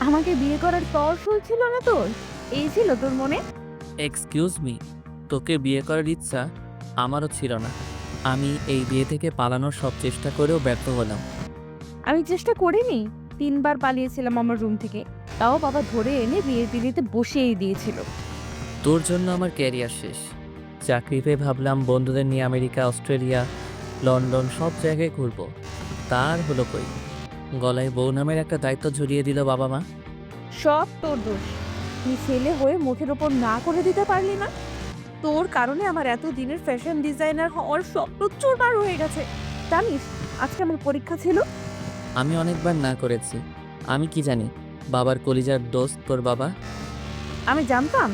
আমাকে বিয়ে করার তর্স হয়েছিল না তোর? এই ছিল তোর মনে? এক্সকিউজ মি, তোকে বিয়ে করার ইচ্ছা আমারও ছিল না। আমি এই বিয়ে থেকে পালানোর সব চেষ্টা করেও ব্যর্থ হলাম। আমি চেষ্টা করিনি। 3 বার পালিয়েছিলাম আমার রুম থেকে। তাও বাবা ধরে এনে বিয়ের পিড়িতে বসিয়েই দিয়েছিল। তোর জন্য আমার ক্যারিয়ার শেষ। চাকরি পেয়ে ভাবলাম বন্ধুদের নিয়ে আমেরিকা, অস্ট্রেলিয়া, লন্ডন সব জায়গায় ঘুরবো। তার হলো কই, গলায় বউ নামের একটা দায়িত্ব ঝুলিয়ে দিল বাবা মা। সব তোর দোষ। তুই ছেলে হয়ে মুখের ওপর না করে দিতে পারলি না? তোর কারণে আমার এত দিনের ফ্যাশন ডিজাইনার হওয়ার স্বপ্ন চূরমার হয়ে গেছে। জানিস, আজকে আমার পরীক্ষা ছিল। আমি অনেকবার না করেছি। আমি কি জানি বাবার কলিজার দোস্ত তোর বাবা। আমি জানতাম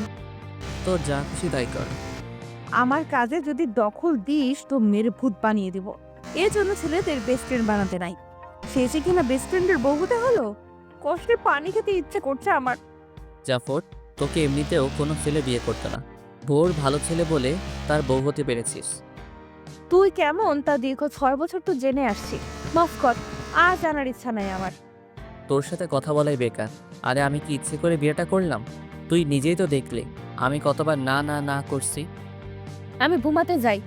তোর যা খুশি তাই কর। আমার কাজে যদি দখল দিস তো মেরে ভূত বানিয়ে দিব। এর জন্য ছেলেদের বেস্ট ফ্রেন্ড বানাতে নাই। শেষে কিনা বেস্ট ফ্রেন্ডের বউ হতে হলো। কষ্টে পানি খেতে ইচ্ছে করছে আমার। জাফর, তোকে এমনিতেও কোনো ছেলে বিয়ে করতো না। ভোর ভালো ছেলে বলে তার বউ হতে পেরেছিস। তুই কেমন তা দীর্ঘ 6 বছর তো জেনে আসছি। মাফ কর, আর জানার ইচ্ছা নাই আমার। তোর সাথে কথা বলাই বেকার। আরে আমি কি ইচ্ছে করে বিয়েটা করলাম? তুই নিজেই তো দেখলি আমি কতবার না না না করছি। আমি ঘুমাতে যাই,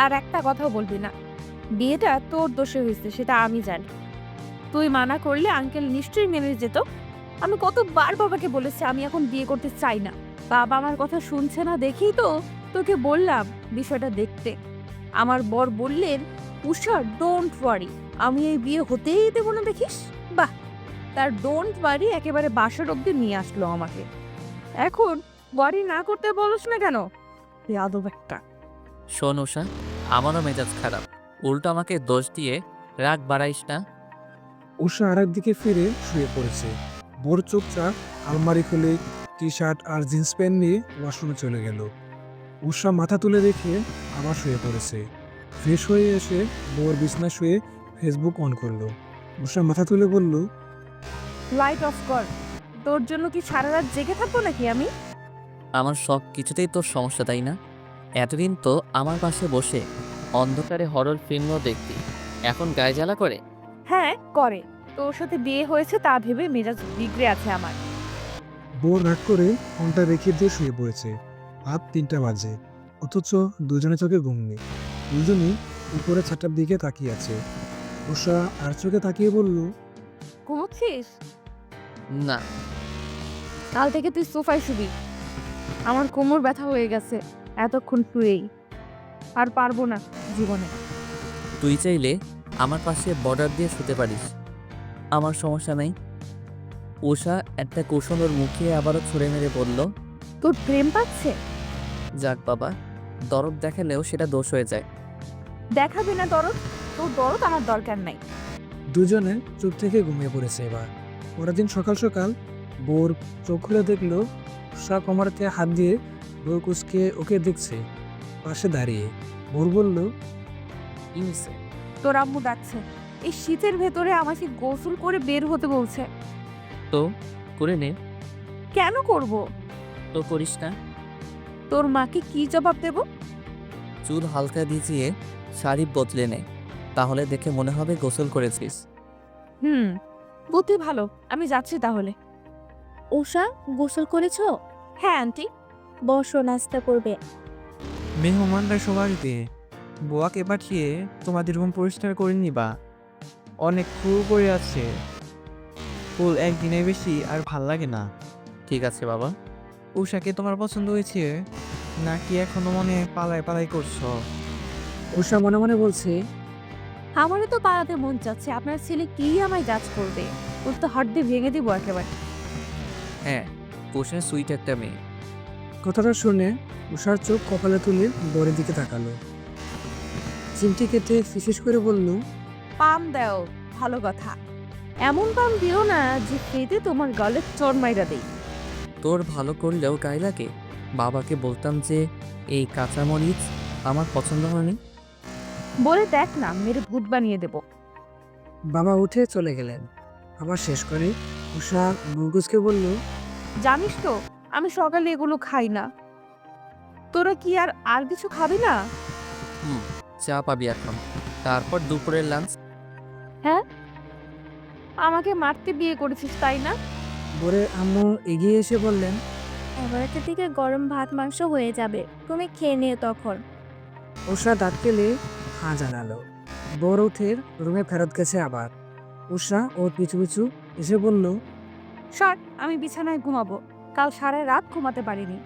আর একটা কথাও বলবি না। বিয়েটা তোর দোষে হয়েছে সেটা আমি জানি। তুই মানা করলে আঙ্কেল নিশ্চয়ই মেনে যেত। আমি কতবার বাবাকে বলেছি আমি এখন বিয়ে করতে চাই না। বাবা আমার কথা শুনছে না দেখেই তো তোকে বললাম বিষয়টা দেখতে। আমার বর বললেন, উষা ডোন্ট ওয়ারি, আমি এই বিয়ে হতেই দেবো না দেখিস। বাহ, তার ডোন্ট ওয়ারি একেবারে বাসার অব্দি নিয়ে আসলো আমাকে। এখন ওয়ারি না করতে বলছ না কেন? আদব একটা। শোন উষা, আমারও মেজাজ খারাপ। উল্টো আমাকে দোষ দিয়ে রাগ বাড়াইস না। উষা আরেক দিকে ফিরে শুয়ে পড়েছে। ভোর চুপচাপ আলমারি খুলে টি শার্ট আর জিন্স প্যান্ট নিয়ে ওয়াশরুমে চলে গেল। উষা মাথা তুলে রেখে আবার শুয়ে পড়েছে। ফ্রেশ হয়ে এসে ভোর বিছনা শুয়ে ফেসবুক অন করলো। উষা মাথা তুলে বলল, লাইট অফ কর। তোর জন্য কি সারা রাত জেগে থাকবো নাকি আমি? আমার সব কিছুতেই তোর সমস্যা, তাই না? এতদিন তো আমার পাশে বসে অন্ধকারে হরর ফিল্মও দেখতি, এখন গায়ে জ্বালা করে। হ্যাঁ করে। তোর সাথে বিয়ে হয়েছে তা ভেবে মেজাজ বিগড়ে আছে আমার। ভোর রাগ করে ফোনটা রেখে দিয়ে শুয়ে পড়েছে। রাত 3টা বাজে, অথচ দুজনে চোখে ঘুম নেই। দুজনেই উপরে ছাতার দিকে তাকিয়ে আছে। উষা আর চোখে তাকিয়ে বলল, ঘুমোচ্ছিস? না। কাল থেকে তুই সোফায় শুবি। আমার কোমর ব্যথা হয়ে গেছে এতক্ষণ শুয়েই। আর পারবো না জীবনে। তুই চাইলে আমার পাশে বর্ডার দিয়ে শুতে পারিস, আমার সমস্যা নেই। উষা একটা কুশল ওর মুখে আবারও ছুঁড়ে মেরে বলল, তোর প্রেম পাচ্ছে? যাক বাবা, দরদ দেখালেও সেটা দোষ হয়ে যায়। দেখাবি না দরদ? তোর দরদ আমার দরকার নাই। দুজনে চুপ থেকে ঘুমিয়ে পড়েছে। এবার পরের দিন সকাল সকাল বোর চোখ খুলে দেখলো উষা কোমরতে হাত দিয়ে ভোর কুচকে ওকে দেখছে পাশে দাঁড়িয়ে। ভোর বলল, কি হয়েছে? তোর আম্মু ডাকছে। এই শীতের ভেতরে আমাকে গোসল করে বের হতে বলছে। তো করে নে। কেন করব? তো করিস না। তোর মাকে কি জবাব দেব? চুল হালকা ভিজিয়ে শাড়ি বদলে নে, তাহলে দেখে মনে হবে গোসল করেছিস। হুম, বুদ্ধি ভালো। আমি যাচ্ছি তাহলে। উষা, গোসল করেছো? হ্যাঁ আন্টি। বসো, নাস্তা করবে। মেহমানরা সব আসবে, বুয়াকে পাঠিয়ে তোমাদের রুম পরিষ্কার করে নিবা। অনেক ফুল পড়ে আছে, ফুল একদিনে বেশি আর ভাল লাগে না। ঠিক আছে বাবা। উষাকে তোমার পছন্দ হয়েছে নাকি এখনো মনে পালাই পালাই করছো? উষা মনে মনে বলছে, আমারও তো পালাতে মন চাচ্ছে। আপনার ছেলে কি আমায় জাজ করবে? ওর তো হাত দিয়ে ভেঙে দিব একেবারে। হ্যাঁ, পোষে সুইট একটা মেয়ে। কথাটা শুনে উষার চোখ কপালে তুলে বরের দিকে তাকালো। চিমটি কেটে ফিসিস করে বলল, পাম দাও, ভালো কথা। এমন পাম দিও না যে খেতে তোমার গলে চর মাইরা দেই। তোর ভালো করলেও গায়ে লাগে। বাবাকে বলতাম যে এই কাঁচামরিচ আমার পছন্দ হয়নি। বলে দেখ না, মেরে ভূত বানিয়ে দেব। বাবা উঠে চলে গেলেন। আবার শেষ করে উষা মুরগুজকে বলল, জানিস তো আমি সকালে এগুলো খাই না। তোরা কি আর কিছু খাবি না? হুম, চা পাবি এখন, তারপর দুপুরের লাঞ্চ। হ্যাঁ, আমাকে মারতে বিয়ে করেছিস তাই না? বোরের আম্মু এগিয়ে এসে বললেন, 11টার দিকে গরম ভাত মাংস হয়ে যাবে, তুমি খেয়ে নিও তখন। উষা দাঁত কেলে হাঁ জানালো। বোর উঠে রুমে ফেরত গেছে আবার। উষা ওর পিছু পিছু এসে বলল, সর, আমি বিছানায় ঘুমাবো। কাল সারা রাত ঘুমাতে পারিনি।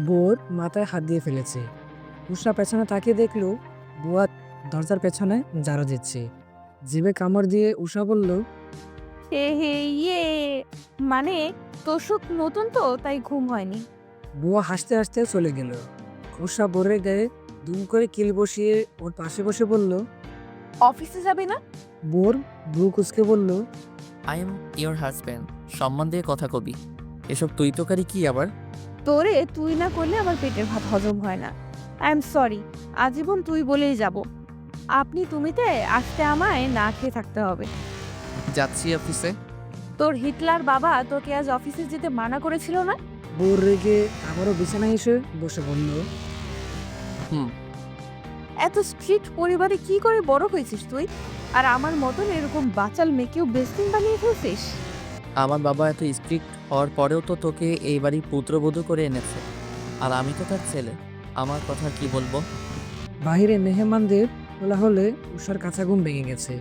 বোর মাথায় হাত দিয়ে ফেলেছে। উষা পেছনে তাকিয়ে দেখলো বুয়া দরজার পেছনে ঝাড়ু দিচ্ছে। জিভে কামড় দিয়ে উষা বলল, হে হে ইয়ে, মানে তোষক নতুন তো তাই ঘুম হয়নি। বুয়া হাসতে হাসতে চলে গেল। উষা বোরের গায়ে দুম করে কিল বসিয়ে ওর পাশে বসে বলল। অফিসে যাবে না? বোর ব্রু কুচকে বলল, আই এম ইয়োর হাজব্যান্ড, সম্মান দিয়ে কথা কবি। এসব তুই তোকারি কি আবার? তোরে তুই না করলে আমার পেটের ভাত হজম হয় না। আই এম সরি, আজীবন তুই বলেই যাব। আপনি তুমিতে আসতে আমায় না খেয়ে থাকতে হবে। যাচ্ছি অফিসে। তোর হিটলার বাবা তোকে আজ অফিসে যেতে মানা করেছিল না? বোর রেগে আবারও বিছানায় এসে বসে বলল, হুম। এত স্ট্রিক্ট পরিবারে কি করে বড় হয়েছিস তুই? আর আমার মতন এরকম বাচাল মেয়েকেও বেস্টিং বানিয়ে ফেলছিস। আমার বাবা এত স্ট্রিক্ট হওয়ার পরেও তো তোকে এই বাড়ি পুত্রবধূ করে এনেছে, আর আমি তো তার ছেলে। আমার কথা কি বলবো? বাহিরে মেহমানদের কোলাহলে উষার কাঁচা ঘুম ভেঙে গেছে।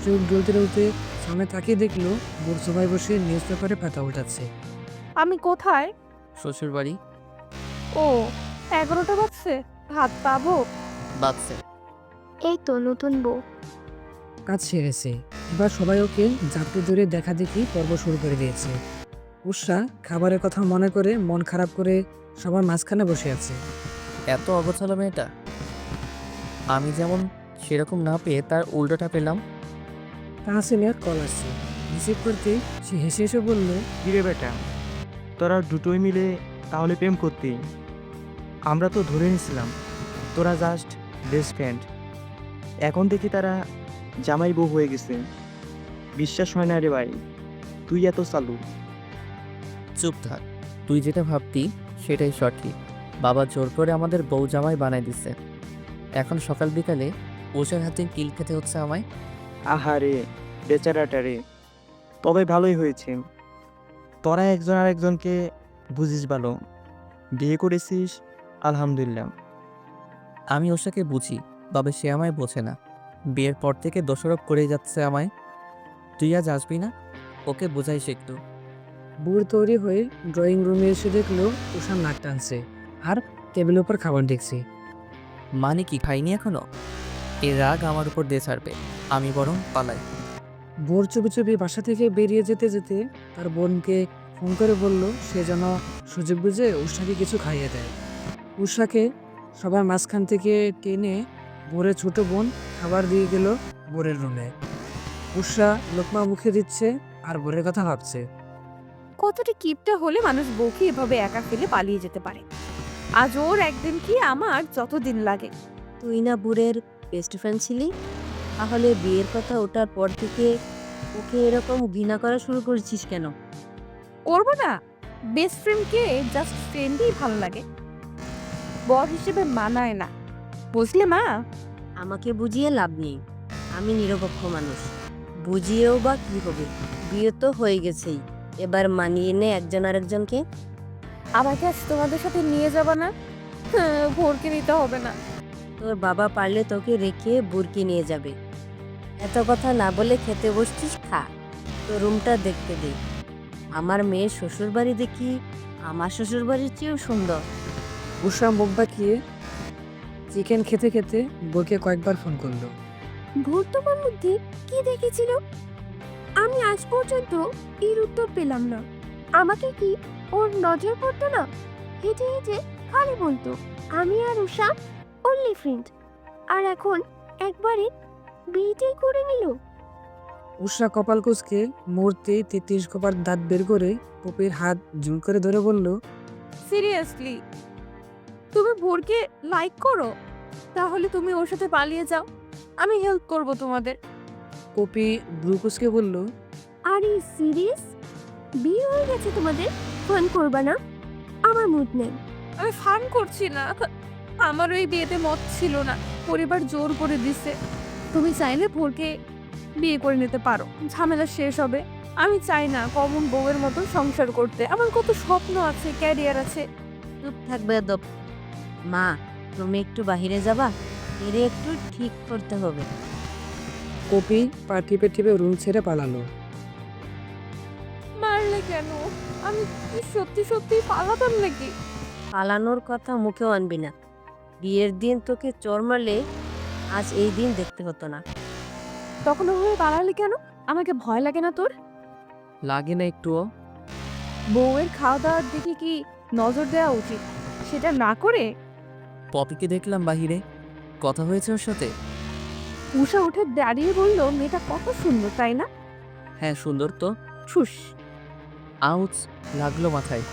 চোখ জ্বলতে জ্বলতে সামনে তাকিয়ে দেখলো বোর সোফায় বসে নিউজ পেপারে পাতা উল্টাচ্ছে। আমি কোথায়? শ্বশুর বাড়ি। ও, 11টা বাজছে, ভাত পাবো? বাচ্চা। এই তো নতুন বউ। কাজ সেরেছে, এবার সবাই ওকে জাপটে ধরে দেখা দেখি পর্ব শুরু করে দিয়েছে। উষা খাবারের কথা মনে করে মন খারাপ করে সবার মাঝখানে বসে আছে। এত অগোছালো মেয়েটা। আমি যেমন সেরকম না পেয়ে তার উল্টোটা পেলাম। তাহসিনের কল আসছে। রিসিভ করতেই সে হেসে হেসে বলল, কিরে বেটা, তোরা দুটোই মিলে তাহলে প্রেম করতি? আমরা তো ধরে নিছিলাম তোরা জাস্ট বেস্ট ফ্রেন্ড। এখন দেখি তারা জামাই বউ হয়ে গেছে। বিশ্বাস হয় না রে ভাই, তুই এত চালু। চুপ থাক, তুই যেটা ভাবতি সেটাই সঠিক। বাবা জোর করে আমাদের বউ জামাই বানাই দিছে। এখন সকাল বিকালে ওষার হাতে কিল খেতে হচ্ছে আমায়। আহারে বেচারাটা রে। তবে ভালোই হয়েছে, তোরা একজন আরেকজনকে বুঝিস ভালো। বিয়ে করেছিস, আলহামদুলিল্লাহ। আমি ওষাকে বুঝি, তবে সে আমায় বোঝে না। বিয়ের পর থেকে দোষারোপ করেই যাচ্ছে আমায়। তুই আজ আসবি না? ওকে বোঝাইস একটু। বুড় তৈরি হয়ে ড্রয়িং রুমে এসে দেখলো উষার নাক টানছে আর টেবিলের উপর খাবার দেখছি। মানে কি খাইনি এখনো? এর রাগ আমার উপর দিয়ে ছাড়বে, আমি বরং পালাই। বোর চুপি চুপি বাসা থেকে বেরিয়ে যেতে যেতে তার বোনকে ফোন করে বলল সে যেন সুযোগ বুঝে উষাকে কিছু খাইয়ে দেয়। উষাকে সবার মাঝখান থেকে টেনে বোরের ছোট বোন খাবার দিয়ে গেল বোরের রুমে। উষা লোকমা মুখে দিচ্ছে আর বোরের কথা ভাবছে। কতটা কিপটা হলে মানুষ বউকে এভাবে একা ফেলে পালিয়ে যেতে পারে। আজ ওর একদিন কি আমার যতদিন লাগে। তুই না বুড়ের বেস্ট ফ্রেন্ড ছিলি, তাহলে বিয়ের কথা ওঠার পর থেকে ওকে এরকম ঘৃণা করা শুরু করেছিস কেন? করবো না? বেস্ট ফ্রেন্ডকে জাস্ট ফ্রেন্ডই ভালো লাগে, বর হিসেবে মানায় না, বুঝলে মা? আমাকে বুঝিয়ে লাভ নেই, আমি নিরপেক্ষ মানুষ। বুঝিয়েও বা কি হবে, বিয়ে তো হয়ে গেছেই, এবার মানিয়ে নে একজন আরেকজনকে। আমাকে আজ তোমাদের সাথে নিয়ে যাবা না? ভোরকে নিতে হবে না। তোর বাবা পারলে তোকে রেখে বুরকি নিয়ে যাবে। এত কথা না বলে খেতে বসছিস, খা। তোর রুমটা দেখতে দে। আমার মেয়ের শ্বশুর বাড়ি দেখি আমার শ্বশুর বাড়ির চেয়েও সুন্দর। উষা মুখ বাঁকিয়ে চিকেন খেতে খেতে বউকে কয়েকবার ফোন করলো। ভোর তোমার মধ্যে কি দেখেছিল? আমি আজ পর্যন্ত এর উত্তর পেলাম না। আমাকে কি ওর নজর পড়তো না? হেঁটে হেঁটে খালি বলতো আমি আর উষা অনলি ফ্রেন্ড, আর এখন একবারে বিয়েটাই করে নিল। উষা কপাল কুঁচকে মুহূর্তে 33 কপার দাঁত বের করে পপির হাত জোর করে ধরে বলল, সিরিয়াসলি, তুমি ভোরকে লাইক করো? তাহলে তুমি ওর সাথে পালিয়ে যাও, আমি হেল্প করব তোমাদের। পপি ব্রু কুঁচকে বলল, আরে সিরিয়াস? বিয়ে হয়ে গেছে তোমাদের? ফান করবা না? আমার মুড নেই। আমি ফান করছি না, আমার ওই বিয়েতে মত ছিল না, পরিবার জোর করে দিছে। তুমি চাইলে ভোরকে বিয়ে করে নিতে পারো, ঝামেলা শেষ হবে। আমি চাই না কমন বউয়ের মতো সংসার করতে। আমার কত স্বপ্ন আছে, ক্যারিয়ার আছে। চুপ থাকবে দপ। মা, তুমি একটু বাহিরে যাবা? এরে একটু ঠিক করতে হবে। কপি পা টিপে টিপে রুম ছেড়ে পালালো। মারলে কেন? আমি কি সত্যি সত্যি পালাতাম নাকি? পালানোর কথা মুখেও আনবি না। বিয়ের দিন তোকে চর মারলে আজ এই দিন দেখতে হতো না। তখন ওভাবে পালালি কেন? আমাকে ভয় লাগে না তোর? লাগে না একটুও? বউয়ের খাওয়া দাওয়ার দিকে কি নজর দেওয়া উচিত? সেটা না করে পপিকে দেখলাম বাহিরে, কথা হয়েছে ওর সাথে? উষা উঠে দাঁড়িয়ে বলল, মেয়েটা কত সুন্দর তাই না? হ্যাঁ সুন্দর তো। ঠুস। আউচ, লাগলো মাথায়।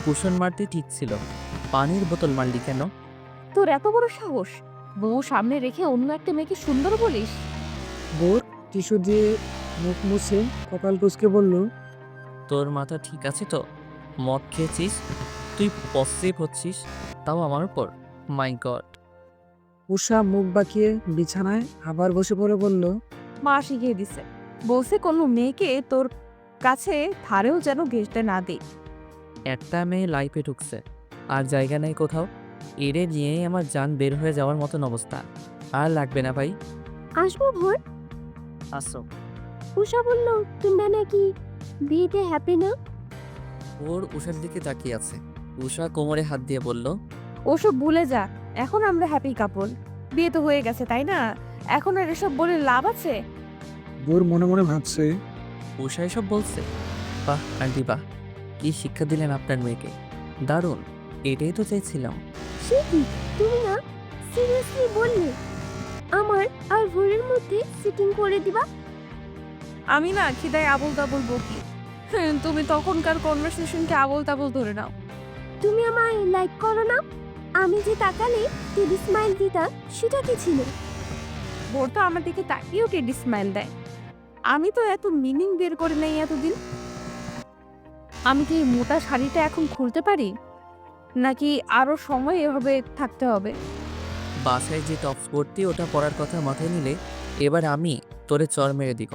কুশন মারতে ঠিক ছিল, পানির বোতল মারলি কেন? তোর এত বড় সাহস, বউ সামনে রেখে অন্য একটা মেয়েকে সুন্দর বলিস? বোর টিস্যু দিয়ে মুখ মুছে কপাল কুচকে বলল, তোর মাথা ঠিক আছে তো? মদ খেয়েছিস, তুই পসেসিভ হচ্ছিস, তাও আমার উপর? মাই গড। উষা মুখ বাঁকিয়ে বিছানায় আবার বসে পড়ে বলল, মা শিখিয়ে দিছে, বলছে কোনো মেয়েকে তোর কাছে ধারেও যেন ঘেঁষতে না দে। একটা মেয়ে লাইফে ঢুকছে, আর জায়গা নেই কোথাও। এরে নিয়েই আমার জান বের হয়ে যাওয়ার মতন অবস্থা। আর লাগবে না ভাই। আসবো ভোর। আসো। উষা বলল, তোমরা নাকি বিয়েতে হ্যাপি না? ওর উষার দিকে তাকিয়ে আছে। উষা কোমরে হাত দিয়ে বলল, ওসব ভুলে যা, এখন আমরা হ্যাপি কাপল। বিয়ে তো হয়ে গেছে তাই না? এখন আর এসব বলে লাভ আছে? বোর মনে মনে ভাবছে, উষা এসব বলছে? বাহ আন্টি বাহ, কি শিক্ষা দিলেন আপনার মেয়েকে, দারুণ। এটাই তো চাইছিলাম। সে কি, তুমি না সিরিয়াসলি বললে আমার আর ভোরের মধ্যে সিটিং করে দিবা? আমি না খিদায় আবল তাবল বকি। তুমি তখনকার কনভারসেশনকে আবল তাবল ধরে নাও। তুমি আমায় লাইক করো না? আমি যে তাকালে টিভি স্মাইল দিতাম, সেটা কি ছিল? বোর তো আমার দিকে তাকিয়েও টেডি স্মাইল দেয়। আমি তো এত মিনিং বের করে নেই এতদিন। আমি কি এই মোটা শাড়িটা এখন খুলতে পারি, নাকি আরো সময় এভাবে থাকতে হবে? বাসায় যে টপস পরতি ওটা পরার কথা মাথায় নিলে এবার আমি তোরে চর মেরে দিব।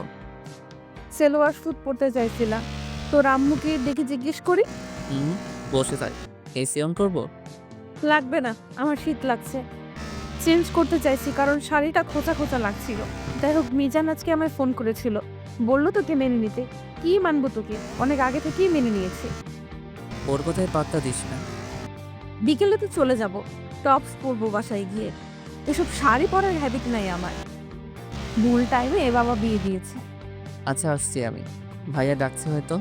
সেলোয়ার স্যুট পরতে চাইছিলাম, তোর আম্মুকে দেখে জিজ্ঞেস করি। বসে থাক, এসি অন করবো? লাগবে না, আমার শীত লাগছে। চেঞ্জ করতে চাইছি কারণ শাড়িটা খোঁচা খোঁচা লাগছিল। যাই হোক, মিজান আজকে আমায় ফোন করেছিল, বললো তোকে মেনে নিতে। কি মানবো তোকে, অনেক আগে থেকেই মেনে নিয়েছি। ওর কথায় পাত্তা দিস না। বিকেলে তো চলে যাব, টপস পরবো বাসায় গিয়ে। এসব শাড়ি পরার হ্যাবিট নাই আমার। ভুল টাইমে বাবা বিয়ে দিয়েছে। আচ্ছা আসছি আমি, ভাইয়া ডাকছে হয়তো।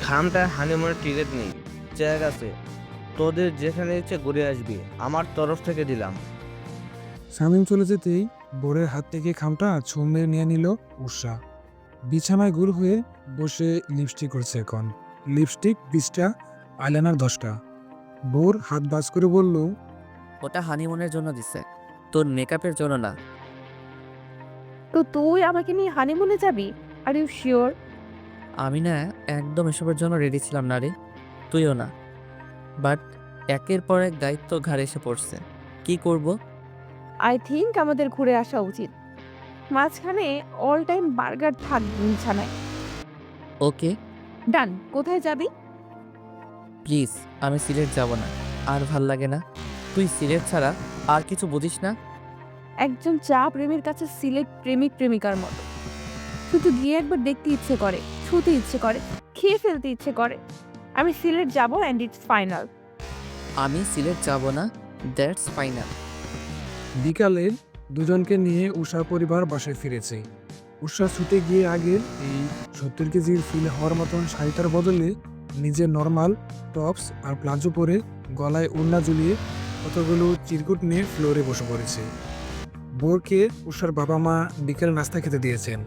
খামটা হানিমুনের টিকিট নেই, চেক আছে। তোদের যেখানে ইচ্ছে ঘুরে আসবি, আমার তরফ থেকে দিলাম। শামীম চলে যেতেই বোরের হাত থেকে খামটা ছুঁড়ে নিয়ে নিল উষা। বিছানায় গোল হয়ে বসে লিপস্টিক করছে এখন। লিপস্টিক 20টা, আইলাইনার 10টা। বোর হাত বাজ করে বলল, ওটা হানিমুনের জন্য দিছে, তোর মেকআপের জন্য না। তো তুই আমাকে নিয়ে হানিমুনে যাবি? Are you sure? আমি না একদম এসবের জন্য রেডি ছিলাম না রে, তুইও না। বাট একের পর এক দায়িত্ব ঘাড়ে এসে পড়ছে, কি করব? আই থিঙ্ক আমাদের ঘুরে আসা উচিত। মাঝখানে অল টাইম বার্গার থাক বিছানায়। ওকে ডান। কোথায় যাবি? প্লিজ, আমি সিলেট যাব না, আর ভাল লাগে না। তুই সিলেট ছাড়া আর কিছু বুঝিস না। একজন চা প্রেমীর কাছে সিলেট প্রেমিক প্রেমিকার মতো। শুধু গিয়ে একবার দেখতে ইচ্ছে করে, ছুতে ইচ্ছে করে, খেয়ে ফেলতে ইচ্ছে করে। আমি সিলেট যাব অ্যান্ড ইটস ফাইনাল। আমি সিলেট যাব না, দ্যাটস ফাইনাল। বিকালে দুজনকে নিয়ে উষার পরিবার বাসায় ফিরেছে। উষা ছুটে গিয়ে আগের এই 70 কেজির ফিল হওয়ার মতন শাড়িটার বদলে নিজের নর্মাল টপস আর প্লাজো পরে গলায় ওড়না ঝুলিয়ে কতগুলো চিরকুট নিয়ে ফ্লোরে বসে পড়েছে। বোরকে উষার বাবা মা বিকেল নাস্তা খেতে দিয়েছেন।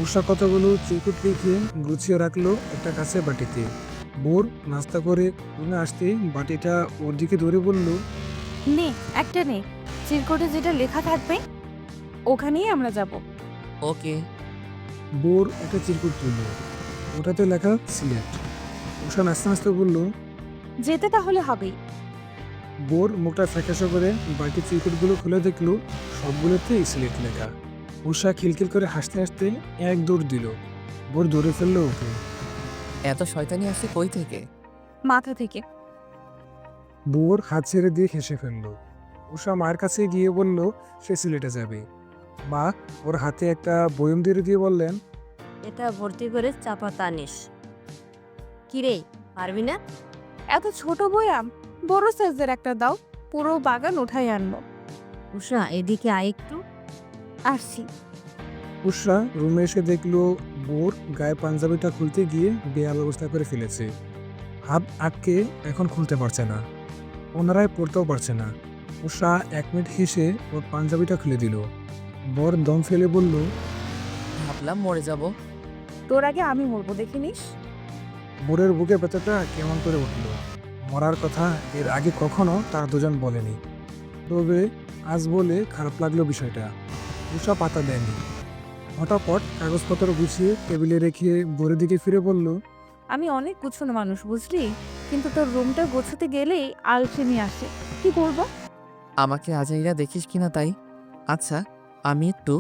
উষা কতগুলো চিরকুট লিখে গুছিয়ে রাখলো একটা কাছে বাটিতে। বোর নাস্তা করে রুমে আসতেই বাটিটা ওর দিকে ধরে বলল, নে একটা নে, চিরকুটে যেটা লেখা থাকবে ওখানেই আমরা যাব। ওকে। বোর একটা চিরকুট তুলল, ওটাতে লেখা সিলেট। উষা নাচতে নাচতে বলল, যেতে তাহলে হবেই। বোর মুখটা ফ্যাকাশে করে বাকি চিরকুটগুলো খুলে দেখলো সবগুলোতেই সিলেট লেখা। উষা খিলখিল করে হাসতে হাসতে এক দৌড় দিল। বোর ধরে ফেললো ওকে। এত শয়তানি আসে কই থেকে? মাথা থেকে। বোর হাত ছেড়ে দিয়ে হেসে ফেললো। উষা মায়ের কাছে গিয়ে বলল সে সিলেটে যাবে। মা ওর হাতে একটা বয়ম দিয়ে বললেন, এটা ভর্তি করে চাপাতা আনিস। কিরে, পারবি না? এত ছোট বয়াম, বড় সাইজের একটা দাও, পুরো বাগান উঠাই আনবো। উষা, এদিকে আয় একটু। আসছি। উষা রুমে এসে দেখলো বোর গায়ে পাঞ্জাবিটা খুলতে গিয়ে বেয়াল অবস্থা করে ফেলেছে। হাত আটকে এখন খুলতে পারছে না, ওনারায় পড়তেও পারছে না। উষা 1 মিনিট হেসে ওর পাঞ্জাবিটা খুলে দিল। বর দম ফেলে বলল, ভাবলাম মরে যাব। তোর আগে আমি মরবো, দেখে নিস। বোরের বুকে ব্যথাটা কেমন করে উঠল। মরার কথা এর আগে কখনো তারা দুজন বলেনি, তবে আজ বলে খারাপ লাগলো বিষয়টা। উষা পাতা দেয়নি। হঠাৎ কাগজপত্র গুছিয়ে টেবিলে রেখে বোরের দিকে ফিরে বলল, আমি অনেক গুছানো মানুষ, বুঝলি, কিন্তু তোর রুমটা গোছাতে গেলেই আলসেমি আসে। কি করবো? আমাকে আজাইরা দেখিস কিনা তাই। আচ্ছা, আমি একটু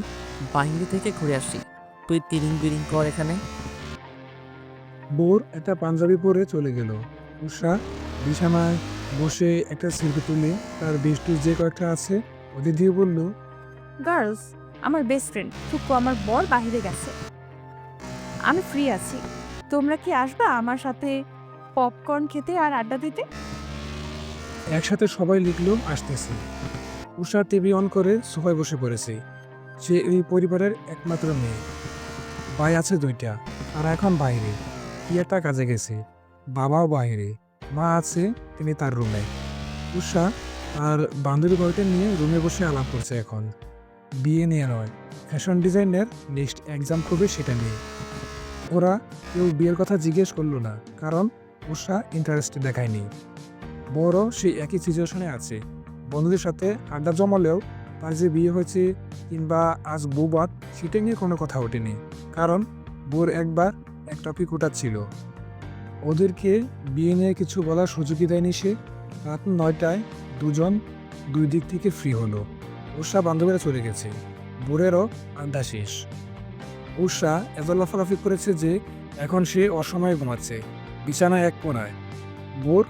বাইরে থেকে ঘুরে আসি, তুই তিরিং বিরিং কর এখানে। বোর একটা পাঞ্জাবি পরে চলে গেল। উষা বিছানায় বসে একটা সেলফি তুলে তার বেস্টু যে কয়েকটা আছে ওদের দিয়ে বলল, গার্লস, আমার বেস্ট ফ্রেন্ড টুকু আমার বর বাইরে গেছে, আমি ফ্রি আছি। তোমরা কি আসবা আমার সাথে পপকর্ন খেতে আর আড্ডা দিতে? একসাথে সবাই লিখলো আসতেছে। উষা টিভি অন করে সোফায় বসে পড়েছে। সে এই পরিবারের একমাত্র মেয়ে। ভাই আছে 2টা, তারা এখন বাইরে কি একটা কাজে গেছে। বাবাও বাইরে, মা আছে, তিনি তার রুমে। উষা আর বান্ধবী কয়টা নিয়ে রুমে বসে আলাপ করছে এখন। বিয়ে নিয়ে নয়, ফ্যাশন ডিজাইনের নেক্সট এক্সাম করবে সেটা নিয়ে। ওরা কেউ বিয়ের কথা জিজ্ঞেস করলো না, কারণ উষা ইন্টারেস্ট দেখায়নি। বড় সেই একই সিচুয়েশনে আছে। বন্ধুদের সাথে আড্ডা জমালেও তার যে বিয়ে হয়েছে কিংবা আজ বউবাত সেটা নিয়ে কোনো কথা ওঠেনি, কারণ বোর একবার এক টপিক উঠাচ্ছিল। ওদেরকে বিয়ে নিয়ে কিছু বলার সুযোগই দেয়নি সে। রাত 9টায় দুজন দুই দিক থেকে ফ্রি হলো। উষা বান্ধবীরা চলে গেছে, বোরেরও আড্ডা শেষ। উষা এত লাফালাফি করেছে যে এখন সে অসময়ে ঘুমাচ্ছে বিছানায় এক কোণায়। বোর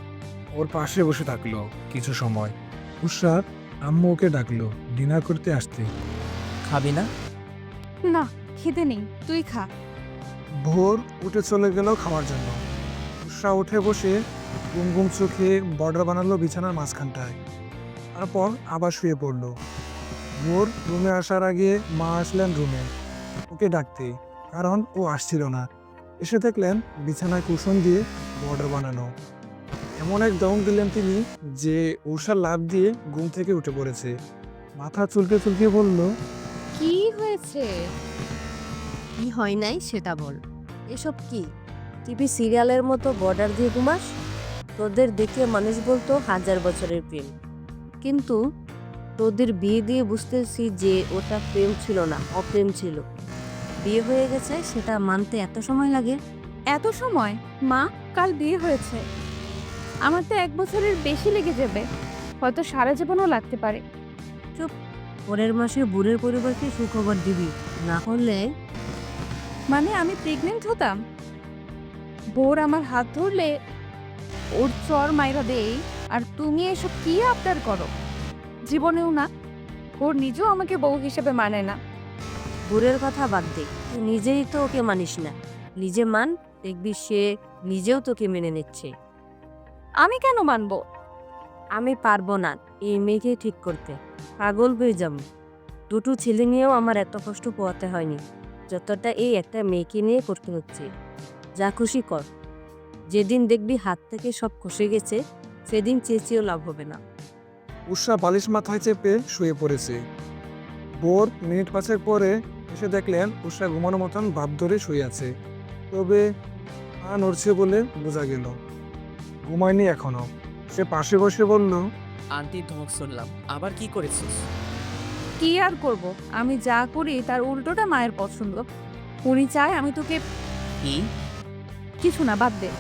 ওর পাশে বসে থাকলো কিছু সময়। উষার আম্মু ওকে ডাকলো ডিনার করতে আসতে। খাবি না? না, খেতে নেই, তুই খা। ভোর উঠে চলে গেল খাওয়ার জন্য। উষা উঠে বসে ঘুম ঘুম চোখে বর্ডার বানালো বিছানার মাঝখানটায়, তারপর আবার শুয়ে পড়লো। ভোর রুমে আসার আগে মা আসলেন রুমে ওকে ডাকতে, কারণ ও আসছিল না। এসে দেখলেন বিছানায় কুশন দিয়ে বর্ডার বানানো। এমন এক দম দিলেন তিনি যে উষা লাফ দিয়ে ঘুম থেকে উঠে পড়েছে। মাথা চুলকে চুলকে বলল, কি হয়েছে? কি হয় নাই সেটা বল। এসব কি টিভি সিরিয়ালের মতো বর্ডার দিয়ে ঘুমাস? তোদের দেখে মানুষ বলতো 1000 বছরের প্রেম, কিন্তু তোদের বিয়ে দিয়ে বুঝতেছি যে ওটা প্রেম ছিল না, অপ্রেম ছিল। বিয়ে হয়ে গেছে সেটা মানতে এত সময় লাগে? এত সময়? মা, কাল বিয়ে হয়েছে, আমার তো 1 বছরের বেশি লেগে যাবে, হয়তো সারা জীবনও লাগতে পারে। পরের মাসে বুড়ের পরিবারকে সুখবর দিবি, না হলে মানে আমি প্রেগনেন্ট হতাম? বোর আমার হাত ধরলে ওর চর মাইরা দেই, আর তুমি এসব কি আবদার করো? জীবনেও না, ওর নিজেও আমাকে বউ হিসেবে মানে না। বুড়ের কথা বাদ দে, তুই নিজেই তো ওকে মানিস না। নিজে মান, দেখবি সে নিজেও তোকে মেনে নিচ্ছে। আমি কেন মানবো? আমি পারবো না এই মেয়েকে ঠিক করতে, পাগল হয়ে যাব। 2টো ছেলে নিয়েও আমার এত কষ্ট পোয়াতে হয়নি যতটা এই একটা মেয়েকে নিয়ে করতে হচ্ছে। যা খুশি কর, যেদিন দেখবি হাত থেকে সব খসে গেছে সেদিন চেঁচিয়েও লাভ হবে না। উষা বালিশ মাথায় চেপে শুয়ে পড়েছে। বোর মিনিট 5 পরে এসে দেখলেন উষা ঘুমানোর মতন ভাব ধরে শুয়ে আছে, তবে পা নড়ছে বলে বোঝা গেল ঘুমায়নি এখনো। সে পাশে বসে বলল, আন্টির ধমক শুনলাম, আবার কি করেছিস? কি আর করব, আমি যা করি তার উল্টোটা মায়ের পছন্দ। উনি চায় আমি তোকে। কি? কিছু না, বাদ দে,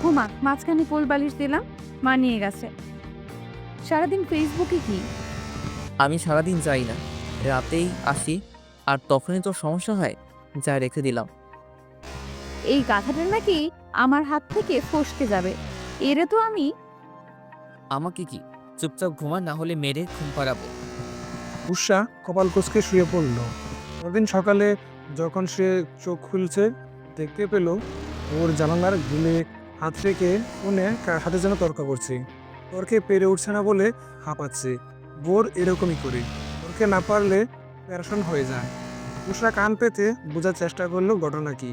ঘুমা। মাঝখানে কোল বালিশ দিলাম, মা নিয়ে গেছে। সারাদিন ফেসবুকে কি? আমি সারাদিন যাই না, রাতেই আসি, আর তখনই তো সমস্যা হয়, যা রেখে দিলাম। এই গাধাটা নাকি আমার হাত থেকে ফসকে যাবে। এরে তো আমি আমাকে কি চুপচাপ ঘুমা, না হলে মেরে ঘুম পাড়াবো। উষা কপাল কুঁচকে শুয়ে পড়ল। পরদিন সকালে যখন সে চোখ খুলছে, দেখতে পেল ওর জানালার গ্রিলে হাত রেখে ফোনে কার সাথে যেন তর্ক করছে। তর্কে পেরে উঠছে না বলে হাঁপাচ্ছে। বোর এরকমই করে, তর্কে না পারলে প্যারাশন হয়ে যায়। উষা কান পেতে বোঝার চেষ্টা করলো ঘটনা কি।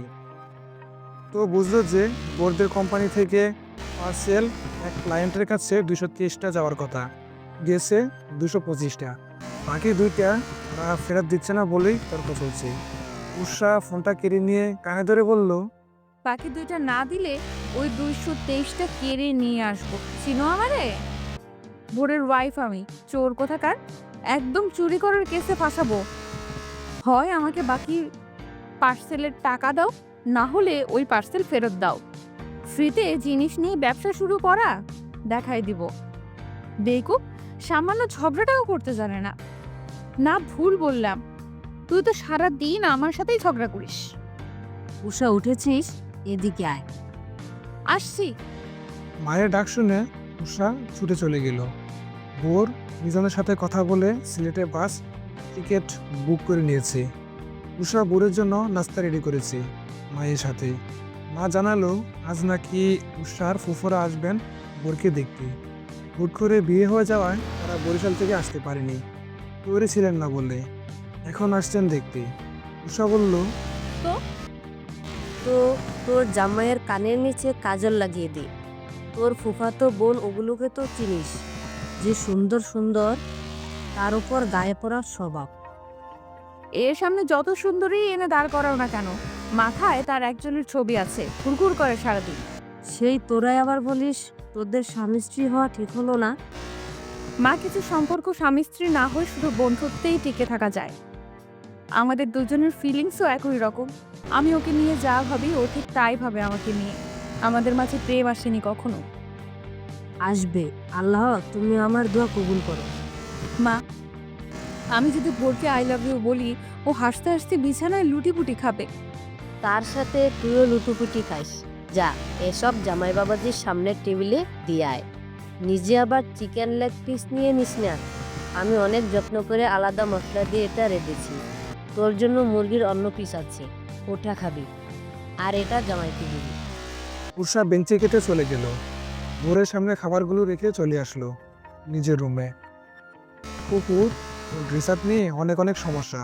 তো বুঝলো যে বোরদের কোম্পানি থেকে পার্সেল এক ক্লায়েন্টের কাছে 230টা যাওয়ার কথা, গেছে 225টা। বাকি 2টা ওরা ফেরত দিচ্ছে না বলেই তর্ক চলছে। উষা ফোনটা কেড়ে নিয়ে কানে ধরে বলল, বাকি 2টা না দিলে ওই 223টা কেড়ে নিয়ে আসবো। চিনো আমারে? বোরের ওয়াইফ আমি, চোর কোথাকার। একদম চুরি করার কেসে ফাঁসাবো। হয় আমাকে বাকি পার্সেলের টাকা দাও, না হলে ওই পার্সেল ফেরত দাও। ফ্রিতে জিনিস নিয়ে ব্যবসা শুরু করা দেখাই দিব। বেকুব, সামান্য ঝগড়াটাও করতে জানে না। না ভুল বললাম, তুই তো সারা দিন আমার সাথেই ঝগড়া করিস। উষা উঠেছিস, এদিকে আয়। আসছি। মায়ের ডাক শুনে উষা ছুটে চলে গেল। বোর মিজানের সাথে কথা বলে সিলেটে বাস টিকিট বুক করে নিয়েছে। উষা বোরের জন্য নাস্তা রেডি করেছে মায়ের সাথে। মা জানালো আজ নাকি উষার ফুফুরা আসবেন বোরকে দেখতে। হুট করে বিয়ে হয়ে যাওয়ায় তারা বরিশাল থেকে আসতে পারেনি, তৈরি ছিলেন না বলে। এখন আসছেন দেখতে। উষা বলল, তো তোর জামাইয়ের কানের নিচে কাজল লাগিয়ে দে। তোর ফুফাতো বোন ওগুলোকে তো চিনিস, যে সুন্দর সুন্দর, তার উপর গায়ে পড়ার স্বভাব। এর সামনে যত সুন্দরী এনে দাঁড় করাও না কেন, মাথায় তার একজনের ছবি আছে, ঘুরঘুর করে সারাদিন। সেই তোরাই আবার বলিস তোদের স্বামী স্ত্রী হওয়া ঠিক হলো না। মা, কিছু সম্পর্ক স্বামী স্ত্রী না হয়ে শুধু বন্ধুত্বেই টিকে থাকা যায়। আমাদের দুজনের ফিলিংসও একই রকম। আমি ওকে নিয়ে যা ভাবি ও ঠিক তাই ভাবে আমাকে নিয়ে। আমাদের মাঝে প্রেম আসেনি কখনো। আসবে, আল্লাহ তুমি আমার দোয়া কবুল করো। মা, আমি যদি ভোরকে আই লাভ ইউ বলি, ও হাসতে হাসতে বিছানায় লুটিপুটি খাবে। তার সাথে তুইও লুটুপুটি খাইস। যা, এসব জামাই বাবাজির সামনের টেবিলে দিয়ে আয়। নিজে আবার চিকেন লেগ পিস নিয়ে নিস না। আমি অনেক যত্ন করে আলাদা মশলা দিয়ে এটা রেঁধেছি। তোর জন্য মুরগির অন্য পিস আছে, ওটা খাবি, আর এটা জামাইকে দিবি। উষা বেঞ্চে কেটে চলে গেল। বোরের সামনে খাবারগুলো রেখে চলে আসলো নিজের রুমে। কুকুর ড্রেস নিয়ে অনেক অনেক সমস্যা।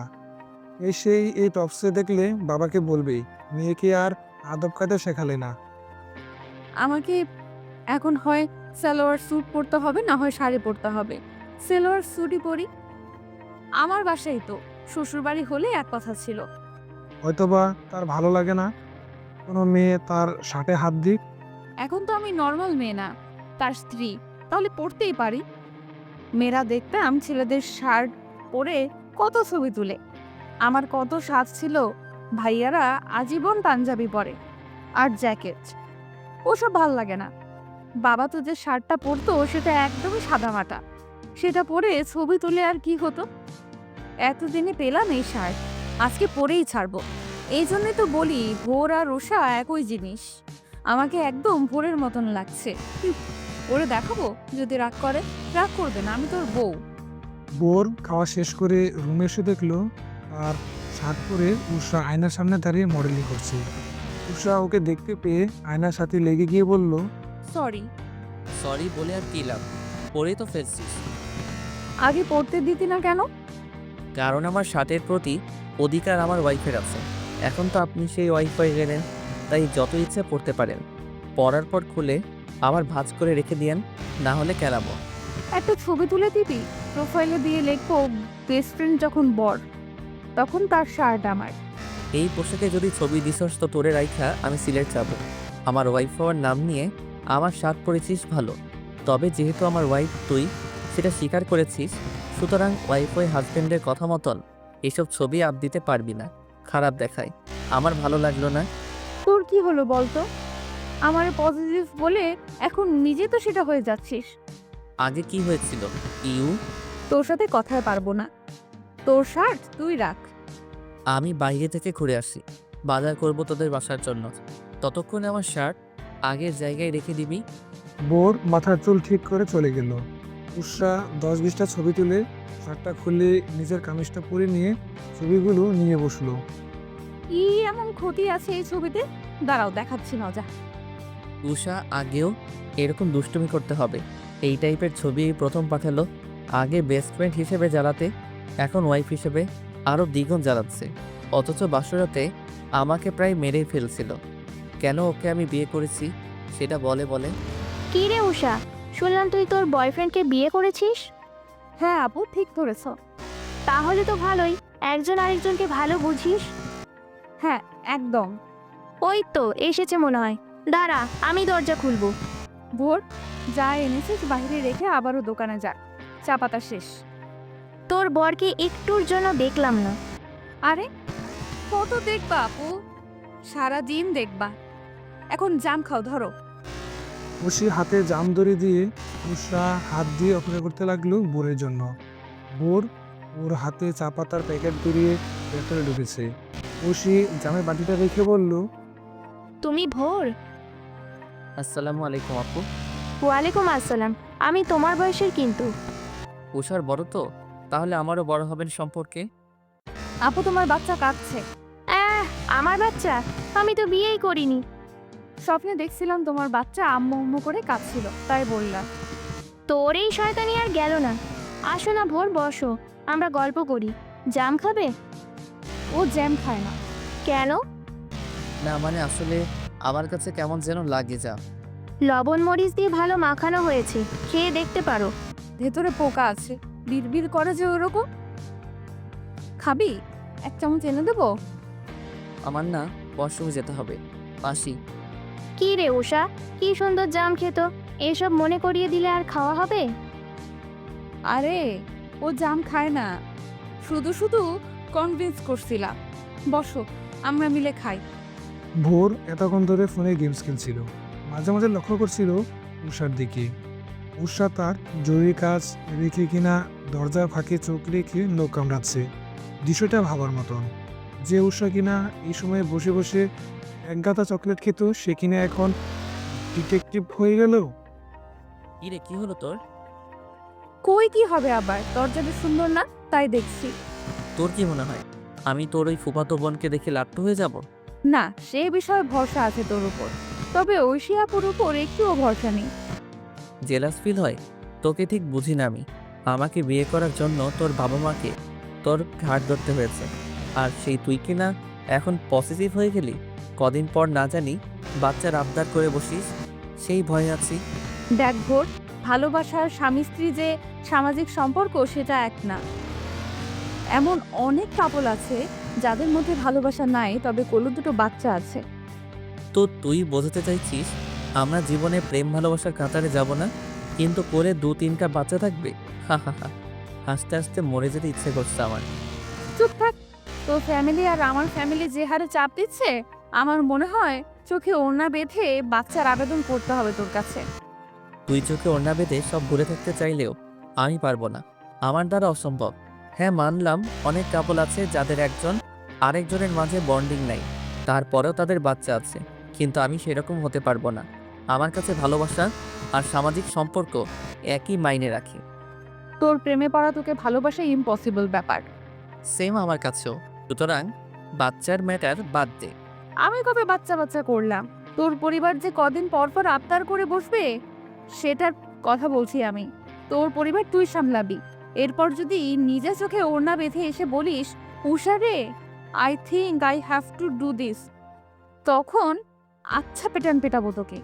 এই টপসে দেখলে বাবাকে বলবেই মেয়েকে আর আদব কায়দা শেখালে না। আমাকে এখন হয় সালোয়ার স্যুট পরতে হবে, না হয় শাড়ি পরতে হবে। সালোয়ার স্যুটই পরি। আমার বাসায় তো, শ্বশুরবাড়ি হলে এক কথা ছিল। হয়তোবা তার ভালো লাগে না কোনো মেয়ে তার শার্টে হাত দিক। এখন তো আমি নর্মাল মেয়ে না, তার স্ত্রী, তাহলে পড়তেই পারি। মেয়েরা দেখতাম ছেলেদের শার্ট পরে কত ছবি তুলে। আমার কত সাজ ছিল, ভাইয়ারা আজীবন পাঞ্জাবি পরে আর জ্যাকেট। ওসব ভাল লাগে না। বাবা তো যে শার্টটা পরতো সেটা একদমই সাদামাটা। সেটা পরে ছবি তুলে আর কি হতো। এতদিনে পেলাম এই শার্ট, আজকে পরেই ছাড়বো। এই জন্যই তো বলি ভোর আর উষা একই জিনিস। আমাকে একদম ভোরের মতন লাগছে। ওরে দেখাবো, যদি রাগ করে। রাগ করবে না, আমি তোর বউ। বোর খাওয়া শেষ করে রুমে এসে দেখলো আর শার্ট পরে উষা আয়নার সামনে দাঁড়িয়ে মডেলিং করছে। উষা ওকে দেখতে পেয়ে আয়নার সাথে লেগে গিয়ে বলল, সরি। সরি বলে আর কি লাভ, পরেই তো ফেলছিস। আগে পড়তে দিতি না কেন? কারণ আমার শার্টের প্রতি অধিকার আমার ওয়াইফের আছে। এখন তো আপনি সেই ওয়াইফ হয়ে গেলেন, তাই যত ইচ্ছে পড়তে পারেন। পরার পর খুলে আবার ভাঁজ করে রেখে দিয়েন, না হলে কেলাবো। একটা ছবি তুলে দিবি, প্রোফাইলে দিয়ে লিখবো বেস্ট ফ্রেন্ড যখন বর, তখন তার শার্ট আমার। এই পোশাকে যদি ছবি দিছস তো তোরে রাইখা আমি সিলেট যাব। আমার ওয়াইফ হওয়ার নাম নিয়ে আমার শার্ট পরেছিস ভালো, তবে যেহেতু আমার ওয়াইফ তুই সেটা স্বীকার করেছিস, সুতরাং ওয়াইফ হয়ে হাজব্যান্ডের কথা মতন এসব ছবি আপ দিতে পারবি না। খারাপ দেখায়, আমার ভালো লাগলো না। তোর কি হলো বলতো? আমার পজিটিভ বলে এখন নিজে তো সেটা হয়ে যাচ্ছিস। আগে কি হয়েছিল? ইউ তোর সাথে কথায় পারবো না। তোর শার্ট তুই রাখ। আমি বাইরে থেকে ঘুরে আসি, বাজার করব তোদের বাসার জন্য। ততক্ষণে আমার শার্ট আগের জায়গায় রেখে দিবি। বোর মাথার চুল ঠিক করে চলে গেল। উষা 10-20টা ছবি তুলে শার্টটা খুলে নিজের কামিজটা পরে নিয়ে ছবিগুলো নিয়ে বসলো। কি এমন ক্ষতি আছে এই ছবিতে? দাঁড়াও, দেখাচ্ছি মজা। উষা আগেও এরকম দুষ্টুমি করতে হবে, এই টাইপের ছবি প্রথম পাঠালো। আগে বেস্ট ফ্রেন্ড হিসেবে জ্বালাতে, এখন ওয়াইফ হিসেবে আরও দ্বিগুণ জ্বালাচ্ছে। অথচ বাসরাতে আমাকে প্রায় মেরেই ফেলছিল। কেন ওকে আমি বিয়ে করেছি সেটা বলে। কি রে উষা, শুনলাম তুই তোর বয়ফ্রেন্ডকে বিয়ে করেছিস? হ্যাঁ আপু, ঠিক ধরেছ। তাহলে তো ভালোই, একজন আরেকজনকে ভালো বুঝিস। হ্যাঁ একদম। ওই তো এসেছে মনে হয়, দাঁড়া আমি দরজা খুলবো। ভোর, যা এনেছিস বাইরে রেখে আবারও দোকানে যা, চা পাতা শেষ। তোর বরকে একটুর জন্য দেখলাম না। আরে কত দেখবা আপু, সারাদিন দেখবা। এখন জাম খাও, ধরো। খুশি হাতে জাম দড়ি দিয়ে উষা হাত দিয়ে অপেক্ষা করতে লাগলো বোরের জন্য। বোর ওর হাতে চা পাতার প্যাকেট ধরিয়ে ভেতরে ঢুকেছে। খুশি জামের বাটিটা রেখে বলল, তুমি ভোর? আসসালামু আলাইকুম আপু। ওয়ালাইকুম আসসালাম। আমি তোমার বয়সের কিন্তু। উষার বড় তো, তাহলে আমারও বড় হবেন সম্পর্কে। আপু তোমার বাচ্চা কাঁদছে। আমার বাচ্চা? আমি তো বিয়েই করিনি। স্বপ্নে দেখছিলাম তোমার বাচ্চা আম্মু আম্মু করে কাঁদছিল, তাই বললাম। তোর এই শয়তানি আর গেল না। আসো না ভোর, বসো, আমরা গল্প করি। জাম খাবে? ও জ্যাম খায় না। কেন? না মানে আসলে আমার কাছে কেমন যেন লাগে যা। লবণ মরিচ দিয়ে ভালো মাখানো হয়েছে, খেয়ে দেখতে পারো। ভেতরে পোকা আছে, বিড়বিড় করে যে ওরকম। খাবি? 1 চামচ এনে দেবো? আমার না ওয়াশরুমে যেতে হবে, আসি। কি রে উষা, কি সুন্দর জাম খেত, এসব মনে করিয়ে দিলে আর খাওয়া হবে? আরে ও জাম খায় না, শুধু শুধু কনভিন্স করছিলাম। বসো, আমরা মিলে খাই। ভোর এতক্ষণ ধরে ফোনে গেমস খেলছিল। মাঝে মাঝে লক্ষ্য করছিল উষার দিকে। উষা তার জরুরি কাজ রেখে কিনা দরজার ফাঁকে চোখ রেখে নখ কামড়াচ্ছে। দৃশ্যটা ভাবার মতন, যে উষা কিনা এই সময় বসে বসে এক গাদা চকলেট খেত, সে কিনা এখন ডিটেকটিভ হয়ে গেল। কিরে কি হলো তোর? কই কি হবে আবার, দরজাটা সুন্দর না তাই দেখছি। তোর কি মনে হয় আমি তোর ওই ফুফাতো বোনকে দেখে লাট্টু হয়ে যাব? না, সে বিষয়ে ভরসা আছে তোর উপর, তবে ঐশী আপুর উপর একটুও ভরসা নেই। জেলাস ফিল হয়? তোকে ঠিক বুঝি না আমি। আমাকে বিয়ে করার জন্য তোর বাবা মাকে তোর ঘাট ধরতে হয়েছে, আর সেই তুই কি না এখন পজিটিভ হয়ে গেলি? কদিন পর না জানি বাচ্চার আবদার করে বসিস, সেই ভয়ে আছি। দেখ ভোর, ভালোবাসার স্বামী স্ত্রী যে সামাজিক সম্পর্ক সেটা এক না। এমন অনেক কাপল আছে যাদের মধ্যে ভালোবাসা নাই, তবে কোলে দুটো বাচ্চা আছে। তো তুই বোঝাতে চাইছিস আমরা জীবনে প্রেম ভালোবাসার কাতারে যাব না, কিন্তু কোলে 2-3টা বাচ্চা থাকবে? হা হা হা, হাসতে হাসতে মরে যেতে ইচ্ছে করছে আমার। চুপ থাক। তোর ফ্যামিলি আর আমার ফ্যামিলি যে হারে চাপ দিচ্ছে, আমার মনে হয় চোখে ওড়না বেঁধে বাচ্চার আবেদন করতে হবে তোর কাছে। তুই চোখে ওড়না বেঁধে সব ভুলে থাকতে চাইলেও আমি পারবো না, আমার দ্বারা অসম্ভব। হ্যাঁ মানলাম অনেক কাপল আছে যাদের একজন আরেকজনের মাঝে বন্ডিং নাই, তারপরেও তাদের বাচ্চা আছে, কিন্তু আমি সেরকম হতে পারবো না। আমার কাছে ভালোবাসা আর সামাজিক সম্পর্ক একই মাইনে রাখে। তোর প্রেমে পড়া তোকে ভালোবাসা ইম্পসিবল ব্যাপার। সেম আমার কাছেও। সুতরাং বাচ্চার ম্যাটার বাদ দে। আমি কবে বাচ্চা বাচ্চা করলাম? তোর পরিবার যে কদিন পর পর আবদার করে বসবে সেটার কথা বলছি আমি। তোর পরিবার তুই সামলাবি। এরপর যদি নিজে চোখে ওড়না বেঁধে এসে বলিস, উষা রে, I think I have to do this, তখন আচ্ছা পেটান পেটাবো তোকে।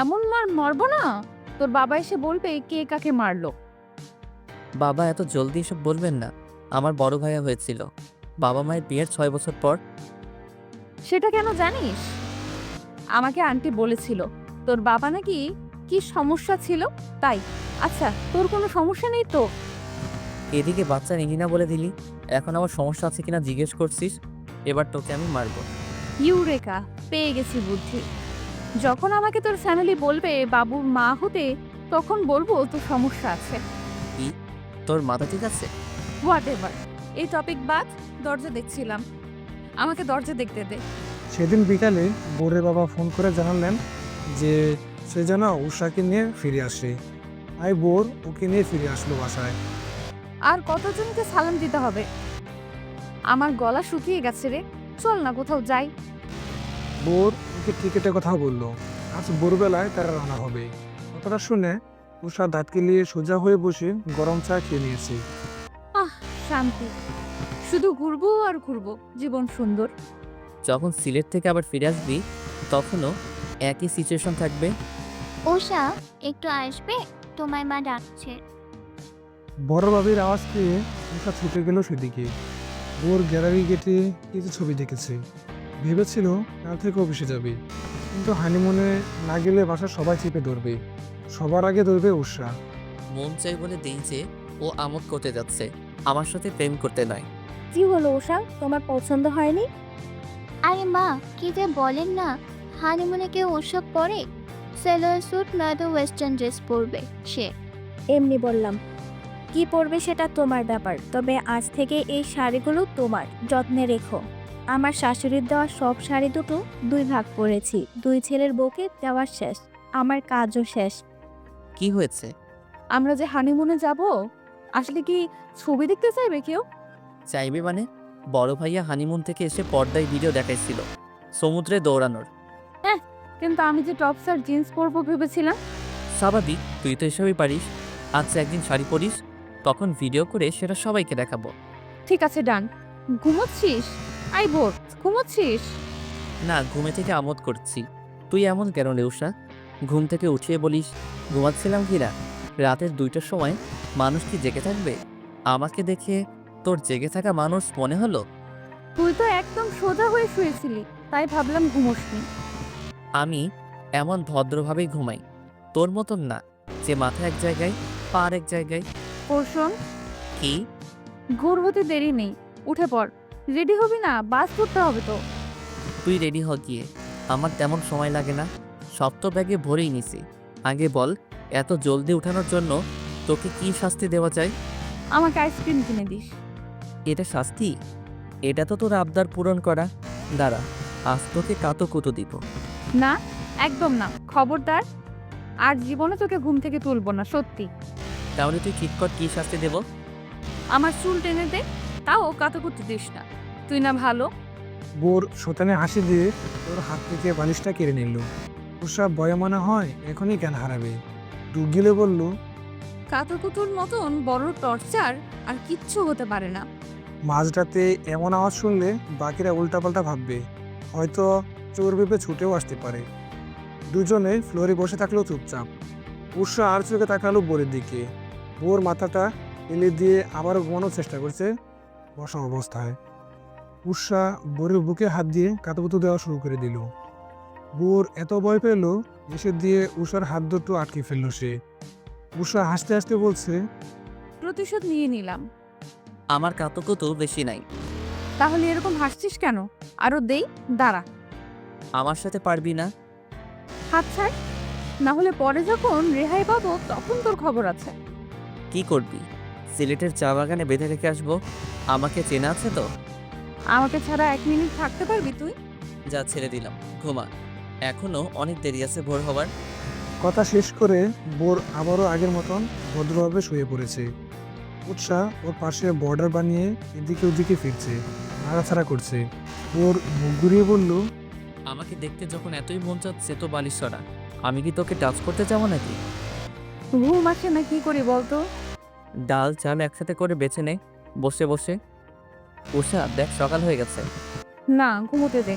এমন মারবো না, তোর বাবা এসে বলবে কে কাকে মারলো। বাবা এত জলদি এসব বলবেন না, আমার বড় ভাইয়া হয়েছিল বাবা মায়ের বিয়ের 6 বছর পর। সেটা কেন জানিস? আমাকে আন্টি বলেছিল তোর বাবা নাকি কি সমস্যা ছিল, তাই। আচ্ছা, তোর কোনো সমস্যা নেই তো? এদিকে বাচ্চা নিলি না বলে দিলি, এখন আবার সমস্যা আছে কিনা জিজ্ঞেস করছিস। এবার তোকে আমি মারবো। ইউরেকা, পেয়ে গেছি বুদ্ধি। যখন আমাকে তোর ফ্যামিলি বলবে বাবুর মা হতে, তখন বলবো তোর সমস্যা আছে। তোর মাথা ঠিক আছে? হোয়াট এভার, এই টপিক বাদ। দরজা দেখছিলাম, আমাকে দরজা দেখতে দে। সেদিন বিকালে বোরের বাবা ফোন করে জানালেন যে সে যেন উষাকে নিয়ে ফিরে আসে। তাই বোর ওকে নিয়ে ফিরে আসলো বাসায়। আর কতজনকে সালাম দিতে হবে? আমার গলা শুকিয়ে গেছে রে, চল না কোথাও যাই। বোর ওকে টিকেটের কথা বললো। আজ ভোরবেলায় তারা রওনা হবে। কথাটা শুনে উষা দাঁত কেলিয়ে সোজা হয়ে বসে গরম চা খেয়ে নিয়েছে। শান্তি, শুধু ঘুরবো আর ঘুরবো, জীবন সুন্দর। যখন সিলেট থেকে আবার ফিরে আসবি তখনও একই সিচুয়েশন থাকবে। ওষা, একটু আসবে? তোমার মা ডাকছে। বড় বাবির আওয়াজ পেয়ে উষা ছুটে গেল সেদিকে। বোর গ্যালারি গেটে কিছু ছবি দেখেছে, ভেবেছিল কাল থেকে অফিসে যাবে, কিন্তু হানিমুনে না গেলে বাসার সবাই চেপে ধরবে। সবার আগে ধরবে উষা। মন চাই বলে দেই যে ও আমোদ করতে যাচ্ছে, আমার সাথে প্রেম করতে নয়। কি হলো ওষা, তোমার পছন্দ হয়নি? আরে মা, কি যে বলেন না, হানিমুনে কেউ ওসব পরে? সেলার স্যুট নয়তো ওয়েস্টার্ন ড্রেস পরবে সে। এমনি বললাম। কি পরবে সেটা তোমার ব্যাপার, তবে আজ থেকে এই শাড়িগুলো তোমার, যত্নে রেখো। আমার শাশুড়ির দেওয়া সব শাড়ি দুটো 2 ভাগ করেছি, 2 ছেলের বউকে দেওয়ার শেষ, আমার কাজও শেষ। কি হয়েছে? আমরা যে হানিমুনে যাব, আসলে কি ছবি দেখতে চাইবে কেউ? চাইবে মানে? বড় ভাইয়া হানিমুন থেকে এসে পর্দায় ভিডিও দেখাইছিল সমুদ্রে দৌড়ানোর। কিন্তু আমি যে টপস আর জিন্স পরবো ভেবেছিলাম। স্বাভাবিক, তুই তো এসবই পারিস। আচ্ছা একদিন শাড়ি পরিস, তখন ভিডিও করে সেটা সবাইকে দেখাবো। ঠিক আছে, ডান। ঘুমোচ্ছিস? I bore, ঘুমোচ্ছিস? না, ঘুমে থেকে আমোদ করছি। তুই এমন কেন রে উষা? ঘুম থেকে উঠিয়ে বলিস ঘুমাচ্ছিলাম কিনা? রাতের 2টার সময় মানুষ কি জেগে থাকবে? আমাকে দেখে তোর জেগে থাকা মানুষ মনে হলো? তুই তো একদম সোজা হয়ে শুয়েছিলি, তাই ভাবলাম ঘুমোসনি। আমি এমন ভদ্রভাবেই ঘুমাই, তোর মতন না যে মাথা এক জায়গায় পা আর এক জায়গায়। পোর্শন, কি? ঘোর হতে দেরি নেই, উঠে পড়। রেডি হবি না? বাস ধরতে হবে তো। তুই রেডি হ গিয়ে, আমার তেমন সময় লাগে না, সব তো ব্যাগে ভরেই নিছি। আগে বল, এত জলদি উঠানোর জন্য তোকে কি শাস্তি দেওয়া যায়? আমাকে আইসক্রিম কিনে দিস। এটা শাস্তি? এটা তো তোর আবদার পূরণ করা। দাঁড়া, আজ তোকে কাতুকুতু দিব। না, একদম না, খবরদার। আর জীবনে তোকে ঘুম থেকে তুলবো না, সত্যি। তাহলে তুই ঠিক কর কি শাস্তি দেব। আমার চুল টেনে দে, তাও কাতুকুতু দিস না। তুই না ভালো। বোর শতানে হাসি দিয়ে ওর হাত থেকে বালিশটা কেড়ে নিল। উষা বয়ে মনে হয় এখনই জ্ঞান হারাবে। ডুব গিলে বলল, কাতুকুতুর মতন বড় টর্চার আর কিচ্ছু হতে পারে না। মাঝরাতে এমন আওয়াজ শুনলে বাকিরা উল্টাপাল্টা ভাববে, হয়তো চোর ভেবে ছুটেও আসতে পারে। দুজনে ফ্লোরে বসে থাকলেও চুপচাপ। উষা আর চোখে তাকালো বোরের দিকে। বোর মাথাটা এলে দিয়ে আবারও ঘুমানোর চেষ্টা করছে বসা অবস্থায়। উষা বোরের বুকে হাত দিয়ে কাতুকুতু দেওয়া শুরু করে দিল। বোর এত ভয় পেল, এসে দিয়ে উষার হাত দুটো আটকে ফেললো সে। উষা হাসতে হাসতে বলছে, প্রতিশোধ নিয়ে নিলাম। আমার কাতুকুতু বেশি নাই। তাহলে এরকম হাসছিস কেন? আরো দেই, দাঁড়া। আমার সাথে পারবি না? হাত ছাড়, না হলে পরে যখন রেহাই পাবো তখন তোর খবর আছে। কি করবি? সিলেটের চা বাগানে বেঁধে রেখে আসবো? আমাকে চেনা আছে তো? আমাকে ছাড়া 1 মিনিট থাকতে পারবি তুই? যা, ছেড়ে দিলাম, ঘুমা। এখনো অনেক দেরি আছে ভোর হবার। কথা শেষ করে বোর আবারও আগের মতন ভদ্রভাবে শুয়ে পড়েছে। উৎসাহ ওর পাশে বর্ডার বানিয়ে এদিকে ওদিকে ফিরছে, নাড়াছাড়া করছে। ওর মুখ ঘুরিয়ে বলল, আমাকে দেখতে যখন এতই মন চাচ্ছে তো বালিশ সরা। আমি কি তোকে টাচ করতে যাবো নাকি? ঘুম আসে না, কি করি বলতো? ডাল চাল একসাথে করে বেছে নে বসে বসে। উষা দেখ, সকাল হয়ে গেছে। না, ঘুমোতে দে।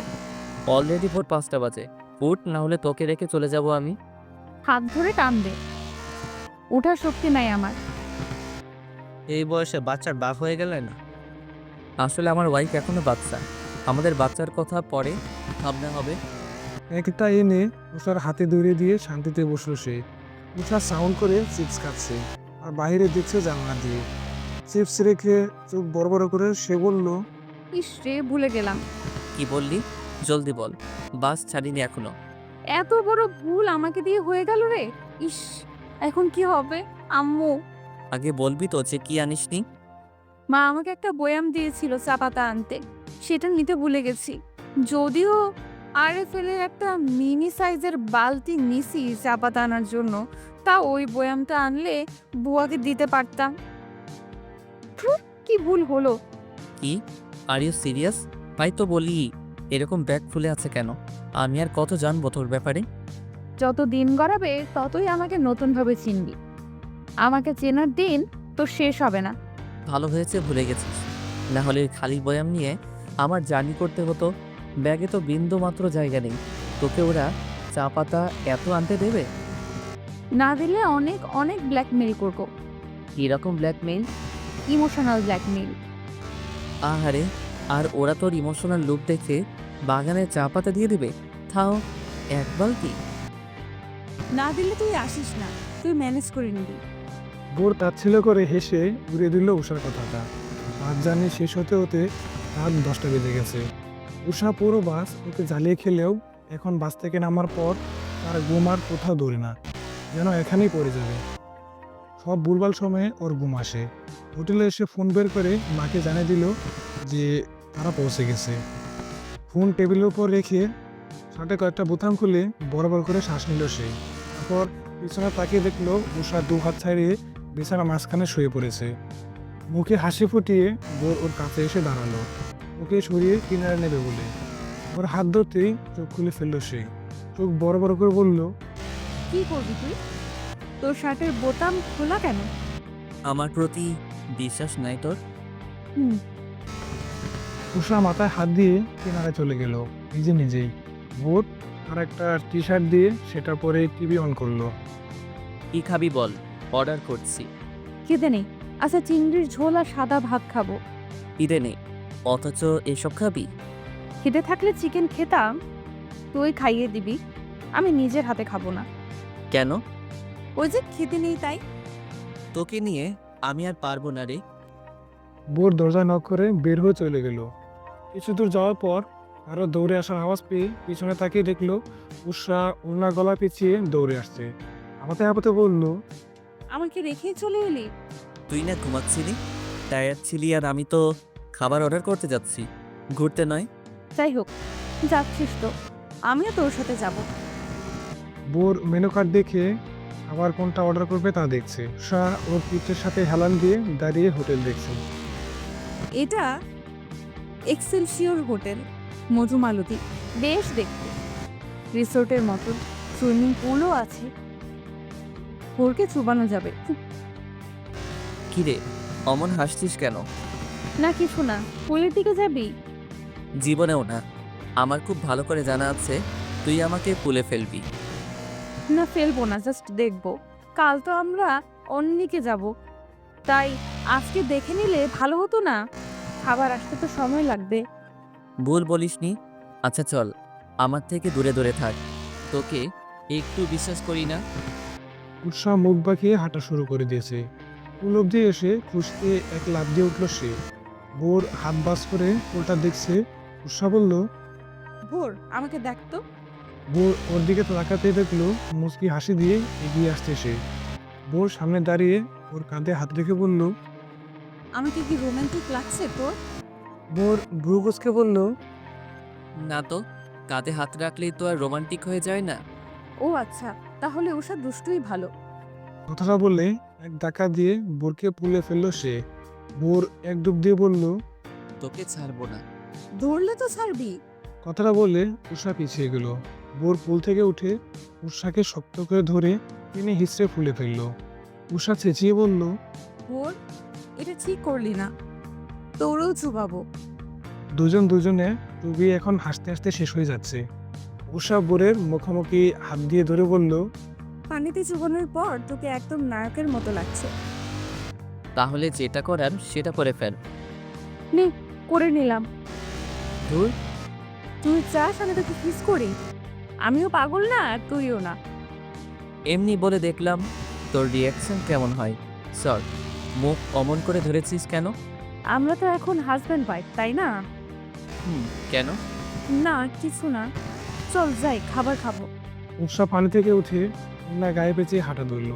অলরেডি ভোর 5টা বাজে। উঠ, না হলে তোকে রেখে চলে যাব আমি। হাত ধরে টান দে, ওঠার শক্তি নাই আমার। এই বয়সে বাচ্চার বাপ হয়ে গেলে না? আসলে আমার ওয়াইফ এখনো বাচ্চা, আমাদের বাচ্চার কথা পরে ভাবনা হবে। একটা এনে উষার হাতে দৌড়িয়ে দিয়ে শান্তিতে বসলো সে। উষা সাউন্ড করে চিপস খাচ্ছে আর বাইরে দেখছে জানলা দিয়ে। চিপস রেখে চোখ বড় বড় করে সে বলল, ইস রে, ভুলে গেলাম। কি বললি? জলদি বল, বাস ছাড়িনি এখনো। এত বড় ভুল আমাকে দিয়ে হয়ে গেল রে। ইস, এখন কি হবে আম্মু? আগে বলবি তো যে কি আনিসনি। মা আমাকে একটা বয়াম দিয়েছিল চা পাতা আনতে, সেটা নিতে ভুলে গেছি। যদিও RFL এর একটা মিনি সাইজের বালতি নিছি চা পাতা আনার জন্য, তা ওই বয়ামটা আনলে বুয়াকে দিতে পারতাম। ধুর, কি ভুল হলো। কি, আর ইউ সিরিয়াস? তাই তো বলি, এরকম ব্যাগ ফুলে আছে কেন? আমি আর কত জানবো তোর ব্যাপারে? যত দিন গড়াবে ততই আমাকে নতুনভাবে চিনবি। আমাকে চেনার দিন তো শেষ হবে না। ভালো হয়েছে ভুলে গেছিস, না হলে ওই খালি বয়াম নিয়ে আমার জার্নি করতে হতো। ব্যাগে তো বিন্দু মাত্র জায়গা নেই, তোকে ওরা চা পাতা এত আনতে দেবে? না দিলে অনেক অনেক ব্ল্যাকমেইল করব। কীরকম ব্ল্যাকমেইল? Emotional blackmail. আহারে, আর ওরা তোর ইমোশনাল লুক দেখে বাগানে চা পাতা দিয়ে দেবে? থাও, এক বালতি? না দিলে তুই আসিস না, তুই ম্যানেজ করে নিবি। বোর তাচ্ছিল্য করে হেসে উড়িয়ে দিল উষার কথাটা। বাস জার্নি শেষ হতে হতে রাত 10টা বেজে গেছে। উষা পুরো বাস ওকে জ্বালিয়ে খেলেও এখন বাস থেকে নামার পর তার ঘুম আর কোথাও দৌড়ে না, যেন এখানেই পড়ে যাবে। সব ভুলভাল সময়ে ওর ঘুম আসে। হোটেলে এসে ফোন বের করে মাকে জানিয়ে দিল যে তারা পৌঁছে গেছে। ফোন টেবিলের উপর রেখে শার্টে কয়েকটা বোতাম খুলে বরাবর করে শ্বাস নিল সে। তারপর পিছনে তাকিয়ে দেখলো উষা 2 হাত ছাড়িয়ে বিছানার মাঝখানে শুয়ে পড়েছে। মুখে হাসি ফুটিয়ে বোর ওর কাছে এসে দাঁড়ালো, ওকে সরিয়ে কিনারে নেবে বলে। ওর হাত ধরতেই চোখ খুলে ফেললো সে। চোখ বড় বড় করে বলল, কি করবি তুই? তোর শার্টের বোতাম খোলা কেন? আমার প্রতি বিশ্বাস নাই তোর? হুম। উষা মাথায় হাত দিয়ে কিনারে চলে গেল নিজে নিজেই। বোট আর একটা টি-শার্ট দিয়ে সেটা পরে টিভি অন করলো। কি খাবি বল, অর্ডার করছি। খেতে নেই। আচ্ছা, চিংড়ির ঝোল আর সাদা ভাত খাবো। ঈদে নেই, অথচ এসব খাবি? খেতে থাকলে চিকেন খেতাম, তুই খাইয়ে দিবি। আমি নিজের হাতে খাবো না। কেন? ওই যে খেতে নেই তাই। তোকে নিয়ে আমি আর পারবো না রে। বোর দরজা নক করে বের হয়ে চলে গেল। কিছু দূর যাওয়ার পর আরো দৌড়ে আসার আওয়াজ পেয়ে পিছনে তাকিয়ে দেখলো উষা ওনার গলা পিছিয়ে দৌড়ে আসছে। আমাতে আপাতে বলল, আমাকে রেখেই চলে এলি? তুই না ঘুমাচ্ছিলি, টায়ার্ড ছিলি, আর আমি তো খাবার অর্ডার করতে যাচ্ছি, ঘুরতে নয়। যাই হোক, যাচ্ছিস তো, আমিও তোর সাথে যাব। বোর মেনু কার্ড দেখে আবার কোনটা অর্ডার করবে তা দেখছে। উষা ওর পিঠের সাথে হেলান দিয়ে দাঁড়িয়ে হোটেল দেখছে। এটা এক্সেলসিওর হোটেল, মধুমালতী। বেশ দেখতে রিসোর্টের মতো, সুইমিং পুলও আছে। ভোরকে চুবানো যাবে। কিরে, অমন হাসছিস কেন? না কিছু না, পুলের দিকে যাবি? জীবনেও না। আমার খুব ভালো করে জানা আছে তুই আমাকে পুলে ফেলবি। না, ফেলবো না, জাস্ট দেখবো। কাল তো আমরা অন্যদিকে যাব, তাই আজকে দেখে নিলে ভালো হতো না? খাবার আসতে তো সময় লাগবে। ভুল বলিসনি। আচ্ছা চল, আমার থেকে দূরে দূরে থাক, তোকে একটু বিশ্বাস করি না। উষা মুখ বাঁকিয়ে হাঁটা শুরু করে দিয়েছে। পুল অব্দি এসে খুশিতে এক লাফ দিয়ে উঠল সে। বোর হাত বাস করে ওটা দেখছে। উষা বলল, ভোর, আমাকে দেখ তো। বোর ওর দিকে তাকাতে দেখলো মুচকি হাসি দিয়ে এগিয়ে আসছে সে। বোর সামনে দাঁড়িয়ে ওর কাঁধে হাত রেখে বলল, আমাকে কি রোমান্টিক লাগছে তোর? বোর ভ্রু কুঁচকে বলল, না তো, কাঁধে হাত রাখলেই তো আর রোমান্টিক হয়ে যায় না। ও আচ্ছা, তাহলে উষা দুষ্টুই ভালো। কথাটা বলে এক ধাক্কা দিয়ে বোরকে পুলে ফেললো সে। বোর এক ডুব দিয়ে বলল, তোকে ছাড়বো না। ধরলে তো ছাড়বি। কথাটা বলে উষা পিছিয়ে গেল। বোর পুল থেকে উঠে উষাকে শক্ত করে ধরে টেনে হিঁচড়ে ফুলে ফেললো। উষা চেঁচিয়ে বলল, ভোর, এটা ঠিক করলি না, তোরও চুবাবো। দুজনে টুবি এখন হাসতে হাসতে শেষ হয়ে যাচ্ছে। উষা বোরের মুখোমুখি হাত দিয়ে ধরে বলল, পানিতে চুবানোর পর তোকে একদম নায়কের মতো লাগছে। তাহলে যেটা করার সেটা করে ফেল। নে, করে নিলাম। ধুর, তুই চাস আমি তোকে কিস করি? আমিও পাগল না আর তুইও না। এমনি বলে দেখলাম তোর রিয়াকশন কেমন হয়। সর, মুখ অমন করে ধরেছিস কেন? আমরা তো এখন হাজব্যান্ড ওয়াইফ, তাই না? কেন? না কিছু না, চল যাই, খাবার খাবো। উষা পানি থেকে উঠে ওনার গায়ে পেঁচিয়ে হাঁটা ধরল।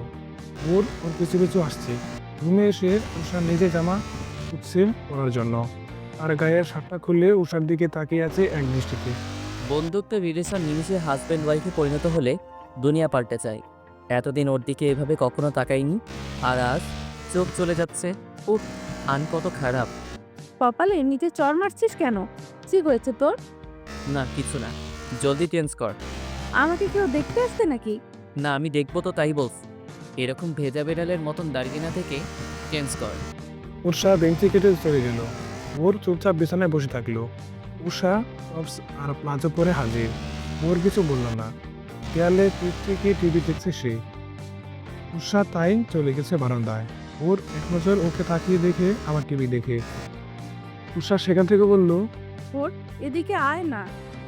বোর ওর পিছু পিছু আসছে। রুমে এসে উষা নিজে জামা উঠছে পড়ার জন্য। আর গায়ের শার্টটা খুলে উষার দিকে তাকিয়ে আছে এক দৃষ্টিতে। বন্ধুত্ব রিলেশন নিমিশে হাজব্যান্ড ওয়াইফে পরিণত হলে দুনিয়া পাল্টে যায়। এতদিন ওর দিকে এভাবে কখনো তাকাইনি, আর আজ চোখ চলে যাচ্ছে। উফ, আন কত খারাপ। কপালে নিচে চর মারছিস কেন? কি হয়েছে তোর? না কিছু না, জলদি চেঞ্জ কর। আমাকে কেউ দেখতে আসছে নাকি? না আমি দেখবো তো তাই বলস। এরকম ভেজা বেড়ালের মতন দাঁড়িয়ে না থেকে চেঞ্জ কর। উষা বেঞ্চি কেটে চলে গেল। ভোর চুপচাপ বিছানায় বসে থাকলো। উষা টপস আর প্লাজো পরে হাজির। ভোর কিছু বলল না। দেয়ালে পিঠ থেকে টিভি দেখছে সে। উষা তাই চলে গেছে বারান্দায়। ভোর এক নজর ওকে তাকিয়ে দেখে আবার টিভি দেখে। উষা সেখান থেকে বলল, ওর এদিকে আয় না,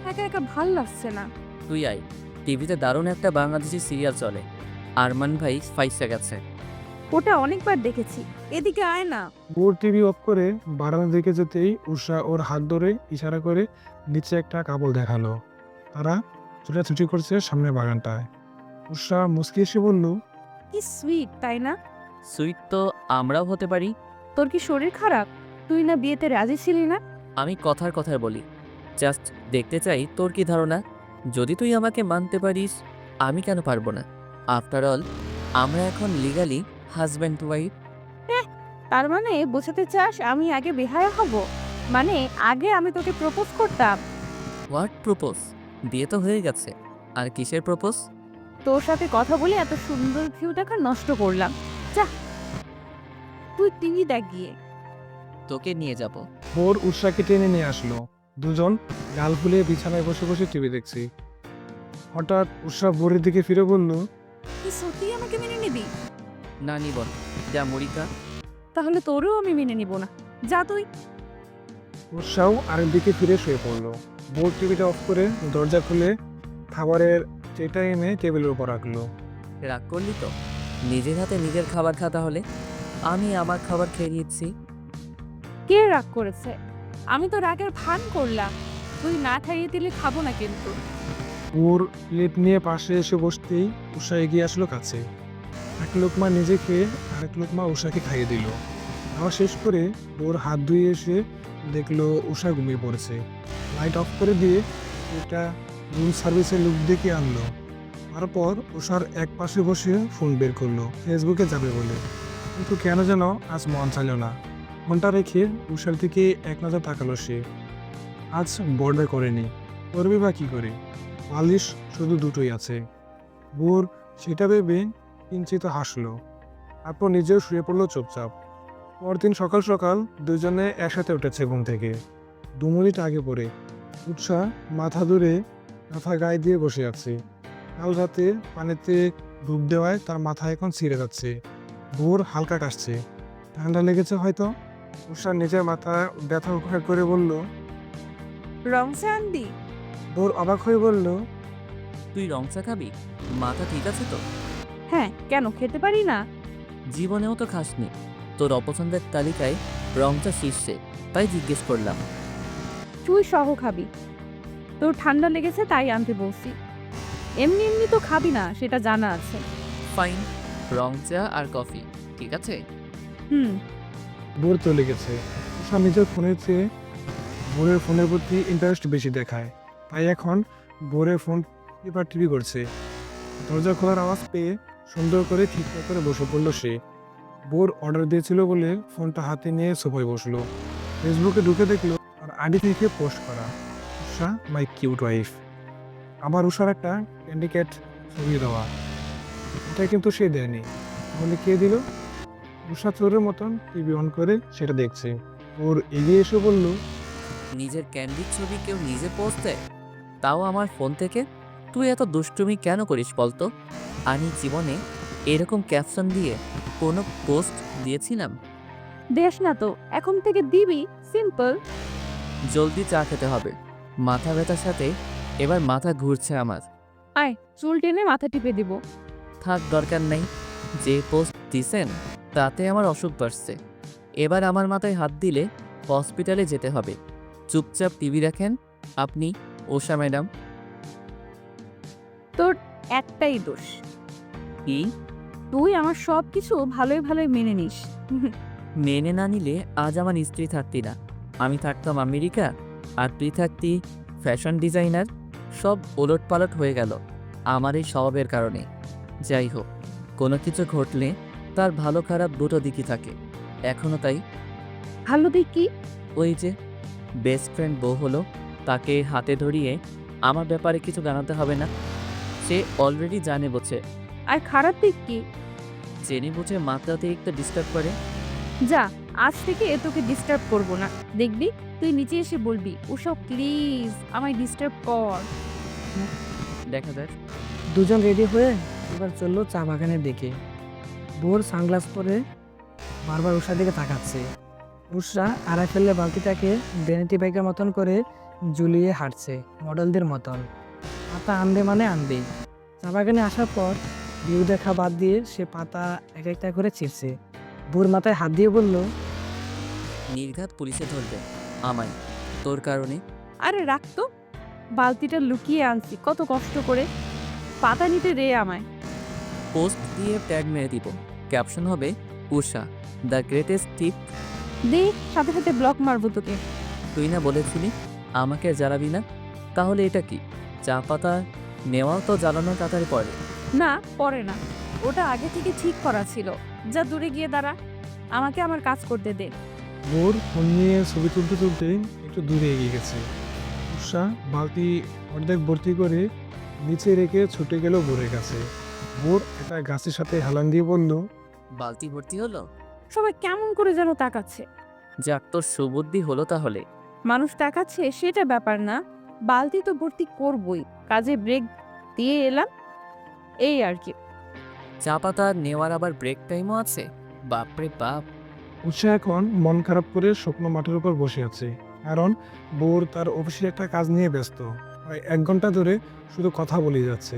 একা একা ভাল লাগছে না। তুই আয়, টিভিতে দারুণ একটা বাংলাদেশি সিরিয়াল চলে, আরমান ভাই ফাইসে গেছে। ওটা অনেকবার দেখেছি, এদিকে আয় না। ভোর টিভি অফ করে বারান্দা দিকে যেতেই উষা ওর হাত ধরে ইশারা করে নিচে একটা কাপড় দেখালো। তারা ছুটাছুটি করছে সামনে বাগানটায়। উষা মুচকি এসে বলল, কি সুইট তাই না? সুইট তো আমরাও হতে পারি। তোর কি শরীর খারাপ? তুই না বিয়েতে রাজি ছিলি না? আমি কথার কথার বলি, জাস্ট দেখতে চাই তোর কি ধারণা। যদি তুই আমাকে মানতে পারিস, আমি কেন পারবো না? আফটার অল আমরা এখন লিগালি হাজব্যান্ড ওয়াইফ। তার মানে বোঝাতে চাস আমি আগে বেহায়া হব? মানে আগে আমি তোকে প্রপোজ করতাম? What propose? বিয়ে তো হয়ে গেছে, আর কিসের প্রপোজ? তোর সাথে কথা বলে এত সুন্দর ভিউটাকে নষ্ট করলাম। যা, তুই টিভি দেখ গিয়ে। তোকে নিয়ে যাব। ভোর উষাকে টেনে নিয়ে আসলো। দুজন গাল ফুলে বিছানায় বসে বসে টিভি দেখছি। হঠাৎ উষা ভোরের দিকে ফিরে বলল, তুই সত্যি আমাকে মেনে নিবি? না নিবন, যা মরিকা। তাহলে তোরও আমি মেনে নিব না, যা তুই। উষাও আরেক দিকে ফিরে শুয়ে পড়লো। ভোর টিভিটা অফ করে দরজা খুলে খাবারের ট্রেটা এনে টেবিলের উপর রাখলো। রাগ করলি তো? নিজের হাতে নিজের খাবার খা তাহলে। আমি আমার খাবার খেয়ে নিচ্ছি। কে রাগ করেছে? আমি তো রাগের ভান করলাম। তুই না খাইয়ে দিলে খাবো না কিন্তু। ওর প্লেট নিয়ে পাশে এসে বসতেই উষা এগিয়ে আসলো কাছে। এক লোকমা নিজে খেয়ে আরেক লোকমা উষাকে খাইয়ে দিল। খাওয়া শেষ করে ওর হাত ধুয়ে এসে দেখলো উষা ঘুমিয়ে পড়েছে। লাইট অফ করে দিয়ে এটা রুম সার্ভিসের লোক ডেকে আনলো। তারপর উষার এক পাশে বসে ফোন বের করলো ফেসবুকে যাবে বলে, কিন্তু কেন যেন আজ মন চাইল না। ফোনটা রেখে উষার দিকে এক নজর তাকালো সে। আজ বর্ডার করেনি, করবে বা কী করে? পালিশ শুধু দুটোই আছে। ভোর সেটা ভেবে কিঞ্চিত হাসলো। তারপর নিজেও শুয়ে পড়লো চুপচাপ। পরদিন সকাল সকাল দুজনে একসাথে উঠেছে ঘুম থেকে। 2 মিনিট আগে পরে উৎসা মাথা ধরে মাথা গায়ে দিয়ে বসে আছে। কাল রাতে পানিতে ডুব দেওয়ায় তার মাথা এখন ছিঁড়ে যাচ্ছে। ভোর হালকা কাশছে, ঠান্ডা লেগেছে হয়তো। উৎসা নিজের মাথা ব্যথা উপকার করে বলল, রং চান্দি। ভোর অবাক হয়ে বলল, তুই রং চা খাবি? মাথা ঠিক আছে তো? হ্যাঁ, কেন খেতে পারি না? জীবনেও তো খাসনি। তোর অপছন্দের তালিকায় রং চা শীর্ষে, তাই জিজ্ঞেস করলাম। তুই সহ খাবি। তোর ঠান্ডা লেগেছে তাই আনতে বলছি। এমনি এমনি তো খাবি না, সেটা জানা আছে। ফাইন, রং চা আর কফি, ঠিক আছে? হুম। ভোর চলে গেছে। উষা নিজের ফোনের চেয়ে ভোরের ফোনের প্রতি ইন্টারেস্ট বেশি দেখায়, তাই এখন ভোরের ফোন এবার টিভি করছে। দরজা খোলার আওয়াজ পেয়ে সুন্দর করে ঠিকঠাক করে বসে পড়লো সে। ভোর অর্ডার দিয়েছিল বলে ফোনটা হাতে নিয়ে সোফায় বসলো। ফেসবুকে ঢুকে দেখলো আর আইডি থেকে পোস্ট করা, উষা মাই কিউট ওয়াইফ। আবার উষার একটা ক্যান্ডিকেট ছবি দেওয়া। এটা কিন্তু সে দেয়নি, তাহলে কে দিল? উষা চোরের মতন টিভি অন করে সেটা দেখছে। ওর এগিয়ে এসে বলল, নিজের ক্যান্ডির ছবি কেউ নিজে পোস্ট দেয়, তাও আমার ফোন থেকে? তুই এত দুষ্টুমি কেন করিস বলতো? আমি জীবনে এরকম ক্যাপশন দিয়ে কোনো পোস্ট দিয়েছিলাম? দেশ না তো, এখন থেকে দিবি। সিম্পল। জলদি চা খেতে হবে, মাথা ব্যথার সাথে এবার মাথা ঘুরছে আমার। আয়, চুল টেনে মাথা টিপে দিব। থাক, দরকার নেই। যে পোস্ট দিছেন তাতে আমার অসুখ বাড়ছে। এবার আমার মাথায় হাত দিলে হসপিটালে যেতে হবে। চুপচাপ টিভি দেখেন আপনি, ওষা ম্যাডাম। তোর একটাই দোষ, কি? তুই আমার সব কিছু ভালোই ভালোই মেনে নিস। মেনে না নিলে আজ আমার স্ত্রী থাকতি না, আমি থাকতাম আমেরিকা, আর তুই থাকতি ফ্যাশন ডিজাইনার। সব ওলটপালট হয়ে গেল আমার এই স্বভাবের কারণে। যাই হোক, কোনো কিছু ঘটলে তার ভালো খারাপ দুটো দিকই থাকে, এখনও তাই। ভালো দিক কি? ওই যে বেস্ট ফ্রেন্ড বউ হলো, তাকে হাতে ধরিয়ে আমার ব্যাপারে কিছু জানাতে হবে না। সে অলরেডি জানে বোঝে। আর খারাপ দিক কি? জেনে বুঝে মাত্রা অতিরিক্ত ডিস্টার্ব করে। যা, আজ থেকে তোকে ডিস্টার্ব করবো না। দেখবি তুই নিচে এসে বলবি, ওসব প্লিজ আমায় ডিস্টার্ব কর। দেখা যাক। দুজন রেডি হয়ে এবার চললো চা বাগানের দিকে। বোর সানগ্লাস পরে বারবার উষার দিকে তাকাচ্ছে। উষা আড়াই ফেললে বালতিটাকে ভ্যানিটি ব্যাগের মতন করে ঝুলিয়ে হাঁটছে, মডেলদের মতন। পাতা আনবে মানে আনবেই। চা বাগানে আসার পর ভিউ দেখা বাদ দিয়ে সে পাতা এক একটা করে ছিঁড়ছে। বোর মাথায় হাত দিয়ে বলল, নির্ঘাত পুলিশে ধরবে আমায়, তোর কারণে। আরে রাখতো, বালতিটা লুকিয়ে আনছি কত কষ্ট করে। পাতা নিতে দে আমায়। পোস্ট দিয়ে ট্যাগ মেরে দিব, ক্যাপশন হবে উষা দ্য গ্রেটেস্ট টিপ। দে, সাথে সাথে ব্লক মারবো তোকে। তুই না বলেছিলি আমাকে জ্বালাবি না, তাহলে এটা কি? চা পাতা নেওয়াও তো জ্বালানো তাড়াতাড়ি পড়ে। না, পরে না, ওটা আগে থেকে ঠিক করা ছিল। যা দূরে গিয়ে দাঁড়া, আমাকে আমার কাজ করতে দে। বোর ফোন নিয়ে ছবি তুলতে তুলতে একটু দূরে এগিয়ে গেছে। উষা বালতি অর্ধেক ভর্তি করে নিচে রেখে ছুটে গেল বোরের কাছে। বোর একটা গাছের সাথে হেলান দিয়ে বলল, বালতি ভর্তি হলো? সবাই কেমন করে যেন তাকাচ্ছে। যাক, তোর সুবুদ্ধি হলো তাহলে। মানুষ তাকাচ্ছে সেটা ব্যাপার না, বালতি তো ভর্তি করবই। কাজে ব্রেক দিয়ে এলাম, এই আর কি। চা পাতা নেওয়ার আবার ব্রেক টাইমও আছে? বাপরে বাপ। উষা এখন মন খারাপ করে শুকনো মাটির উপর বসে আছে, কারণ বোর তার অফিসের একটা কাজ নিয়ে ব্যস্ত। প্রায় 1 ঘন্টা ধরে শুধু কথা বলে যাচ্ছে।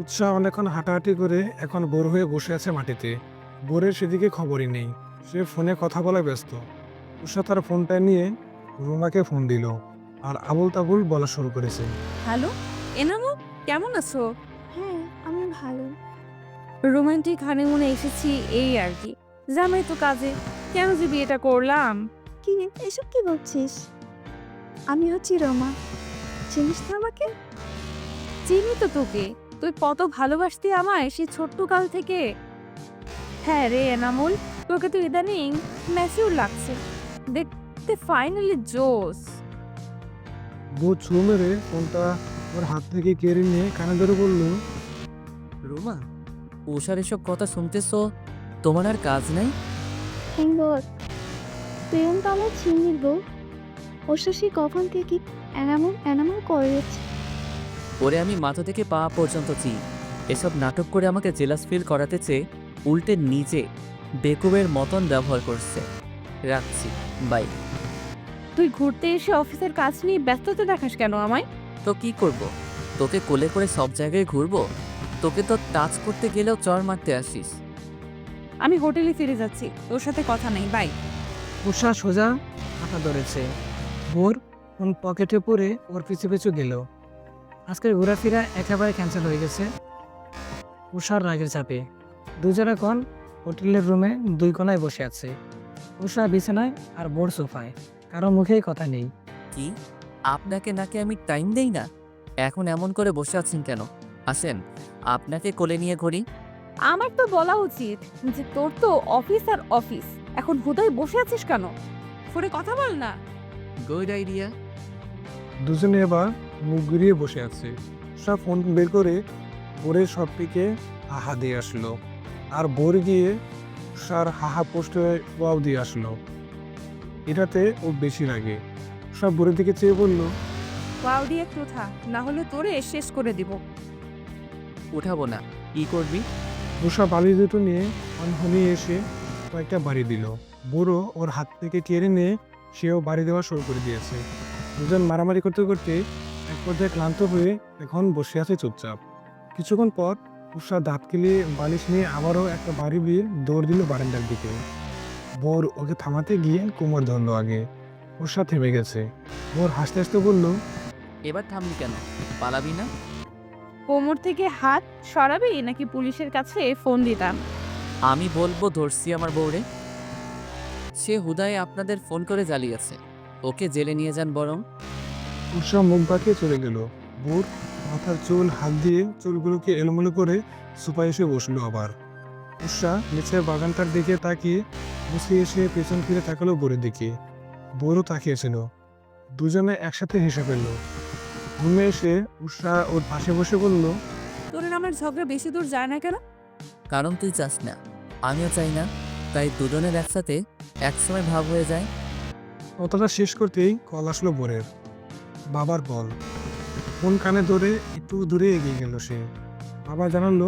উৎসাহ অনেকক্ষণ হাঁটাহাঁটি করে এখন বোর হয়ে বসে আছে মাটিতে। বোরের সেদিকে খবরই নেই, সে ফোনে কথা বলা ব্যস্ত। উষা তার ফোনটা নিয়ে রুমাকে ফোন দিল আর আবুল তাবুল বলা শুরু করেছে। হ্যালো এনামু, কেমন আছো? হ্যাঁ, আমি ভালো। রোমান্টিক হানিমুনে এসেছি, এই আর কি। জামাই তো কাজে, কেন যে বিয়েটা করলাম। কি রে, এসব কি বলছিস? আমি হচ্ছি রমা, চিনিস তো আমাকে? চিনি তো তোকে, তুই কত ভালোবাসতি আমায় সেই ছোট্ট কাল থেকে। হ্যাঁ রে এনামুল, তোকে তো ইদানিং ম্যাচিউর লাগছে, দেখতে ফাইনালি জোস। বোর ছু মেরে ফোনটা ওর হাত থেকে কেড়ে নিয়ে কানে ধরে বলল, রুমা, উষার এসব কথা শুনতেছো, তোমার আর কাজ নাই? হ্যাঙ্গর প্রেম তো আমার চিনির বউ। ওর সে কখন থেকে এনামল এনামল করে যাচ্ছে। ওরে আমি মাথা থেকে পা পর্যন্ত চিনি। এসব নাটক করে আমাকে জেলাস ফিল করাতে চেয়ে উল্টে নিজে বেকুবের মতন ব্যবহার করছে। রাখছি, বাই। তুই ঘুরতে এসে অফিসের কাজ নিয়ে ব্যস্ততা দেখাস কেন আমায়? তো কি করব? তোকে কোলে করে সব জায়গায় ঘুরবো? তোকে তো টাচ করতে গেলেও চড় মারতে আসিস। আমি হোটেলে ফিরে যাচ্ছি, তোর সাথে কথা নেই, বাই। উষা সোজা হাঁটা ধরেছে। বোর ফোন পকেটে পরে ওর পিছু পিছু গেল। আজকের ঘোরাফেরা একেবারে ক্যান্সেল হয়ে গেছে উষার রাগের চাপে। দুজন এখন হোটেলের রুমে 2 কোণায় বসে আছে। উষা বিছানায় আর বোর সোফায়, কারো মুখেই কথা নেই। কি, আপনাকে নাকি আমি টাইম দেই না? এখন এমন করে বসে আছেন কেন? আসেন, আপনাকে কোলে নিয়ে ঘুরি। আমার তো বলা উচিত যে তোর তো অফিস আর অফিস, এখন হুদায় বসে আছিস কেন? ফোনে কথা বল না। Good idea. দুজনে এবার মুখ ঘুরিয়ে বসে আছে। উষা ফোন বের করে বোরের সব দিকে হাহা দিয়ে আসলো, আর বোর গিয়ে উষার হাহা পোস্টে ওয়াও দিয়ে আসলো। এটাতে ও বেশি লাগে। উষা বোরের দিকে চেয়ে বলল, ওয়াও দিয়ে একটু থা, না হলে তোরে শেষ করে দিব। উঠাবো না, কি করবি? উষা বালি দুটো নিয়ে অনহনি এসে কয়েকটা বাড়ি দিল। বুড়ো ওর হাত থেকে কেড়ে নিয়ে সেও বাড়ি দেওয়া শুরু করে দিয়েছে। দুজন মারামারি করতে করতে এক পর্যায়ে ক্লান্ত হয়ে এখন বসে আছে চুপচাপ। কিছুক্ষণ পর উষা দাঁত কেলিয়ে বালিশ নিয়ে আবারও একটা বাড়ি দিয়ে দৌড় দিল বারান্দার দিকে। বোর ওকে থামাতে গিয়ে কোমর ধরলো আগে। উষা থেমে গেছে। বোর হাসতে হাসতে বলল, এবার থামলি কেন? পালাবি না? কোমর থেকে হাত সরাবি নাকি পুলিশের কাছে ফোন দিতাম? আমি বলবো ধরছি আমার বউরে। সে হুদায় আপনাদের ফোন করে জ্বালিয়েছে। ওকে জেলে নিয়ে যান বরং। উষা মুখ বাঁকিয়ে চলে গেল। বোর মাথার চুল হাত দিয়ে চুলগুলোকে এলোমেলো করে সোফায় এসে বসলো আবার। উষা নিচের বাগানটার দিকে তাকিয়ে মুছে এসে পেছন ফিরে তাকালো বোরের দিকে। বোরও তাকিয়েছিল। দুজনে একসাথে হেসে ফেলল। ঘুমে এসে উষা ওর পাশে বসে বলল, তোর আমার ঝগড়া বেশি দূর যায় না কেন? কারণ তুই চাস না, আমিও চাই না, তাই দুজনের একসাথে একসময় ভাব হয়ে যায়। কথাটা শেষ করতেই কল আসলো বোরের। বাবার কল। ফোন কানে ধরে একটু দূরে এগিয়ে গেল সে। বাবা জানালো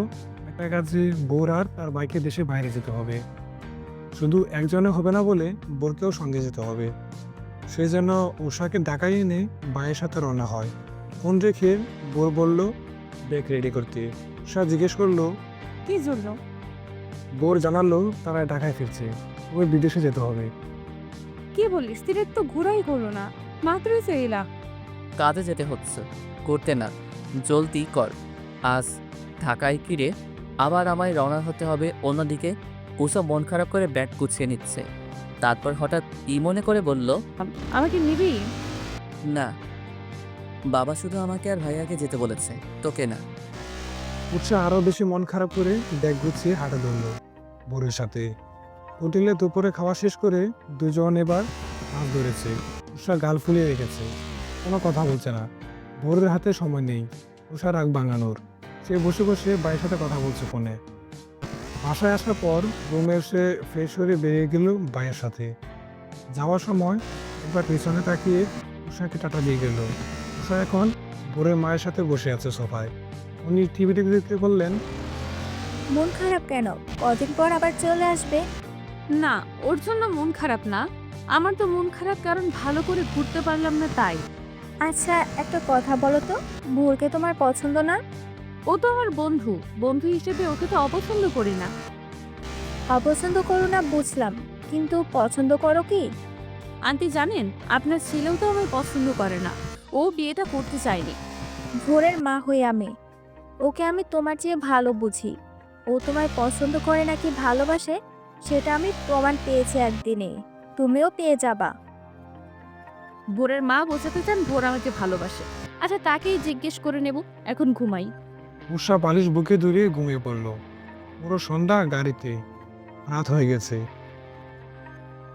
একটা কাজে বোর আর তার বাইকে দেশে বাইরে যেতে হবে। শুধু একজনে হবে না বলে বোরকেও সঙ্গে যেতে হবে। সে যেন উষাকে ঢাকায় এনে ভাইয়ের সাথে রওনা হয়। ফোন রেখে বোর বলল ব্যাগ রেডি করতে। উষা জিজ্ঞেস করলো, কি জন্য? বোর জানালো তারা ঢাকায় ফিরছে, ওই বিদেশে যেতে হবে। কি বলিস? তীরের তো ঘোরাই করলো না, মাত্রই চাইলা। কাজে যেতে হচ্ছে, করতে না, জলদি কর। আজ ঢাকায় ফিরে আবার আমায় রওনা হতে হবে অন্যদিকে। উষা মন খারাপ করে ব্যাগ গুছিয়ে নিচ্ছে। তারপর হঠাৎ কি মনে করে বলল, আমাকে নিবি? না, বাবা শুধু আমাকে আর ভাইয়াকে যেতে বলেছে, তোকে না। উৎসাহ আরো বেশি মন খারাপ করে ব্যাগ গুছিয়ে হাঁটা ধরল বোরের সাথে। হোটেলে দুপুরে খাওয়া শেষ করে দুজন এবার মাছ ধরেছে। উষা গাল ফুলিয়ে রেখেছে, কোনো কথা বলছে না। ভোরের হাতে সময় নেই উষা রাগ ভাঙানোর। সে বসে বসে ভাইয়ের সাথে কথা বলছে ফোনে। বাসায় আসার পর রুমে এসে ফ্রেশ হয়ে বেরিয়ে গেল ভাইয়ের সাথে। যাওয়ার সময় একবার পেছনে তাকিয়ে উষাকে টাটা দিয়ে গেল। উষা এখন ভোরের মায়ের সাথে বসে আছে সোফায়। উনি টিভি দেখতে বললেন, মন খারাপ কেন? কদিন পর আবার চলে আসবে। না, ওর জন্য মন খারাপ না। আমার তো মন খারাপ কারণ ভালো করে ঘুরতে পারলাম না তাই। আচ্ছা একটা কথা বলো তো, ভোরকে তোমার পছন্দ না? ও তো আমার বন্ধু, বন্ধু হিসেবে ওকে তো অপছন্দ করি না। অপছন্দ করো না বুঝলাম, কিন্তু পছন্দ করো কি? আন্টি জানেন, আপনার ছেলেও তো আমায় পছন্দ করে না। ও বিয়েটা করতে চায়নি। ভোরের মা হয়ে ওকে আমি তোমার চেয়ে ভালো বুঝি। ও তোমায় পছন্দ করে নাকি ভালোবাসে সেটা আমি প্রমাণ পেয়েছি একদিনে, তুমিও পেয়ে যাবা। ভোরের মা বোঝাতে চান ভোর আমাকে ভালোবাসে। আচ্ছা তাকেই জিজ্ঞেস করে নেব, এখন ঘুমাই। উষা বালিশ বুকে দূরিয়ে ঘুমিয়ে পড়ল। পুরো সন্ধ্যা গাড়িতে, রাত হয়ে গেছে।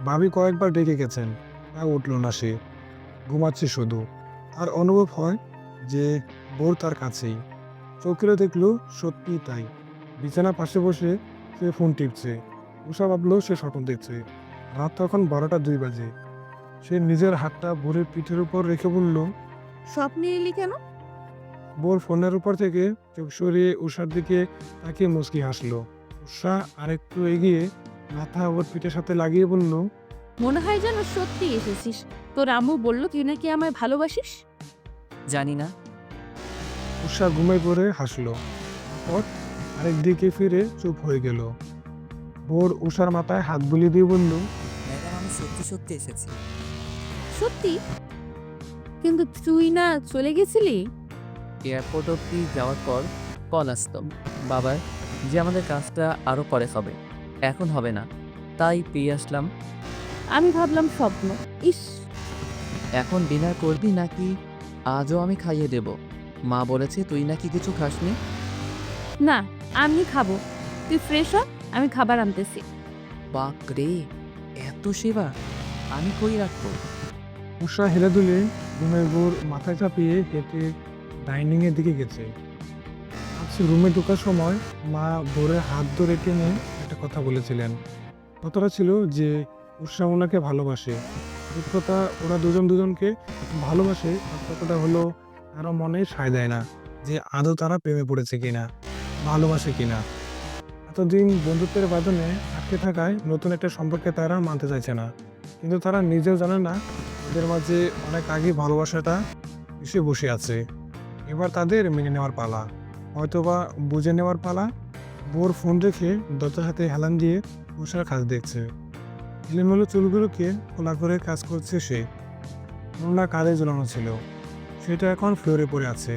ভাবি কয়েকবার ডেকে গেছেন, তা উঠল না সে, ঘুমাচ্ছে শুধু। আর অনুভব হয় যে বোর তার কাছেই। চোখেও দেখলো সত্যি তাই। বিছানার পাশে বসে সে ফোন টিপছে। উষা ভাবলো সে স্বপ্ন দেখছে। রাত তখন 12টা 2 বাজে। সে নিজের হাতটা বোরের পিঠের উপর রেখে বলল, স্বপ্নে এলি কেন? বোর ফোনের উপর থেকে চোখ সরিয়ে উষার দিকে তাকিয়ে মুচকি হাসলো। উষা আরেকটু এগিয়ে মাথা ওর পিঠের সাথে লাগিয়ে বলল, মনে হয় যেন সত্যি এসেছিস। তোর আম্মু বলল তুই নাকি আমায় ভালোবাসিস। জানি না। উষা ঘুমিয়ে পড়ে হাসলো। তারপর আরেক দিকে ফিরে চুপ হয়ে গেল। বোর উষার মাথায় হাত বুলিয়ে দিয়ে বলল, ম্যাডাম, আমি সত্যি সত্যি এসেছি। সত্যি? কিন্তু তুই না চলে গেছিলি? এয়ারপোর্ট অব্দি যাওয়ার পর কল আসতো বাবার যে আমাদের কাজটা আরও পরে হবে, এখন হবে না, তাই পেয়ে আসলাম। আমি ভাবলাম স্বপ্ন। ইস, এখন ডিনার করবি নাকি আজও আমি খাইয়ে দেব? মা বলেছে তুই নাকি কিছু খাসনি। না আমি খাবো। তুই ফ্রেশ হ, আমি খাবার আনতেছি। বাপ রে, এত সেবা আমি কই রাখবো? উষা হেলে দুলে রুমের বোর মাথায় চাপিয়ে হেঁটে ডাইনিং এর দিকে গেছে। আজ রুমে ঢোকার সময় মা বোরের হাত ধরে টেনে একটা কথা বলেছিলেন। কথাটা ছিল যে উষা ওনাকে ভালোবাসে। এক কথা, ওরা দুজন দুজনকে ভালোবাসে। আর কথাটা হলো কারো মনে সায় দেয় না যে আদৌ তারা প্রেমে পড়েছে কিনা, ভালোবাসে কিনা। এতদিন বন্ধুত্বের বাঁধনে আটকে থাকায় নতুন একটা সম্পর্কে তারা মানতে চাইছে না। কিন্তু তারা নিজেও জানে না ওদের মাঝে অনেক আগে ভালোবাসাটা এসে বসে আছে। এবার তাদের মেনে নেওয়ার পালা, হয়তোবা বুঝে নেওয়ার পালা। বোর ফোন রেখে দরজার হাতে হেলান দিয়ে উষার কাজ দেখছে। এলোমেলো চুলগুলোকে খোলা করে কাজ করছে সে। ওনা কাজে ঝোলানো ছিল, সেটা এখন ফ্লোরে পড়ে আছে,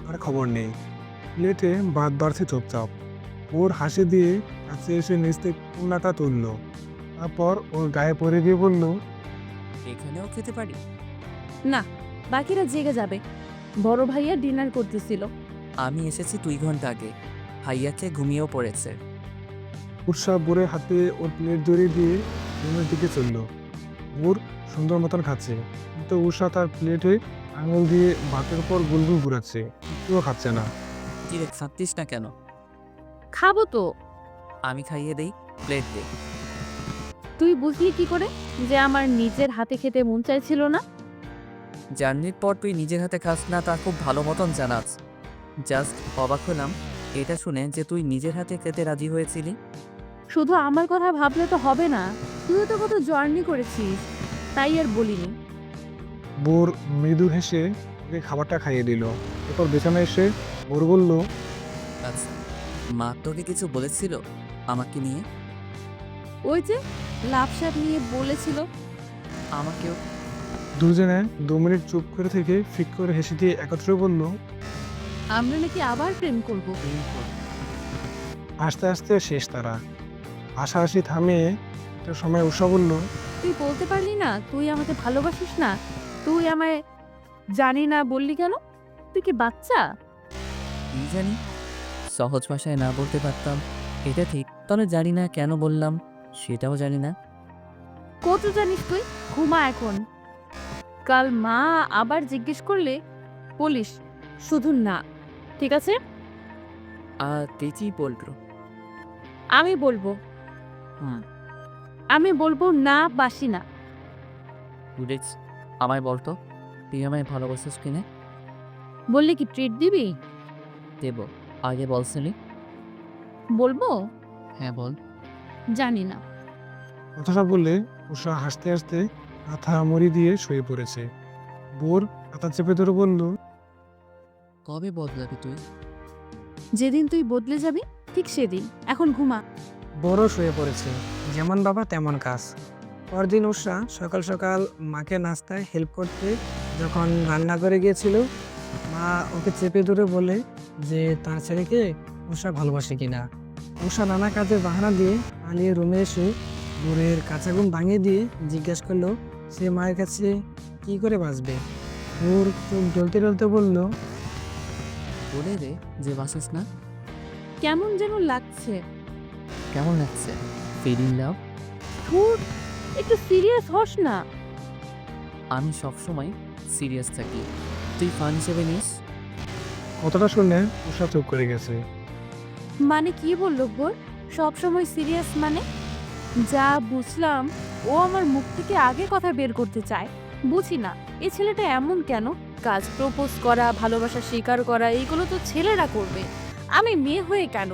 আর খবর নেই। প্লেটে ভাত বাড়ছে চুপচাপ। ওর হাসি দিয়ে কাছে এসে নিস্তে ওনাটা তুলল। তারপর ওর গায়ে পড়ে গিয়ে বলল, এখানেও খেতে পারি? না, বাকিরা জেগে যাবে। বড় ভাইয়া ডিনার করতেছিল। আমি এসেছি 2 ঘন্টা আগে। ভাইয়াকে ঘুমিয়েও পড়েছে। উষা বোরের হাতে ওর প্লেট ধরিয়ে দিয়ে রুমের দিকে চলল। বোর সুন্দর মতন খাচ্ছে, কিন্তু উষা তার প্লেটে আঙুল দিয়ে ভাতের উপর গুলগুল ঘুরাচ্ছে, একটুও খাচ্ছে না। কি রে, খাচ্ছিস না কেন? খাবো তো। আমি খাইয়ে দেই, প্লেট দে। তুই বুঝলি কি করে যে আমার নিজের হাতে খেতে মন চাইছিল না? জার্নির পর তুই নিজের হাতে খাস না তা খুব ভালো মতন জানাস। জাস্ট অবাক হলাম এটা শুনে যে তুই নিজের হাতে খেতে রাজি হয়েছিলি। শুধু আমার কথা ভাবলে তো হবে না। তুইও তো কত জার্নি করেছিস, তাই আর বলিনি। বোর মৃদু হেসে ওকে খাবারটা খাইয়ে দিল। এরপর বিছানায় এসে বোর বলল, আচ্ছা, মা তোকে কিছু বলেছিল আমাকে নিয়ে? ওই যে লাভসাপ নিয়ে বলেছিল। আমাকেও। দুজনে 2 মিনিট চুপ করে থেকে ফিক করে হেসে দিয়ে একত্রে বলল, আমরা নাকি আবার প্রেম করবো। আস্তে আস্তে শেষ তারা। হাসাহাসি থামিয়ে একটা সময় উষা বলল, তুই বলতে পারলি না তুই আমাকে ভালোবাসিস না? তুই আমায় জানি না বললি কেন? তুই কি বাচ্চা? কি জানি, সহজ ভাষায় না বলতে পারতাম এটা ঠিক, তবে জানি না কেন বললাম সেটাও জানি না। কত জানিস তুই? ঘুমা এখন। কাল মা আবার জিজ্ঞেস করলে বলিস শুধু না, ঠিক আছে? আর তেজি বললো। আমি বলবো। হুম। আমি বলবো না, বাসি না। বুঝেছি। আমায় বলতো তুই আমায় ভালোবাসিস কিনে? বললি কি ট্রিট দিবি? দেব। আগে বলছিলি। বলবো। হ্যাঁ বল। জানি না। কথাটা বলে উষা হাসতে হাসতে মাথা মুড়ি দিয়ে শুয়ে পড়েছে। বোর মাথা চেপে ধরে বলল, কবে বদলাবি তুই? যেদিন তুই বদলে যাবি ঠিক সেদিন। এখন ঘুমা। বড় শুয়ে পড়েছে, যেমন বাবা তেমন কাজ। পরদিন উষা সকাল সকাল মাকে নাস্তায় হেল্প করতে যখন রান্না করে গিয়েছিল, মা ওকে চেপে ধরে বলে যে তার ছেলেকে উষা ভালোবাসে কিনা। উষা নানা কাজের বাহানা দিয়ে পালিয়ে রুমে এসে বোরের কাঁচা ঘুম ভাঙিয়ে দিয়ে জিজ্ঞাসা করলো সে মায়ের কাছে কি করে বাঁচবে। বোর চোখ জ্বলতে জ্বলতে বলল, বলে দে যে বাসিস না। কেমন যেন লাগছে। কেমন লাগছে? ফিলিং লাভ। ধুর, একটু সিরিয়াস হস না। আমি সবসময় সিরিয়াস থাকি, তুই ফান হিসেবে নিস। কথাটা শুনে উষা চুপ করে গেছে। মানে কি বললো বোর? সব সময় সিরিয়াস মানে? যা বুঝলাম ও আমার মুখ থেকে আগে কথা বের করতে চায়। বুঝি না এই ছেলেটা এমন কেন। কাজ প্রপোজ করা, ভালোবাসা স্বীকার করা এইগুলো তো ছেলেরা করবে, আমি মেয়ে হয়ে কেন?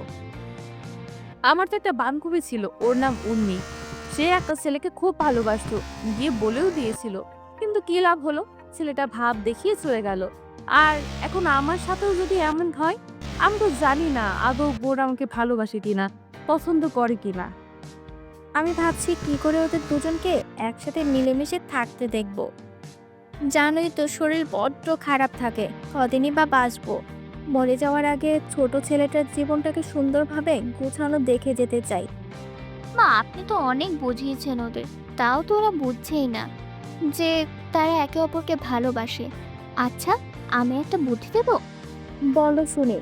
আমার তো একটা বান্ধবী ছিল, ওর নাম উর্মি। সে একটা ছেলেকে খুব ভালোবাসতো, গিয়ে বলেও দিয়েছিল, কিন্তু কি লাভ হলো? ছেলেটা ভাব দেখিয়ে চলে গেল। আর এখন আমার সাথেও যদি এমন হয়, আমি তো জানি না আদৌ বোর আমাকে ভালোবাসে কিনা, পছন্দ করে কিনা। আমি ভাবছি কি করে ওদের দুজনকে একসাথে মিলেমিশে থাকতে দেখব। জানোই তো শরীর বড্ড খারাপ থাকে, কদিনই বা বাঁচবো। মরে যাওয়ার আগে ছোট ছেলেটার জীবনটাকে সুন্দরভাবে গোছানো দেখে যেতে চাই। মা, আপনি তো অনেক বুঝিয়েছেন ওদের, তাও তো ওরা বুঝছেই না যে তারা একে অপরকে ভালোবাসে। আচ্ছা, আমি একটা বুদ্ধি দেব, বলো শুনে।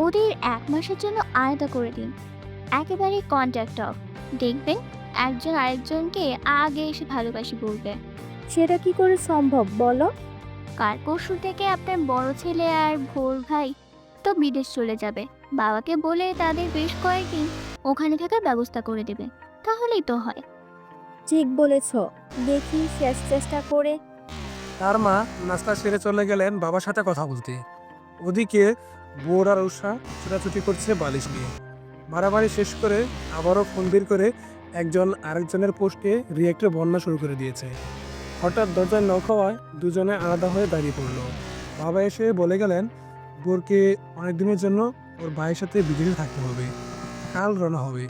ওদের 1 মাসের জন্য আলাদা করে দিন, একেবারে কন্ট্যাক্ট অফ। দেখবেন একজন আরেকজনকে আগে এসে ভালোবাসি বলবে। সেটা কি করে সম্ভব বলো? কাল পরশু থেকে আপনার বড় ছেলে আর ভোর ভাই তো বিদেশ চলে যাবে। বাবাকে বলে তাদের বেশ কয়েকদিন ওখানে থাকার ব্যবস্থা করে দেবে, তাহলেই তো হয়। ঠিক বলেছ, দেখি শেষ চেষ্টা করে। তার মা নাস্তা সেরে চলে গেলেন বাবার সাথে কথা বলতে। ওদিকে বোর আর উষা ছোটাছুটি করছে বালিশ নিয়ে। মারামারি শেষ করে আবারও ফোন বের করে একজন আরেকজনের পোস্টে রিয়েক্টের বন্যা শুরু করে দিয়েছে। হঠাৎ দরজায় নক হওয়ায় দুজনে আলাদা হয়ে দাঁড়িয়ে পড়লো। বাবা এসে বলে গেলেন বোরকে অনেক দিনের জন্য ওর ভাইয়ের সাথে বিদেশে থাকতে হবে, কাল রওনা হবে,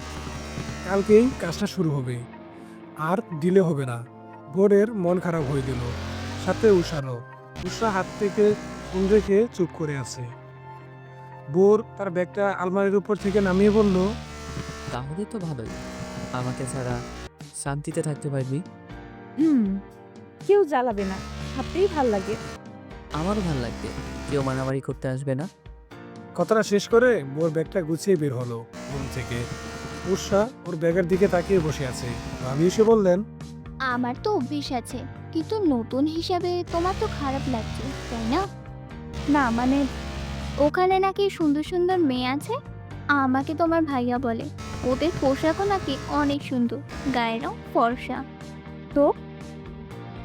কালকেই কাজটা শুরু হবে, আর ডিলে হবে না। বোরের মন খারাপ হয়ে গেল, সাথে উষারও। উষা হাত থেকে ফোন রেখে চুপ করে আছে। বোর তার ব্যাগটা আলমারির উপর থেকে নামিয়ে বলল, তাহলে তো ভালোই। আমাকে ছাড়া শান্তিতে থাকতে পারবি? হুম, কেউ জ্বালাবে না, ভাবতেই ভাল লাগে। আমারও ভাল লাগবে, কেউ মারামারি করতে আসবে না। কথাটা শেষ করে বোর ব্যাগটা গুছিয়ে বের হলো রুম থেকে। উষা ওর ব্যাগের দিকে তাকিয়ে বসে আছে। ভাবি এসে বললেন, আমার তো অভ্যেস আছে, কিন্তু নতুন হিসাবে তোমার তো খারাপ লাগছে, তাই না? না মানে, ওখানে নাকি সুন্দর সুন্দর মেয়ে আছে, আমাকে তোমার ভাইয়া বলে। ওদের পোশাকও নাকি অনেক সুন্দর, গায়ের রং ফর্সা। তো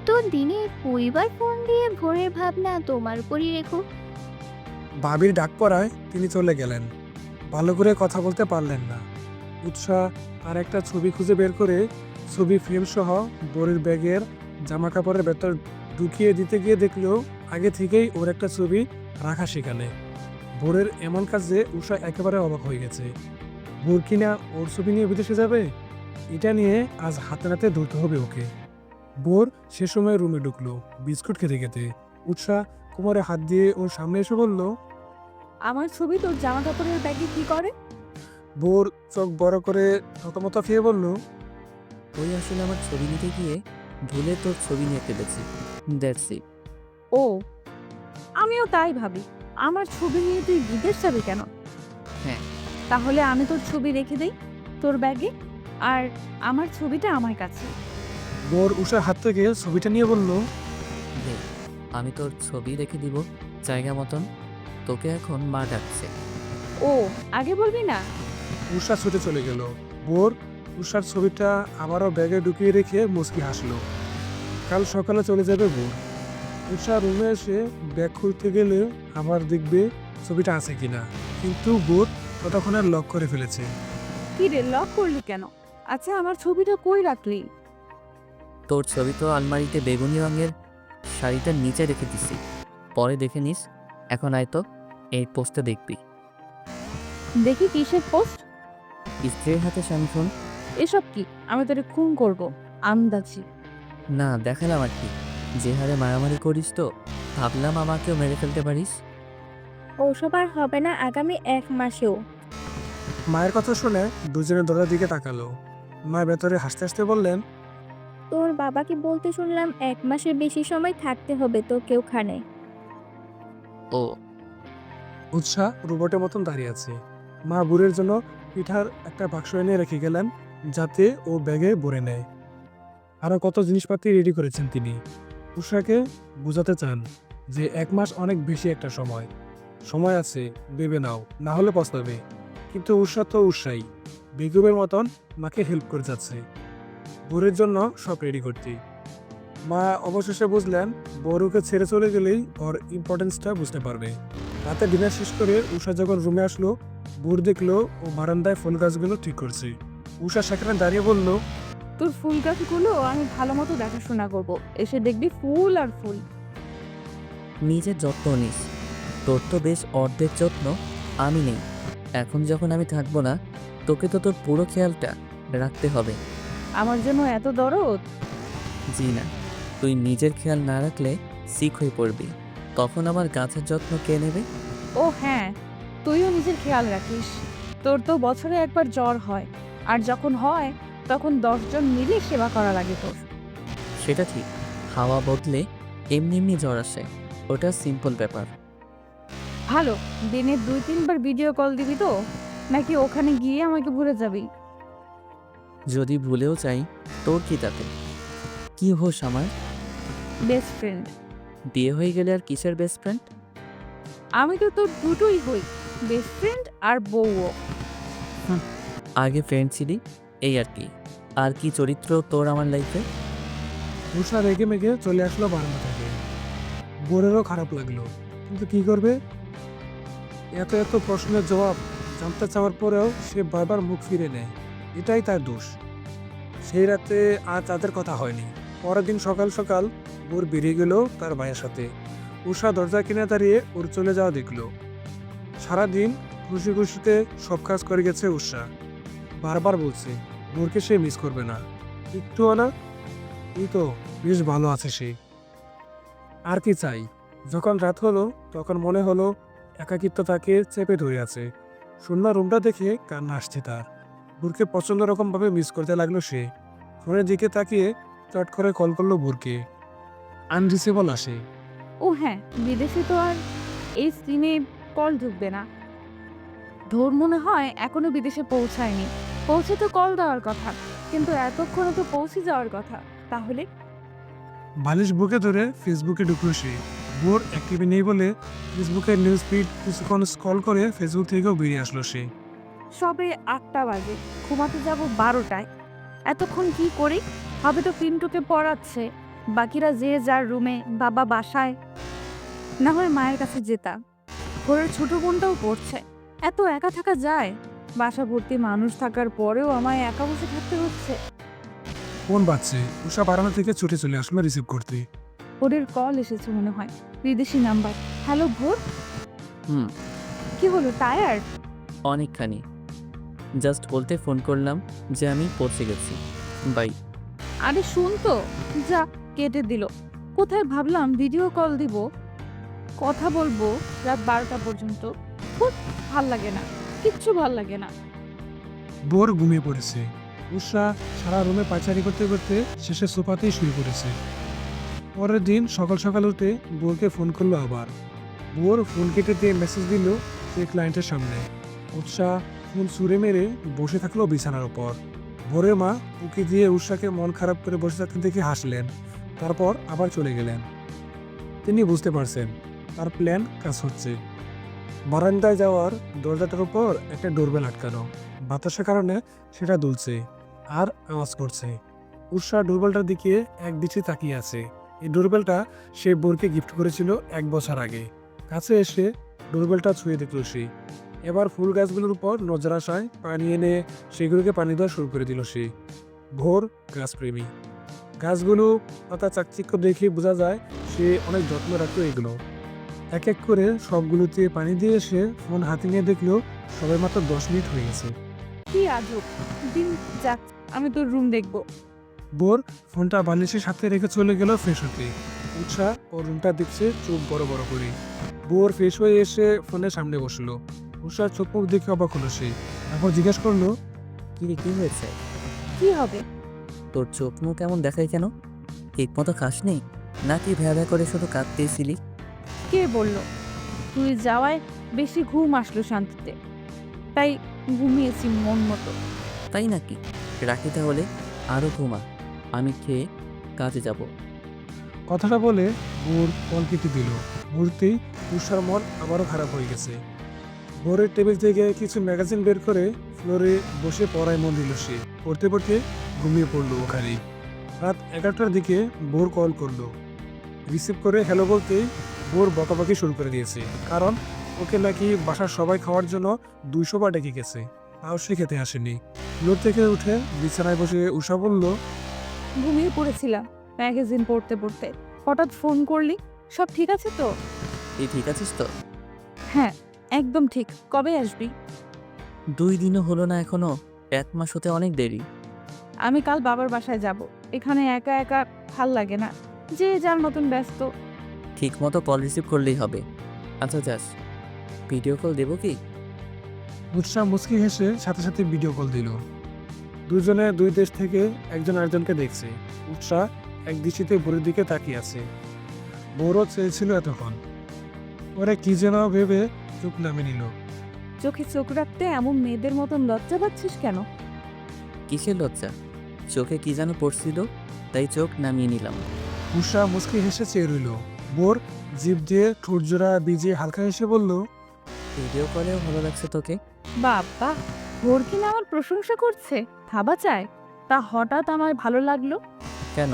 তো দিনে পরিবার ফোন দিয়ে ভোরের ভাবনা তোমার উপরই রেখো। ভাবির ডাক পড়ায় তিনি চলে গেলেন। ভালো করে কথা বলতে পারলেন না। উৎসাহ আর একটা ছবি খুঁজে বের করে ছবি ফ্রেম সহ বোরের ব্যাগের জামা কাপড়ের ভেতর ঢুকিয়ে দিতে গিয়ে দেখলো আগে থেকেই ওর একটা ছবি রাখা সেখানে। বোরের এমন কাজে উষা একেবারে অবাক হয়ে গেছে। বোর কিনা ওর ছবি নিয়ে বিদেশে যাবে, এটা নিয়ে আজ হাতে নাতে ধরতে হবে ওকে। বোর সে সময় রুমে ঢুকলো বিস্কুট খেতে খেতে। উৎসাহ কোমরে হাত দিয়ে ওর সামনে এসে বলল, আমার ছবি তোর জামা কাপড়ের ব্যাগে কি করে? বোর চোখ বড় করে থতমত খেয়ে বলল, ওই আসলে আমার ছবি নিতে গিয়ে ভুলে তোর ছবি নিয়ে ফেলেছি, দ্যাটস ইট। ও, আমিও তাই ভাবি, আমার ছবি নিয়ে তুই বিদেশ যাবি কেন? হ্যাঁ। তাহলে আমি তোর ছবি রেখে দেই তোর ব্যাগে, আর আমার ছবিটা আমার কাছে। বোর উষার হাত থেকে ছবিটা নিয়ে বলল, দে, আমি তোর ছবি রেখে দিব জায়গা মতন। তোকে এখন মা ডাকছে। ও, আগে বলবি না? উষা ছুটে চলে গেল। বোর উষার ছবিটা আবারও ব্যাগে ঢুকিয়ে রেখে মুচকি হাসলো। কাল সকালে চলে যাবে বোর। উষা রুমে এসে ব্যাগ খুলতে গেলে আবার দেখবে ছবিটা আছে কিনা, কিন্তু বোর ততক্ষণে লক করে ফেলেছে। কি রে, লক করলি কেন? আচ্ছা, আমার ছবিটা কই রাখলি? তোর ছবি তো আলমারিতে বেগুনি রঙের শাড়িটার নিচে রেখে দিছি, পরে দেখে নিস। এখন আয় তো, এই পোস্টে দেখবি। দেখি কিসের পোস্ট? স্ত্রীর হাতে স্যামসুন। এসব কি? আমি তোরে খুন করব, আন্দাজি। না, দেখালাম আর কি। যে হারে মারামারি করিস তো ভাবলাম আমাকেও মেরে ফেলতে পারিস। ওসব আর হবে না আগামী 1 মাসেও। মায়ের কথা শুনে দুজনের দরজার দিকে তাকালো। মা ভেতরে হাসতে হাসতে বললেন, তোর বাবাকে বলতে শুনলাম 1 মাসের বেশি সময় থাকতে হবে তোকে ওখানে। ও, উৎসাহ রোবটের মতন দাঁড়িয়ে আছে। মা বুড়ের জন্য পিঠার একটা বাক্স এনে রেখে গেলেন যাতে ও ব্যাগে ভরে নেয়। আরও কত জিনিসপাতি রেডি করেছেন তিনি। উষাকে বোঝাতে চান যে 1 মাস অনেক বেশি একটা সময়। সময় আছে, ভেবে নাও, না হলে পস্তাবে। কিন্তু উষা তো উৎসাহী, বেগমের মতন মাকে হেল্প করে যাচ্ছে বোরের জন্য সব রেডি করতে। মা অবশেষে বুঝলেন বড়ুকে ছেড়ে চলে গেলেই ওর ইম্পর্টেন্সটা বুঝতে পারবে। রাতে ডিনার শেষ করে উষা যখন রুমে আসলো, বোর দেখলো ও বারান্দায় ফুল গাছগুলো ঠিক করছে। উষা সেখানে দাঁড়িয়ে বলল, তোর ফুল গাছগুলো আমি ভালো মতো দেখাশোনা করব, এসে দেখবি ফুল আর ফুল। নিজের যত্ন নিস। তোর তো বেশ অর্ধেক যত্ন আমি নেই। এখন যখন আমি থাকবো না, তোকে তো তোর পুরো খেয়ালটা রাখতে হবে। আমার জন্য এত দরদ? জি না, তুই নিজের খেয়াল না রাখলে সিক হয়ে পড়বি। তখন আমার গাছের যত্ন কে নেবে? ও হ্যাঁ, তুইও নিজের খেয়াল রাখিস। তোর তো বছরে একবার জ্বর হয়, আর যখন হয় তখন 10 জন মিলে সেবা করা লাগে তোর। সেটা ঠিক, হাওয়া বদলে এমনি এমনি জ্বর আসে, ওটা সিম্পল ব্যাপার। ভালো, দিনে 2-3 বার ভিডিও কল দিবি তো, নাকি ওখানে গিয়ে আমাকে ভুলে যাবি? যদি ভুলেও চাই তোর কি তাতে? কি হোস আমার? Best friend. বিয়ে হয়ে গেলে আর কিসের বেস্ট ফ্রেন্ড? আমি তো তোর দুটোই হই, বেস্ট ফ্রেন্ড আর বউও। আগে ফ্রেন্ড ছিলি, এই আর কি। আর কি চরিত্র তোর আমার লাইফে? উষা রেগে মেগে চলে আসলো বারান্দা থেকে। বোরেরও খারাপ লাগলো, কিন্তু কি করবে? এত এত প্রশ্নের জবাব জানতে চাওয়ার পরেও সে বারবার মুখ ফিরে নেয়। এটাই তার দোষ। সেই রাতে আর তাদের কথা হয়নি। পরের দিন সকাল সকাল বোর বেরিয়ে গেল তার ভাইয়ের সাথে। উষা দরজা কিনে দাঁড়িয়ে ওর চলে যাওয়া দেখলো। সারাদিন খুশি খুশিতে সব কাজ করে গেছে উষা। বারবার বলছে বোরকে সে মিস করবে না, একটুও না। এই তো বেশ ভালো আছে সে, আর কি চাই। যখন রাত হলো তখন মনে হলো একাকিত্ব তাকে চেপে ধরে আছে। শূন্য রুমটা দেখে কান্না আসছে তার। ভোরকে প্রচন্ড রকমভাবে মিস করতে লাগলো সে। ফোনের দিকে তাকিয়ে চট করে কল করলো ভোরকে। আনরিচেবল আসে। ও হ্যাঁ, বিদেশে তো আর এই সিমে কল ঢুকবে না। ধর মনে হয় এখনো বিদেশে পৌঁছায়নি। পৌঁছে তো কল দেওয়ার কথা, কিন্তু এতক্ষণে তো পৌঁছে যাওয়ার কথা। তাহলে বালিশ বুকে ধরে ফেসবুকে ঢুকলো সে। ভোর অ্যাক্টিভে নেই বলে ফেসবুকের নিউজ ফিড কিছুক্ষণ স্ক্রল করে ফেসবুক থেকেও বেরিয়ে আসলো সে। সবে 8টা বাজে, ঘুমাতে যাব 12টায়। এতক্ষণ কি করি? হবে তো পিন্টুকে পড়াচ্ছে, বাকিরা যে যার রুমে, বাবা বাসায়। না হয় মায়ের কাছে যেতাম। ঘরের ছোট বোনটাও পড়ছে। এত একা থাকা যায়? বাসা ভর্তি মানুষ থাকার পরেও আমায় একা বসে থাকতে হচ্ছে। ফোন বাজছে। উষা বারান্দা থেকে ছুটে চলে আসলো রিসিভ করতে। ওদের কল এসেছে মনে হয়, বিদেশি নাম্বার। হ্যালো ভোর, হুম, কি হলো, টায়ার্ড? অনেকখানি। জাস্ট বলতে ফোন করলাম যে আমি পৌঁছে গেছি। বাই। আরে শুন তো, যা কেটে দিল। কোথায় ভাবলাম ভিডিও কল দিব, কথা বলবো রাত 12টা পর্যন্ত। ভাল লাগে না, কিচ্ছু ভাল লাগে না। ভোর ঘুমিয়ে পড়েছে। উষা সারা রুমে পায়চারি করতে করতে শেষে সোফাতেই শুয়ে পড়েছে। পরের দিন সকাল সকাল উঠে ভোরকে ফোন করলো আবার। ভোর ফোন কেটে দিয়ে মেসেজ দিল সে ক্লায়েন্টের সামনে। উৎসাহ ফোন ছুঁড়ে মেরে বসে থাকলো বিছানার উপর। ভোরের মা উকি দিয়ে উৎসাহকে মন খারাপ করে বসে থাকতে দেখে হাসলেন, তারপর আবার চলে গেলেন। তিনি বুঝতে পারছেন তার প্ল্যান কাজ হচ্ছে। বারান্দায় যাওয়ার দরজাটার উপর একটা ডোরবেল আটকানো। বাতাসের কারণে সেটা দুলছে আর আওয়াজ করছে। উৎসাহ ডোরবেলটার দিকে এক দৃষ্টি তাকিয়ে আছে। এই ডোরবেলটা সে বোরকে গিফট করেছিল 1 বছর আগে। কাছে এসে ডোরবেলটা ছুঁয়ে দেখল সে। এবার ফুল গাছগুলোর উপর নজর আসায় পানি এনে সেগুলোকে পানি দেওয়া শুরু করে দিল সে। ভোর গাছপ্রেমী। গাছগুলো পাতা চাকচিক্য দেখে বোঝা যায় সে অনেক যত্ন রাখতো এগুলো। এক এক করে সবগুলোতে পানি দিয়ে এসে ফোন হাতে নিয়ে দেখলো সবে মাত্র 10 মিনিট হয়ে গেছে। কি আজব দিন যাক, আমি তোর রুম দেখবো। ভোর ফোনটা বালিশের সাথে রেখে চলে গেল ফ্রেশ হতে। উৎসাহ ও রুমটা দেখছে চোখ বড় বড় করে। ভোর ফ্রেশ হয়ে এসে ফোনের সামনে বসলো। উৎসাহ চোখ মুখ দেখে অবাক হলো সে। তারপর জিজ্ঞেস করলো, কি হয়েছে? কি হবে? তোর চোখ মুখ এমন দেখায় কেন? ঠিক মতো খাস নেই নাকি ভ্যা করে শুধু কাঁদতেছিলি? কে বলল? তুই যাওয়ায় বেশি ঘুম আসলো শান্তিতে, তাই ঘুমিয়েছি মন মতো। তাই নাকি? রাখি তাহলে, আরও ঘুমা। আমি খেয়ে কাজে যাব। কথাটা বলে ভোর কল কেটে দিল। মুহূর্তেই উৎসার মন আবারও খারাপ হয়ে গেছে। ভোরের টেবিল থেকে কিছু ম্যাগাজিন বের করে ফ্লোরে বসে পড়ায় মন দিল সে। পড়তে পড়তে ঘুমিয়ে পড়লো ওখানেই। রাত 11টার দিকে ভোর কল করলো। রিসিভ করে হ্যালো বলতেই ভোর বকাবকি শুরু করে দিয়েছে, কারণ ওকে নাকি বাসার সবাই খাওয়ার জন্য 200 বার ডেকে গেছে, তাও সে খেতে আসেনি। ফ্লোর থেকে উঠে বিছানায় বসে উষা বলল, ঘুমিয়ে পড়েছিলাম ম্যাগাজিন পড়তে পড়তে, হঠাৎ ফোন করলি। সব ঠিক আছে তো? এই ঠিক আছিস তো? হ্যাঁ, একদম ঠিক। কবে আসবি? 2 দিনও হলো না এখনো? 1 মাস হতে অনেক দেরি। আমি কাল বাবার বাসায় যাব। এখানে একা একা ভাল লাগে না, যে যার মতন ব্যস্ত। ঠিক মতো কল রিসিভ করলেই হবে। আচ্ছা যাস, ভিডিও কল দেবো কি? উৎসাহ মুচকি হেসে সাথে সাথে ভিডিও কল দিল। দুজনে দুই দেশ থেকে একজন আরেকজনকে দেখছে। উৎসাহ এক দৃষ্টিতে ভোরের দিকে তাকিয়ে আছে। ভোরও চেয়েছিল এতক্ষণ। ওরা কি যেন ভেবে চোখ নামে নিল। চোখে চোখ রাখতে এমন মেয়েদের মতন লজ্জা পাচ্ছিস কেন? কিসের লজ্জা? চোখে কি যেন পড়ছিল, তাই চোখ নামিয়ে নিলাম। উৎসাহ মুচকি হেসে চেয়ে রইল। ভোর জিভ দিয়ে ঠোঁট জোড়া ভিজিয়ে হালকা হেসে বলল, ভিডিও কলেও ভালো লাগছে তোকে। বাবা, ভোর কিনা আমার প্রশংসা করছে, ভাবা চায়। তা হঠাৎ আমার ভালো লাগলো? কেন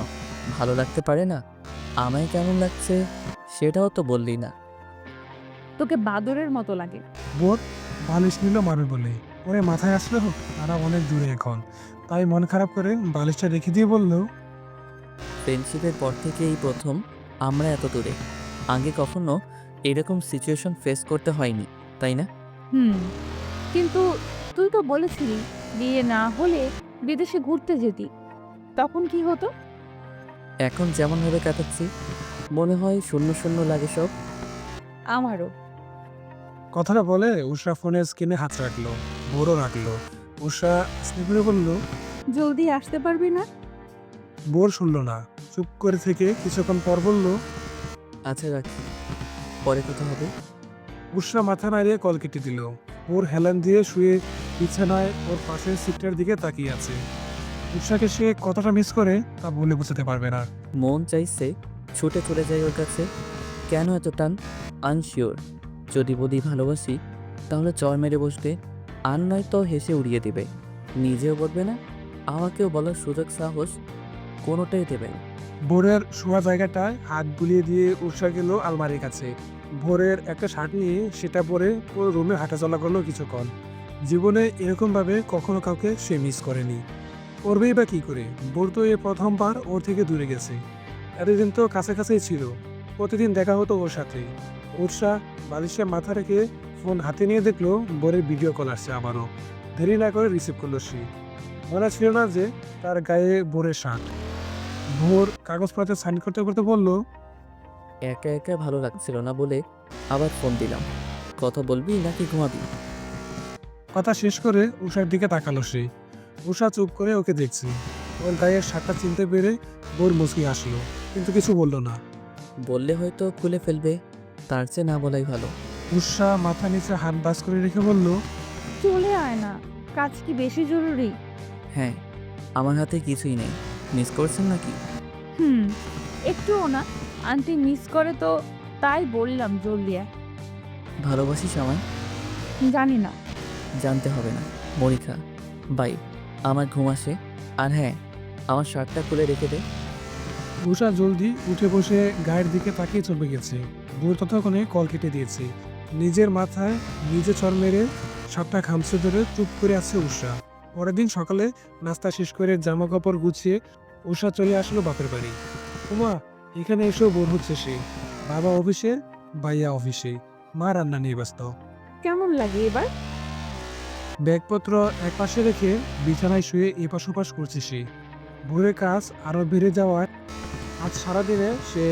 ভালো লাগতে পারে না? আমায় কেমন লাগছে সেটাও তো বললি না। তোকে বাদরের মতো লাগে। ভোর বালিশ নিল মারবে বলে। ওরে মাথায় আসলো তারা অনেক দূরে এখন, তাই মন খারাপ করে বালিশটা রেখে দিয়ে বলল, ফ্রেন্ডশিপের পর থেকে এই প্রথম আমরা এত দূরে। আগে কখনো এরকম সিচুয়েশন ফেস করতে হয়নি, তাই না? কিন্তু তুই তো বলেছিলি বিয়ে না হলে বিদেশে ঘুরতে যেতি, তখন কি হতো? এখন যেমনভাবে কাটাচ্ছি মনে হয় শূন্য শূন্য লাগে সব। আমারও। কথাটা বলে উষা ফোনের স্ক্রিনে হাত রাখলো। ভোরও রাখলো। উষা স্নেহ বলল। জলদি আসতে পারবি না? বোর শুনল না, চুপ করে থেকে কিছুক্ষণ পর বলল। আচ্ছা রাখি, পরে কথা হবে। উষা মাথা নাড়িয়ে কল কেটে দিল। ওর হেলান দিয়ে শুয়ে বিছানায় ওর পাশের সিটটার দিকে তাকিয়ে আছে। উষাকে সে কতটা মিস করে তা বলে বোঝাতে পারবে না। মন চাইছে ছুটে চলে যাই ওর কাছে। কেন এত টান? আনশিওর। যদি বলি ভালোবাসি তাহলে চর মেরে বসবে, আর নয়তো হেসে উড়িয়ে দিবে। নিজেও বলবে না, আমাকেও বলার সুযোগ সাহস কোনোটাই দেবে না। ভোরের শোয়া জায়গাটায় হাত বুলিয়ে দিয়ে উষা গেল আলমারির কাছে। ভোরের একটা শার্ট নিয়ে সেটা পরে পুরো রুমে হাঁটাচলা করলো কিছুক্ষণ। জীবনে এরকমভাবে কখনো কাউকে সে মিস করেনি। করবেই বা কী করে? ভোর তো এ প্রথমবার ওর থেকে দূরে গেছে। এতদিন তো কাছাকাছিই ছিল, প্রতিদিন দেখা হতো ওর সাথে। উষা বালিশে মাথা রেখে ফোন হাতে নিয়ে দেখলো ভোরের ভিডিও কল আসছে আবারও। দেরি না করে রিসিভ করলো সে। মনে ছিল না যে তার গায়ে ভোরের শার্ট। ভোর কাগজপত্রে সাইন করতে করতে বলল। একা একা ভালো লাগছিল না বলে আবার ফোন দিলাম। কথা বলবি নাকি ঘুমাবি? কথা শেষ করে উষার দিকে তাকালো সে। উষা চুপ করে ওকে দেখছে। ওর গায়ের শার্টটা চিনতে পেরে ভোর মুচকি আসলো, কিন্তু কিছু বলল না। বললে হয়তো খুলে ফেলবে, তার চেয়ে না বলাই ভালো। উষা মাথা নিচে হাত বাস করে রেখে বলল। চলে আয় না, কাজ কি বেশি জরুরি? হ্যাঁ, আমার হাতে কিছুই নেই। মিস করছেন নাকি? একটুও না। আন্টি মিস করে তো, তাই বললাম জলদি আয়। ভালোবাসিস আমায়? জানি না। জানতে হবে না। মরিখা বাই, আমার ঘুম আসে। আর হ্যাঁ, আমার শার্টটা খুলে রেখে দে। উষা জলদি উঠে বসে গায়ের দিকে তাকিয়ে চলে গেছে। ভোর ততক্ষণে কল কেটে দিয়েছে। নিজের মাথায় নিজে চর মেরে শার্টটা খামচে ধরে চুপ করে আছে উষা। পরের দিন সকালে নাস্তা শেষ করে জামা কাপড় গুছিয়ে উষা চলে আসলো বাপের বাড়ি। উমা এখানে এসেও বোর হচ্ছে সে। বাবা অফিসে, ভাইয়া অফিসে, মা রান্না নিয়ে ব্যস্ত। কেমন লাগে এবার? ব্যাগপত্র এক পাশে রেখে বিছানায় শুয়ে এপাশ ওপাশ করছে সে। ভোরের কাজ আরো বেড়ে যাওয়ায় আজ সারাদিনে সে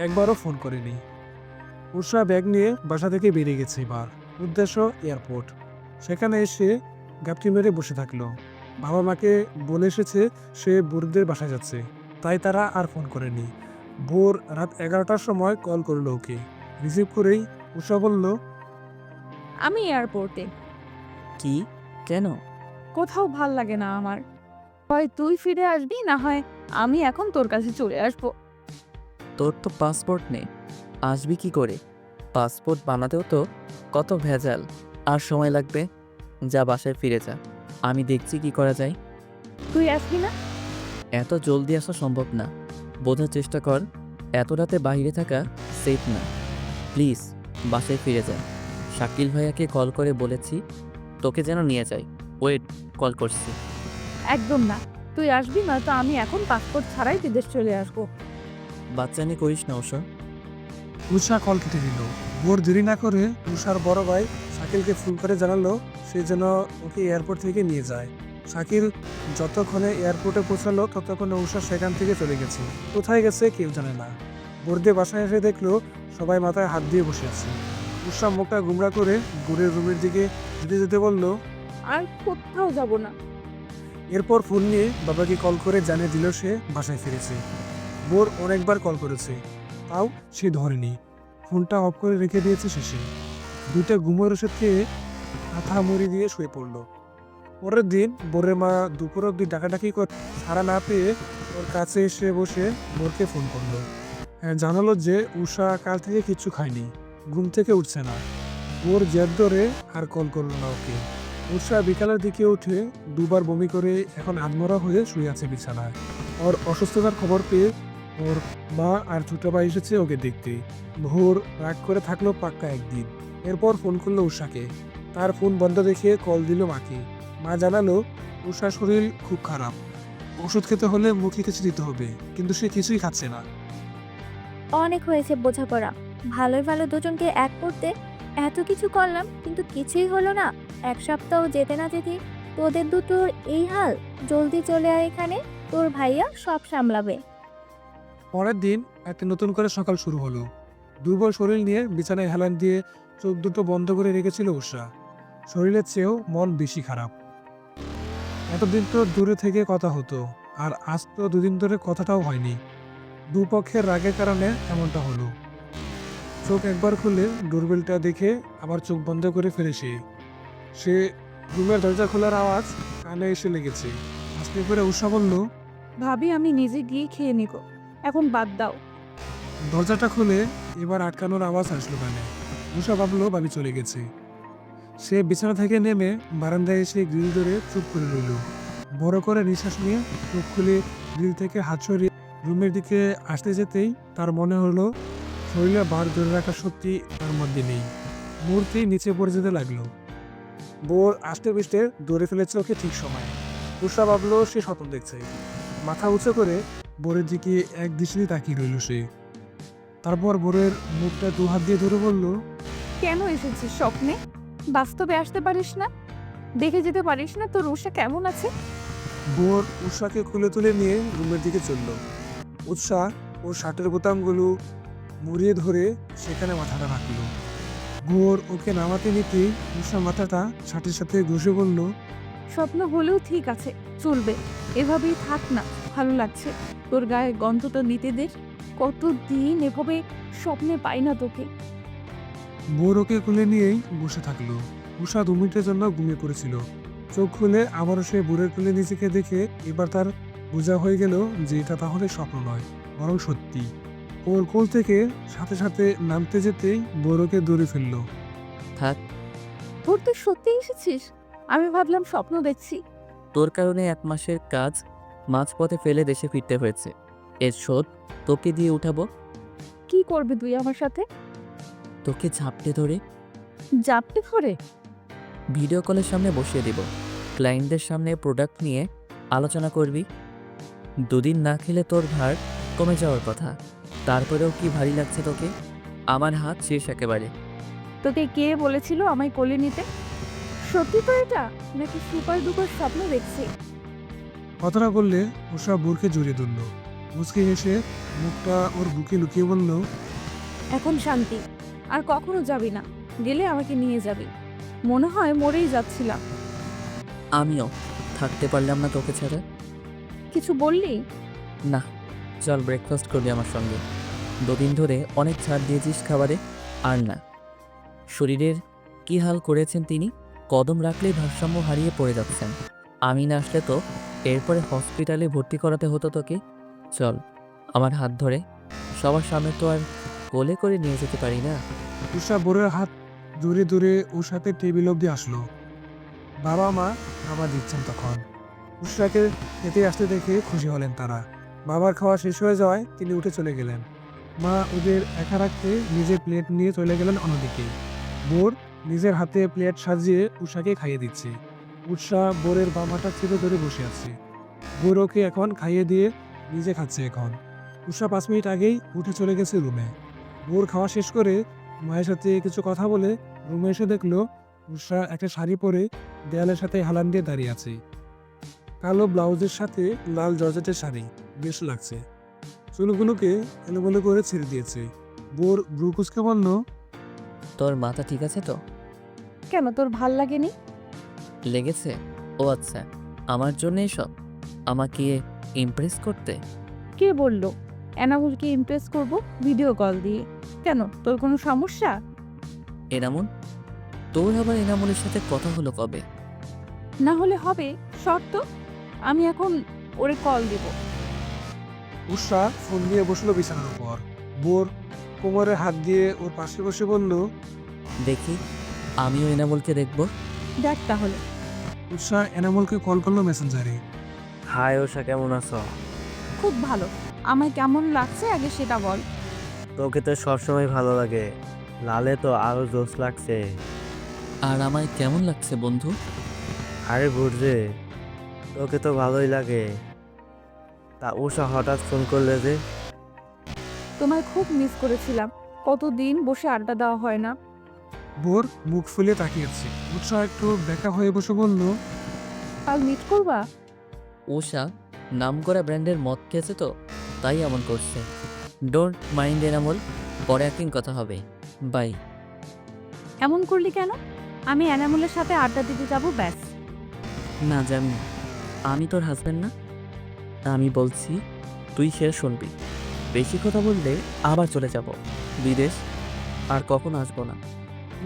একবারও ফোন করেনি। উষা ব্যাগ নিয়ে বাসা থেকে বেরিয়ে গেছে। এবার উদ্দেশ্য এয়ারপোর্ট। সেখানে এসে গাপটি মেরে বসে থাকলো। বাবা মাকে বলে এসেছে সে বোরদের বাসায় যাচ্ছে, তাই তারা আর ফোন করেনি। ভোর রাত 11টার সময় কল করলো ওকে। রিসিভ করেই উষা বলল। আমি এয়ারপোর্টে। কি? কেন? কোথাও ভাল লাগে না আমার। হয় তুই ফিরে আসবি, না হয় আমি এখন তোর কাছে চলে আসবো। তোর তো পাসপোর্ট নেই, আসবি কি করে? পাসপোর্ট বানাতেও তো কত ভেজাল, আর সময় লাগবে। যা বাসায় ফিরে যা, আমি দেখছি কি করা যায়। তুই আসবি না? এত জলদি আসা সম্ভব না, বোঝার চেষ্টা কর। এত রাতে বাইরে থাকা সেফ না। প্লিজ বাসায় ফিরে যা। শাকিল ভাইয়াকে কল করে বলেছি তোকে যেন নিয়ে যায়। ওয়েট, কল করছি। একদম না। তুই আসবি না তো আমি এখন পাসপোর্ট ছাড়াই বিদেশ চলে আসবো। বাচ্চানি করিস না ওসব। উষা কল কেটে দিল। ভোর দেরি না করে উষার বড় ভাই শাকিলকে ফোন করে জানালো সে যেন ওকে এয়ারপোর্ট থেকে নিয়ে যায়। শাকিল যতক্ষণে এয়ারপোর্টে পৌঁছালো ততক্ষণে উষা সেখান থেকে চলে গেছে। কোথায় গেছে কেউ জানে না। ভোরদের বাসায় এসে দেখলো সবাই মাথায় হাত দিয়ে বসে আছে। উষা মুখটা গুমরা করে ভোরের রুমের দিকে যেতে যেতে বলল। আর কোথাও যাব না। এরপর ফোন নিয়ে বাবাকে কল করে জানিয়ে দিল সে বাসায় ফিরেছে। ভোর অনেকবার কল করেছে, তাও সে ধরেনি। ফোনটা অফ করে রেখে দিয়েছে শেষে। দুইটা ঘুমের ওষুধ খেয়ে মাথা মুড়ি দিয়ে শুয়ে পড়ল। পরের দিন ভোরের মা দুপুর অব্দি ডাকাডাকি করে সাড়া না পেয়ে ওর কাছে এসে বসে ভোরকে ফোন করলো। জানালো যে উষা কাল থেকে কিচ্ছু খায়নি, ঘুম থেকে উঠছে না। ভোর জেদ ধরে আর কল করলো না ওকে। উষা বিকালের দিকে উঠে দুবার বমি করে এখন আধমরা হয়ে শুয়ে আছে বিছানায়। ওর অসুস্থতার খবর পেয়ে ওর মা আর ছোট ভাই এসেছে ওকে দেখতে। ভোর রাগ করে থাকলো পাক্কা একদিন। এরপর ফোন করলো উষাকে। তার ফোন বন্ধ দেখে কল দিল মাকে। মা জানালো উষার শরীর খুব খারাপ, ওষুধ খেতে হলে মুখে কিছু দিতে হবে, কিন্তু সে কিছুই খাচ্ছে না। অনেক হয়েছে বোঝাপড়া। ভালোই ভালো দুজনকে এক করতে এত কিছু করলাম, কিন্তু কিছুই হলো না। এক সপ্তাহ যেতে না যেতে তোদের দুটোর এই হাল। জলদি চলে আয় এখানে, তোর ভাইয়া সব সামলাবে। পরের দিন একটা নতুন করে সকাল শুরু হলো। দুর্বল শরীর নিয়ে বিছানায় হেলান দিয়ে চোখ দুটো বন্ধ করে রেখেছিল উষা। শরীরের চেয়েও মন বেশি খারাপ। এতদিন তো দূরে থেকে কথা হতো, আর আজ তো দুদিন ধরে কথাটাও হয়নি। দুপক্ষের রাগের কারণে এমনটা হলো। চোখ একবার খুলে ডোরবেলটা দেখে আবার চোখ বন্ধ করে ফেলে সে রুমের দরজা খোলার আওয়াজ কানে এসে লেগেছে। আস্তে করে উষা বলল, ভাবি আমি নিজে গিয়ে খেয়ে নিব, এখন বাদ দাও। দরজাটা খুলে এবার আটকানোর আওয়াজ আসলো কানে। উষা ভাবলো ভাবি চলে গেছে। সে বিছানা থেকে নেমে বারান্দায় এসে গ্রিল ধরে চুপ করে রইল। বড় করে নিঃশ্বাস নিয়ে চোখ খুলে গ্রিল থেকে হাত সরিয়ে রুমের দিকে আসতে যেতেই তার মনে হলো শরীরে বার ধরে রাখা শক্তি তার মধ্যে নেই। মূর্তি নিচে পড়ে যেতে লাগলো। বোর আস্তে পিষ্টে দৌড়ে ফেলেছে ওকে ঠিক সময়। উষা ভাবলো সে স্বপ্ন দেখছে। মাথা উঁচু করে বোরের দিকে এক দৃষ্টি তাকিয়ে রইল সে। তারপর বোরের মুখটা দু হাত দিয়ে ধরে বলল, কেন এসেছিস স্বপ্নে? বাস্তবে আসতে পারিস না? দেখে যেতে পারিস না তোর উষা কেমন আছে? বোর উৎসাকে খুলে তুলে নিয়ে রুমের দিকে চলল। উৎসাহ ওর শার্টের বোতামগুলো মুড়িয়ে ধরে সেখানে মাথাটা রাখলো। বোর ওকে নামাতে নিতেই উষা মাথাটা শার্টের সাথে ঘষে বলল, স্বপ্ন হলেও ঠিক আছে, চলবে, এভাবেই থাক না, ভালো লাগছে। তোর গায়ে গন্ধটা নিতে দে, কতদিন এভাবে স্বপ্নে পাই না তোকে। বোর ওকে খুলে নিয়েই বসে থাকলো। উষা 2 মিনিটের জন্য ঘুমিয়ে পড়েছিল। চোখ খুলে আবারও সে বোরের কোলে নিজেকে দেখে এবার তার বোঝা হয়ে গেল যে এটা তাহলে স্বপ্ন নয়, বরং সত্যি। ওর কোল থেকে সাথে সাথে নামতে যেতেই বোর ওকে দৌড়ে ফেললো। থাক, তোর তুই সত্যি এসেছিস? আমি ভাবলাম স্বপ্ন দেখছি। তোর কারণে 1 মাসের কাজ মাঝপথে ফেলে দেশে ফিরতে হয়েছে। এর শোধ তোকে দিয়ে উঠাবো। কি করবে তুই আমার সাথে? তোকে ঝাপটে ধরে জাপটে ধরে? ভিডিও কলের সামনে বসিয়ে দিব। ক্লায়েন্টদের সামনে প্রোডাক্ট নিয়ে আলোচনা করবি। 2 দিন না খেলে তোর ভার কমে যাওয়ার কথা। তারপরেও কি ভারী লাগছে তোকে? আমার হাত শেষ একেবারে। তোকে কে বলেছিল আমায় কোলে নিতে? সত্যি তো এটা, নাকি সুপার ডুপার স্বপ্ন দেখছি? কথাটা বললে উষা বোরকে জড়িয়ে ধরল। মুচকি হেসে মুখটা ওর বুকে লুকিয়ে বলল, এখন শান্তি, আর কখনো যাবি না। গেলে আমাকে নিয়ে যাবি। মনে হয় মরেই যাচ্ছিলাম। আমিও থাকতে পারলাম না তোকে ছাড়া। কিছু বললি? না, চল ব্রেকফাস্ট করবি আমার সঙ্গে। 2 দিন ধরে অনেক ছাড় দিয়েছিস খাবারে। আর না, শরীরের কি হাল করেছেন তিনি। কদম রাখলেই ভারসাম্য হারিয়ে পড়ে যাচ্ছেন। আমি না আসলে তো এরপরে হসপিটালে ভর্তি করাতে হতো তোকে। চল আমার হাত ধরে। সবার সামনে তো আর কোলে করে নিয়ে যেতে পারি না। উষা বোরের হাত দূরে দূরে ওর সাথে টেবিল অব্দি আসলো। বাবা মা খাবার দিচ্ছেন তখন। উষাকে খেতে আসতে দেখে খুশি হলেন তারা। বাবার খাওয়া শেষ হয়ে যাওয়ায় তিনি উঠে চলে গেলেন। মা ওদের একা রাখতে নিজের প্লেট নিয়ে চলে গেলেন অন্যদিকে। বোর নিজের হাতে প্লেট সাজিয়ে উষাকে খাইয়ে দিচ্ছে। উষা বোরের বামাটা চেপে ধরে বসে আছে। বোর ওকে এখন খাইয়ে দিয়ে নিজে খাচ্ছে এখন। উষা 5 মিনিট আগেই উঠে চলে গেছে রুমে। বোর খাওয়া শেষ করে মায়ের সাথে কিছু কথা বলে রুমে এসে দেখলো উষা একটা শাড়ি পরে দেয়ালের সাথে হালান দিয়ে দাঁড়িয়ে আছে। কালো ব্লাউজের সাথে লাল জর্জেটের শাড়ি, বেশ লাগছে। চুলগুলোকে এলোমেলো করে ছেড়ে দিয়েছে। বোর ব্রু কুচকে বলল, তোর মাথা ঠিক আছে তো? কেন, তোর ভাল লাগেনি? লেগেছে? ও আচ্ছা, আমার জন্য এসব? আমাকে ইমপ্রেস করতে? কে বললো এনামুলকে ইমপ্রেস করব ভিডিও কল দিয়ে? কেন, তোর কোনো সমস্যা? এনামুল? তোর আবার এনামুলের সাথে কথা হলো কবে? না হলে হবে, শর্ত। আমি এখন ওরে কল দেব। উষা ফোন দিয়ে বসলো বিছানার উপর। বোর কোমরে হাত দিয়ে ওর পাশে বসে বলল, দেখি আমিও এনামুলকে দেখব। দেখ তাহলে। উষা এনামুলকে কল করলো মেসেঞ্জারে। হাই ওষা, কেমন আছো? খুব ভালো। আমায় কেমন লাগছে আগে সেটা বল। তোকে তো সবসময় ভালো লাগে, লালে তো আরো জোশ লাগছে। আর আমায় কেমন লাগছে বন্ধু? আরে বুঝছে, তোকে তো ভালোই লাগে। তা উষা হঠাৎ ফোন করলে যে? তোমায় খুব মিস করেছিলাম, কতদিন বসে আড্ডা দেওয়া হয় না। বোর মুখ ফুলে তাকিয়েছে। উষা একটু বেকা হয়ে বসে বলল, কাল মিট করবা? উষা নামকরা ব্র্যান্ডের মদ খেয়েছে তো, তাই এমন করছে। ডোন্ট মাইন্ড এনামুল, পরে একদিন কথা হবে। বাই। এমন করলি কেন? আমি এনামুলের সাথে আড্ডা দিতে যাব, ব্যাস। না জানি, আমি তোর হাজব্যান্ড না? আমি বলছি তুই সে শুনবি। বেশি কথা বললে আবার চলে যাব বিদেশ, আর কখনো আসবো না।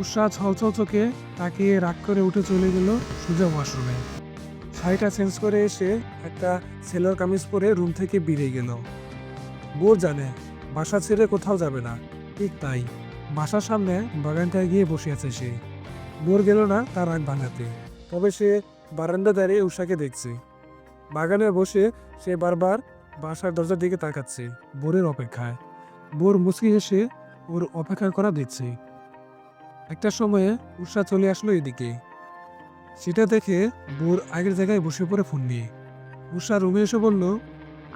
উষা ছলছল চোখে তাকিয়ে রাগ করে উঠে চলে গেল সোজা ওয়াশরুমে। শাড়িটা চেঞ্জ করে এসে একটা সেলোয়ার কামিজ পরে রুম থেকে বেরিয়ে গেল। বোর জানে বাসা ছেড়ে কোথাও যাবে না, ঠিক তাই বাসার সামনে বাগানটায় গিয়ে বসে আছে সে। বোর গেল না তার রাগ ভাঙাতে, তবে সে বারান্দা দাঁড়িয়ে উষাকে দেখছে। বাগানে বসে সে বারবার বাসার দরজার দিকে তাকাচ্ছে বোরের অপেক্ষায়। বোর মুচকি হেসে ওর অপেক্ষা করা দেখছে। একটা সময়ে উষা চলে আসলো এদিকে। সেটা দেখে বোর আগের জায়গায় বসে পড়ে ফোন নিয়ে। উষা রুমে এসে বলল,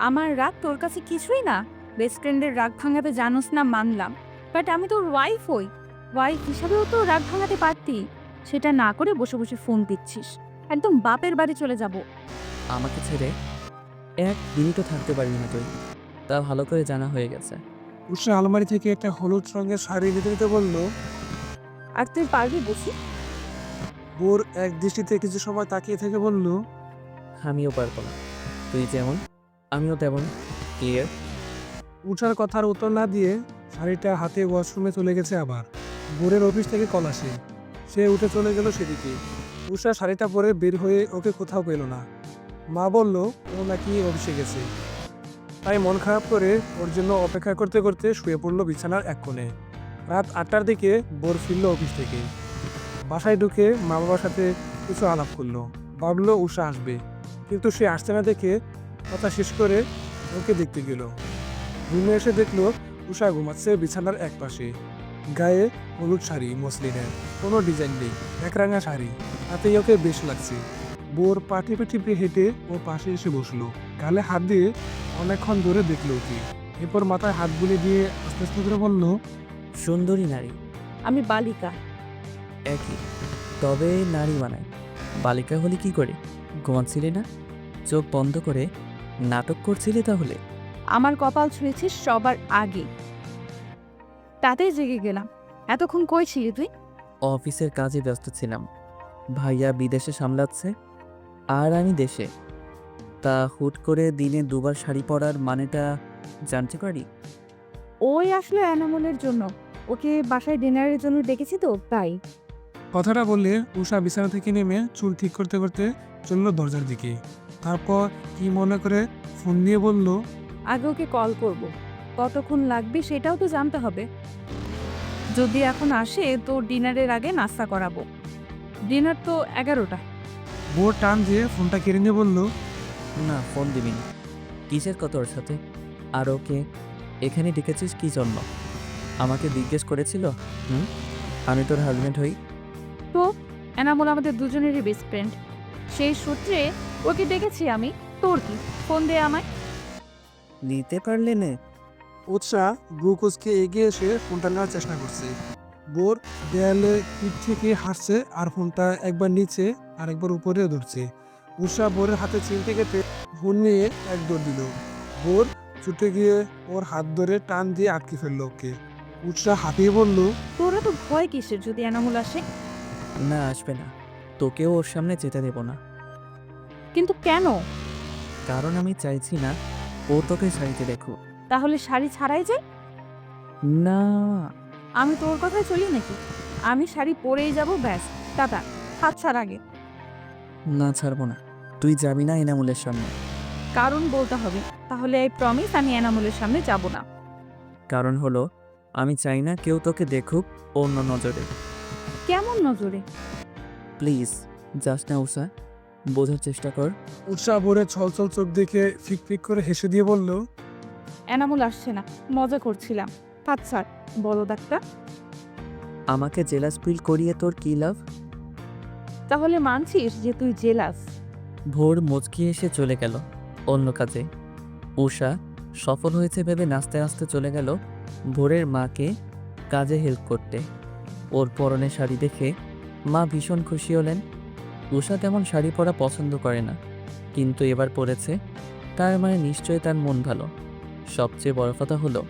আমার রাগ তোর কাছে কিছুই না। বেস্ট ফ্রেন্ডের রাগ ভাঙাতে জানোস না মানলাম, বাট আমি তোর ওয়াইফ হই। ওয়াইফ হিসাবেও তো রাগ ভাঙাতে পারতি, সেটা না করে বসে বসে ফোন দিচ্ছিস। একদম বাপের বাড়ি চলে যাব। আমাকে ছেড়ে এক মিনিটও থাকতে পারবি না তুই, তা ভালো করে জানা হয়ে গেছে। উষা আলমারি থেকে একটা হলুদ রঙের শাড়ি নিতে নিতে বলল। আর তুই পারবি বসি? বোর এক দৃষ্টিতে কিছু সময় তাকিয়ে থেকে বলল, আমিও পারবো না, তুই যেমন আমিও তেমন। ক্লিয়ার? উষার কথার উত্তর না দিয়ে শাড়িটা হাতে ওয়াশরুমে চলে গেছে। আবার বোরের অফিস থেকে কল আসে, সে উঠে চলে গেল সেদিকে। উষা শাড়িটা পরে বের হয়ে ওকে কোথাও পেল না। মা বলল ও নাকি অফিসে গেছে, তাই মন খারাপ করে ওর জন্য অপেক্ষা করতে করতে শুয়ে পড়লো বিছানার এক কোণে। রাত 8টার দিকে বোর ফিরল অফিস থেকে। বাসায় ঢুকে মা বাবার সাথে কিছু আলাপ করলো, ভাবলো উষা আসবে, কিন্তু সে আসছে না দেখে কথা শেষ করে ওকে দেখতে গেল। রুমে এসে দেখলো উষা ঘুমাচ্ছে বিছানার এক পাশে। গায়ে হলুদ শাড়ি মসলিনের, কোনো ডিজাইন নেই, একরাঙা শাড়ি, তাতেই ওকে বেশ লাগছে। বোর পাটি পিঠে হেঁটে ও পাশে এসে বসলো, গালে হাত দিয়ে অনেকক্ষণ ধরে দেখলো ওকে। এরপর মাথায় হাত বুলিয়ে দিয়ে আস্তে আস্তে করে বলল, সুন্দরী নারী। আমি বালিকা। একই, তবে নারী বানায়। বালিকা হলে কি করে? ঘুমাচ্ছিলি না? চোখ বন্ধ করে নাটক করছিলি তাহলে? আমার কপাল ছুঁয়েছিস সবার আগে, তাতেই জেগে গেলাম। এতক্ষণ কই ছিলি তুই? অফিসের কাজে ব্যস্ত ছিলাম, ভাইয়া বিদেশে সামলাচ্ছে আর আমি দেশে। তা হুট করে দিনে দুবার শাড়ি পরার মানেটা জানতে পারি? ওই আসলে এনামলের জন্য, ওকে বাসায় ডিনারের জন্য ডেকেছি তো তাই। কথাটা বললে উষা বিছানা থেকে নেমে চুল ঠিক করতে করতে চলল দরজার দিকে। তারপর কি মনে করে ফোন দিয়ে বলল, আগে ওকে কল করব, কতক্ষণ লাগবে সেটাও তো জানতে হবে। যদি এখন আসে তো ডিনারের আগে নাস্তা করাবো। ডিনার তো 11টা। বোর টান দিয়ে ফোনটা কেড়ে নিয়ে বলল, না, ফোন দিবি না। কিসের কথা ওর সাথে? আর ওকে এখানে ডেকেছিস কি জন্য? আমাকে জিজ্ঞেস করেছিল আমি তোর হাজব্যান্ড হই? তো এনামল আমাদের দুজনেরই বেস্ট ফ্রেন্ড, সেই সূত্রে ওকে ডেকেছি আমি। তোর কি? ফোন দে আমায়। নিতে পারলে নে। উৎসাহ গ্লুকোজকে এগিয়ে এসে ফোনটা নেওয়ার চেষ্টা করছে। বোর দেয়ালে পিঠ থেকে হাসছে আর ফোনটা একবার নিচে আর একবার উপরে ধরছে। উষা বোরের হাতে চিনতে কেটে ফোন নিয়ে এক দৌড় দিল। বোর ছুটে গিয়ে ওর হাত ধরে টান দিয়ে আটকে ফেললো ওকে। উৎসাহ হাঁপিয়ে বলল, তোরা তো ভয় কিসের যদি এনামল আসে? না, আসবে না, তোকেও ওর সামনে যেতে দেব না। কিন্তু কেন? কারণ আমি চাইছি না ও তোকে শাড়িতে দেখো। তাহলে শাড়ি ছাড়াই যাই? না, আমি তোর কথায় চলি নাকি? আমি শাড়ি পরেই যাব, ব্যাস। টাটা, হাত ছাড় আগে। না ছাড়বো না, তুই যাবি না এনামুলের সামনে। কারণ বলতে হবে, তাহলে এই প্রমিস আমি এনামলের সামনে যাব না। কারণ হলো আমি চাই না কেউ তোকে দেখুক অন্য নজরে। কেমন নজরে? প্লিজ যাস না উষা, বোঝার চেষ্টা কর। উৎসাহ বোরের ছলছল চোখ দেখে ফিক ফিক করে হেসে দিয়ে বলল, এনামল আসছে না, মজা করছিলাম। হাত ছাড়, বলো ডাক্তার। আমাকে জেলাস ফিল করিয়ে তোর কি লাভ? তাহলে মানছিস যে তুই জেলাস? ভোর মুচকি এসে চলে গেল অন্য কাজে। উষা সফল হয়েছে ভেবে নাচতে নাচতে চলে গেল ভোরের মাকে কাজে হেল্প করতে। ওর পরনে শাড়ি দেখে মা ভীষণ খুশি হলেন। উষা তেমন শাড়ি পরা পছন্দ করে না, কিন্তু এবার পরেছে, তার মানে নিশ্চয়ই তার মন ভালো। সবচেয়ে বড় কথা হলো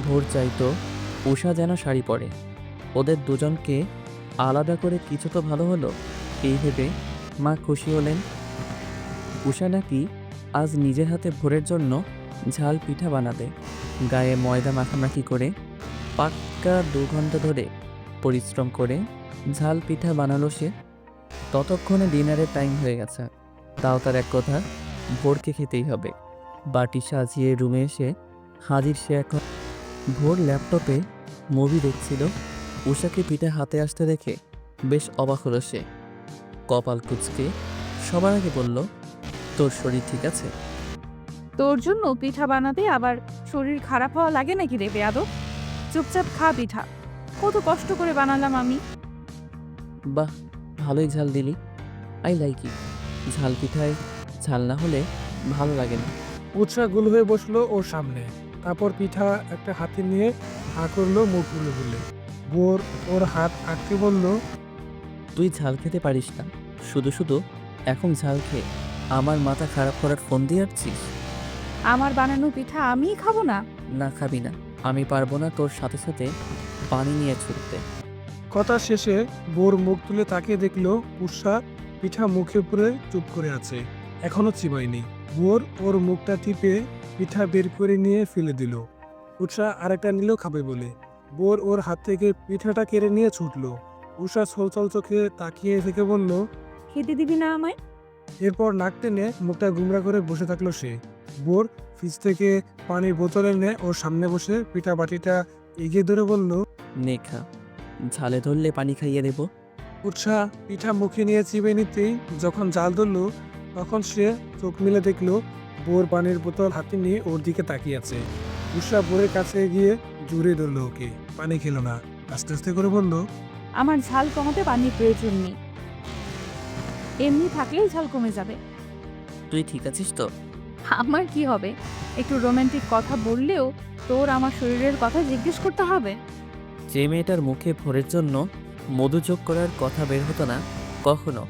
ভোর চাইতো উষা যেন শাড়ি পরে। ওদের দুজনকে আলাদা করে কিছু তো ভালো হলো, এই ভেবে মা খুশি হলেন। উষা নাকি আজ নিজের হাতে ভোরের জন্য ঝাল পিঠা বানাবে, গায়ে ময়দা মাখামাখি করে পাক্কা 2 ঘন্টা ধরে পরিশ্রম করে ঝাল পিঠা বানালো সে। ততক্ষণে ডিনারের টাইম হয়ে গেছে, তাও তার এক কথা, ভোরকে খেতেই হবে। বাটি সাজিয়ে রুমে এসে হাজির সে এখন। ভোর ল্যাপটপে মুভি দেখছিল, উষাকে পিঠা হাতে আসতে দেখে বেশ অবাক হলো সে। কপাল কুঁচকে সবার আগে বলল, তোর শরীর ঠিক আছে? তোর জন্য পিঠা বানাতে আবার শরীর খারাপ হওয়া লাগে নাকি রে বেয়াদব? চুপচাপ খা পিঠা, কত কষ্ট করে বানালাম আমি। বাহ, ভালোই ঝাল দিলি, আই লাইক ইট। ঝাল পিঠায় ঝাল না হলে ভালো লাগে না। উৎসাহ গুল হয়ে বসলো ওর সামনে, তারপর পিঠা একটা হাতে নিয়ে হা করলো মুখ গুলে গুলে। বোর ওর হাত আটকে বলল, তুই ঝাল খেতে পারিস না, শুধু শুধু এখন ঝাল খেয়ে আমার মাথা খারাপ করার ফোন দিয়ে আসছিস? আমার বানানো পিঠা আমিই খাবো না? না খাবি না, আমি পারবো না তোর সাথে সাথে পানি নিয়ে ছুটতে। কথা শেষে বোর মুখ তুলে তাকিয়ে দেখলো উৎসাহ পিঠা মুখে পুরে চুপ করে আছে, এখনো চিবায়নি। বোর ওর মুখটা টিপে পিঠা বের করে নিয়ে ফেলে দিল। উৎসাহ আরেকটা নিলেও খাবে বলে বোর ওর হাত থেকে পিঠাটা কেড়ে নিয়ে ছুটলো। উষা ছলছল চোখে তাকিয়ে থেকে বলল, খেতে দিবি না আমায়? এরপর নাক টেনে মুখটা গুমরা করে বসে থাকলো সে। বোর ফ্রিজ থেকে পানির বোতল এনে ওর সামনে বসে পিঠা বাটিটা এগিয়ে ধরে বলল, নে খা, ঝালে ধরলে পানি খাইয়ে দেব। উৎসাহ পিঠা মুখে নিয়ে চিবে নিতেই যখন জাল ধরলো, তখন সে চোখ মিলে দেখলো বোর পানির বোতল হাতে নিয়ে ওর দিকে তাকিয়ে আছে। উৎসাহ বোরের কাছে গিয়ে জুড়ে ধরলো ওকে, পানি খেলো না, আস্তে আস্তে করে বলল, আমার ঝাল কমাতে পানির প্রয়োজন নেই, এমনি থাকলেই ঝাল কমে যাবে। তুই ঠিক আছিস তো? আমার কি হবে? একটু রোমান্টিক কথা বললেও তোর আমার শরীরের কথা জিজ্ঞেস করতে হবে? যে মেয়েটার মুখে ভোরের জন্য মধু যোগ করার কথা বের হতো না কখনো,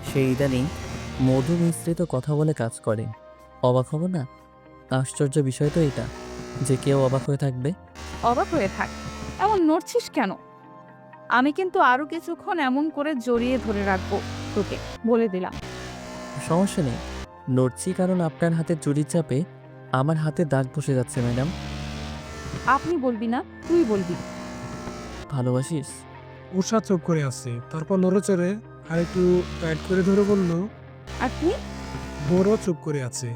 সেই ইদানিং মধু মিশ্রিত কথা বলে কাজ করে। অবাক হব না? আশ্চর্য বিষয় তো এটা, যে কেউ অবাক হয়ে থাকবে। অবাক হয়ে থাক, এমন নড়ছিস কেন? আমি কিন্তু আরো কিছুক্ষণ এমন করে জড়িয়ে ধরে রাখবো তোকে, বলে দিলাম। সমস্যা নেই, নড়ছি কারণ আপনার হাতে চুরির চাপে আমার হাতে দাগ বসে যাচ্ছে ম্যাডাম। আপনি বলবি না, তুই বলবি। ভালোবাসিস? উৎসাহ চুপ করে আছে, তারপর নড়ে চড়ে আর একটু টাইট করে ধরে বলল। আর তুই? বোরও চুপ করে আছে।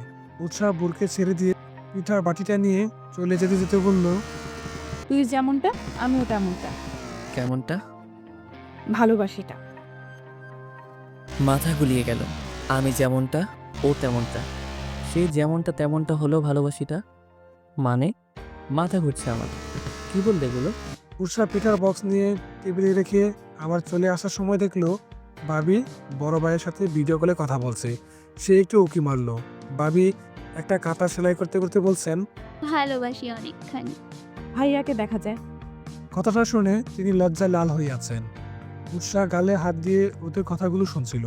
উৎসাহ বোরকে ছেড়ে দিয়ে পিঠার বাটিটা নিয়ে চলে যেতে যেতে বলল, তুই যেমনটা আমিও তেমনটা, কেমনটা? ভালোবাসিটা। মাথা গুলিয়ে গেল। আমি যেমনটা ও তেমনটা, সে যেমনটা তেমনটা হলো ভালোবাসিটা মানে? মাথা ঘুরছে আমার। কি বললে এগুলো? উৎসাহ পিঠার বক্স নিয়ে টেবিলে রেখে আবার চলে আসার সময় দেখলো ভাবি বড় ভাইয়ের সাথে ভিডিও কলে কথা বলছে। সে একটু উকি মারলো। ভাবি একটা কাঁথা সেলাই করতে করতে বলছেন, ভালোবাসি অনেকখানি। ভাইয়াকে দেখা যায়। কথাটা শুনে তিনি লজ্জায় লাল হয়ে আছেন। উৎসাহ গালে হাত দিয়ে ওদের কথাগুলো শুনছিল।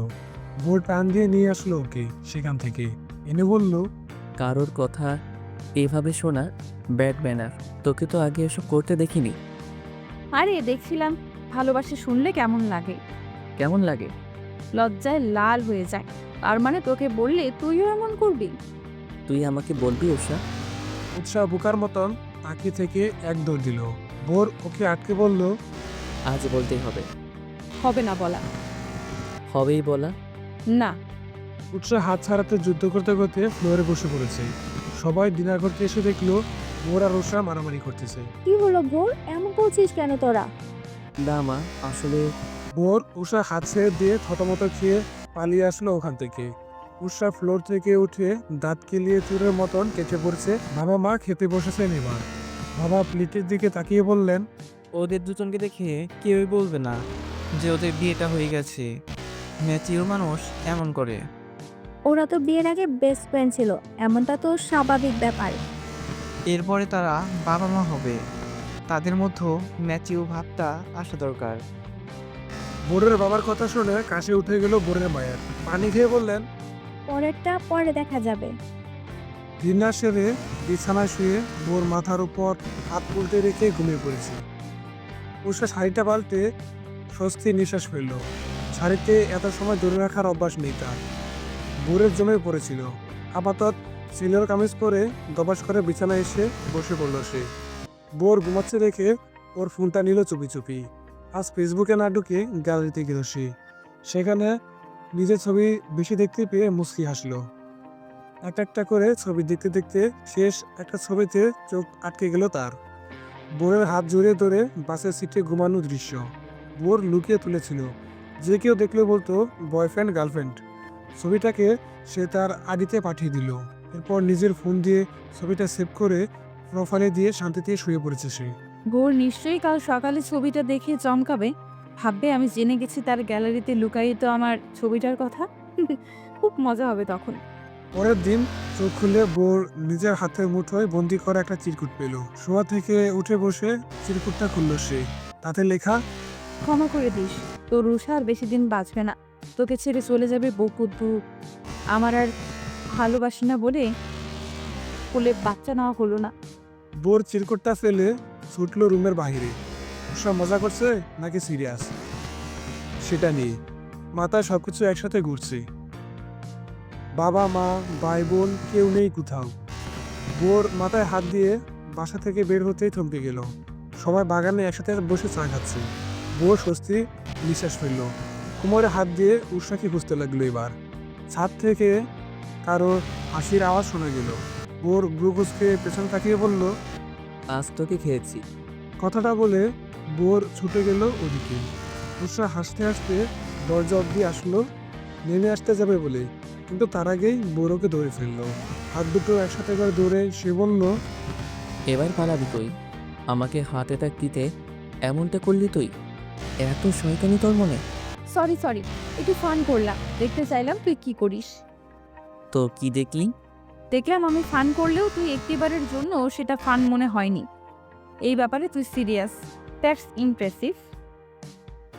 বোর টান দিয়ে নিয়ে আসলো ওকে সেখান থেকে, এনে বলল, কারোর কথা এভাবে শোনা ব্যাড ম্যানার। তোকে তো আগে এসব করতে দেখিনি। আরে দেখছিলাম ভালোবাসে শুনলে কেমন লাগে। কেমন লাগে? লজ্জায় লাল হয়ে যায়। তার মানে তোকে বললে তুইও এমন করবি? তুই আমাকে বলবি উষা? উৎসাহ বুকার মতন তাকিয়ে থেকে এক দৌড় দিল। বোর ওকে আটকে বলল, আজ বলতেই হবে। হবে না বলা। হবেই বলা। না। উৎসাহ হাত ছাড়াতে যুদ্ধ করতে করতে ফ্লোরে বসে পড়েছে। সবাই ডিনার করতে এসে দেখলো বোর আর উৎসাহ মারামারি করতেছে। কি হলো ভোর, এমন করছিস কেন তোরা? না মা, আসলে বোর উষা হাত ছেড়ে দিয়ে থতমত খেয়ে পালিয়ে আসলো ওখান থেকে। উষা ফ্লোর থেকে উঠে দাঁত কেলিয়ে চুরের মতন কেটে পড়ছে। বাবা মা খেতে বসেছেন এবার। বাবা প্লেটের দিকে তাকিয়ে বললেন, ওদের দুজনকে দেখে কেউই বলবে না যে ওদের বিয়েটা হয়ে গেছে। ম্যাচিওর মানুষ এমন করে। ওরা তো বিয়ের আগে বেস্ট ফ্রেন্ড ছিল, এমনটা তো স্বাভাবিক ব্যাপার। এরপরে তারা বাবা মা হবে, তাদের মধ্যে ম্যাচিও ভাবটা আসা দরকার। বোরের বাবার কথা শুনে কাশি উঠে গেল বোরের মায়ের। পানি খেয়ে বললেন, পরেরটা পরে দেখা যাবে। ডিনার সেরে বিছানায় শুয়ে বোর মাথার উপর হাত উল্টে রেখে ঘুমিয়ে পড়েছে। উষা শাড়িটা পাল্টে স্বস্তি নিঃশ্বাস ফেলল। শাড়িতে এত সময় ধরে রাখার অভ্যাস নেই তার। ভোরের জমে পড়েছিল। আপাতত সিনিয়র কামিজ পরে দবাস করে বিছানায় এসে বসে পড়ল সে। বোর ঘুমাচ্ছে রেখে ওর ফোনটা নিল চুপি চুপি। আজ ফেসবুকে না ঢুকে গ্যালারিতে গেল সে। সেখানে নিজের ছবি বেশি দেখতে পেয়ে মুচকি হাসলো। একটা করে ছবি দেখতে দেখতে শেষ একটা ছবিতে চোখ আটকে গেল তার। বোরের হাত জড়িয়ে ধরে বাসের সিটে ঘুমানোর দৃশ্য বোর লুকিয়ে তুলেছিল। যে কেউ দেখলে বলতো বয়ফ্রেন্ড গার্লফ্রেন্ড। ছবিটাকে সে তার আইডিতে পাঠিয়ে দিল। এরপর নিজের ফোন দিয়ে ছবিটা সেভ করে প্রোফাইলে দিয়ে শান্তিতে শুয়ে পড়েছে সে। বোর নিশ্চয়ই কাল সকালে ছবিটা দেখে চমকাবে, ভাববে আমি জেনে গেছি তার গ্যালারিতে লুকায়িত আমার ছবিটার কথা। খুব মজা হবে তখন। পরের দিন চোখ খুলে বোর নিজের হাতের মুঠোয় বন্দি করা একটা চিরকুট পেল। শোয়া থেকে উঠে বসে চিরকুটটা খুলল সে। তাতে লেখা, ক্ষমা করে দিস, তোর রুষা আর বেশি দিন বাঁচবে না, তোকে ছেড়ে চলে যাবে বকুদ্ধু। আমার আর ভালোবাসি না বলে কোলে বাচ্চা নেওয়া হলো না। বোর চিরকুটটা ফেলে ছুটল রুমের বাইরে। সব মজা করছে নাকি সিরিয়াস সেটা নিয়ে মাথায় সবকিছু একসাথে ঘুরছে। বাবা মা ভাই বোন কেউ নেই কোথাও। বোর মাথায় হাত দিয়ে বাসা থেকে বের হতেই থমকে গেল। সবাই বাগানে একসাথে বসে চা খাচ্ছে। বোর স্বস্তি নিঃশ্বাস ফেলল। কোমরে হাত দিয়ে উৎসাহী খুঁজতে লাগলো। এবার ছাদ থেকে কারো হাসির আওয়াজ শোনা গেল। বোর ব্রুকুসকে পেছন তাকিয়ে বলল, আজ তোকে খেয়েছি। কথাটা বলে বোর ছুটে গেল ওদিকে। উৎসাহ হাসতে হাসতে দরজা অব্দি আসলো নেমে আসতে যাবে বলে, কিন্তু তার আগেই বোর ওকে ধরে ফেললো। হাত দুটো একসাথে করে ধরে সে বলল, এবার পালাবি তুই? আমাকে হার্ট অ্যাটাক দিতে এমনটা করলি তুই? এত শয়তানি তোর মনে? সরি, একটু ফান করলাম, দেখতে চাইলাম তুই কি করিস। তো কি দেখলি? দেখলাম আমি ফান করলেও তুই একটিবারের জন্য সেটা ফান মনে হয়নি। এই ব্যাপারে তুই সিরিয়াস, দ্যাটস ইমপ্রেসিভ।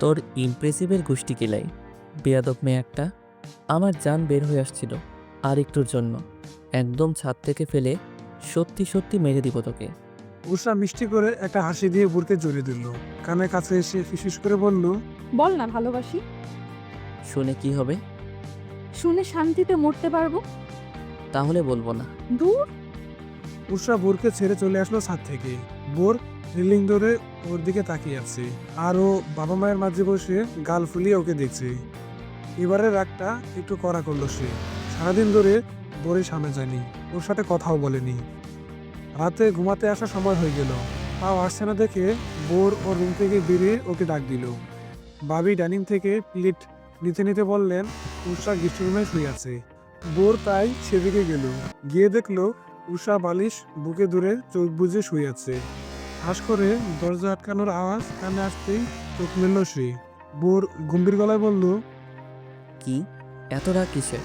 তোর ইমপ্রেসিভের গোষ্ঠী কিলাই, বেয়াদব মেয়ে একটা। আমার জান বের হয়ে আসছিল আর একটুর জন্য, একদম ছাদ থেকে ফেলে সত্যি সত্যি মেরে দিব তোকে। উষা মিষ্টি করে একটা হাসি দিয়ে বোরকে জড়িয়ে দিল। কানের কাছে এসে ফিসফিস করে বলল, বল না ভালোবাসি, শুনে কি হবে? শুনে শান্তিতে মরতে পারবো। তাহলে বলবো না। দূর। উষা বোরকে ছেড়ে চলে আসলো ছাদ থেকে। বোর রিলিং ধরে ওর দিকে তাকিয়ে আছে, আর ও বাবা মায়ের মাঝে বসে গাল ফুলিয়ে ওকে দেখছে। এবারে রাগটা একটু কড়া করলো সে। সারাদিন ধরে বোরের সামনে যায়নি, ওর সাথে কথাও বলেনি। রাতে ঘুমাতে আসার সময় হয়ে গেল। তাও আসছে না দেখে বোর ওর রুম থেকে বেরিয়ে ওকে ডাক দিল। বাবি ডাইনিং থেকে প্লেট নিতে নিতে বললেন, উষা গেস্ট রুমে শুয়ে আছে। বোর তাই সেদিকে গেল। গিয়ে দেখলো উষা বালিশ বুকে ধরে চোখ বুজে শুয়ে আছে। হাস করে দরজা আটকানোর আওয়াজ কানে আসতেই চোখ মেলল সে। বোর গম্ভীর গলায় বলল, কি এত রাগ কিসের?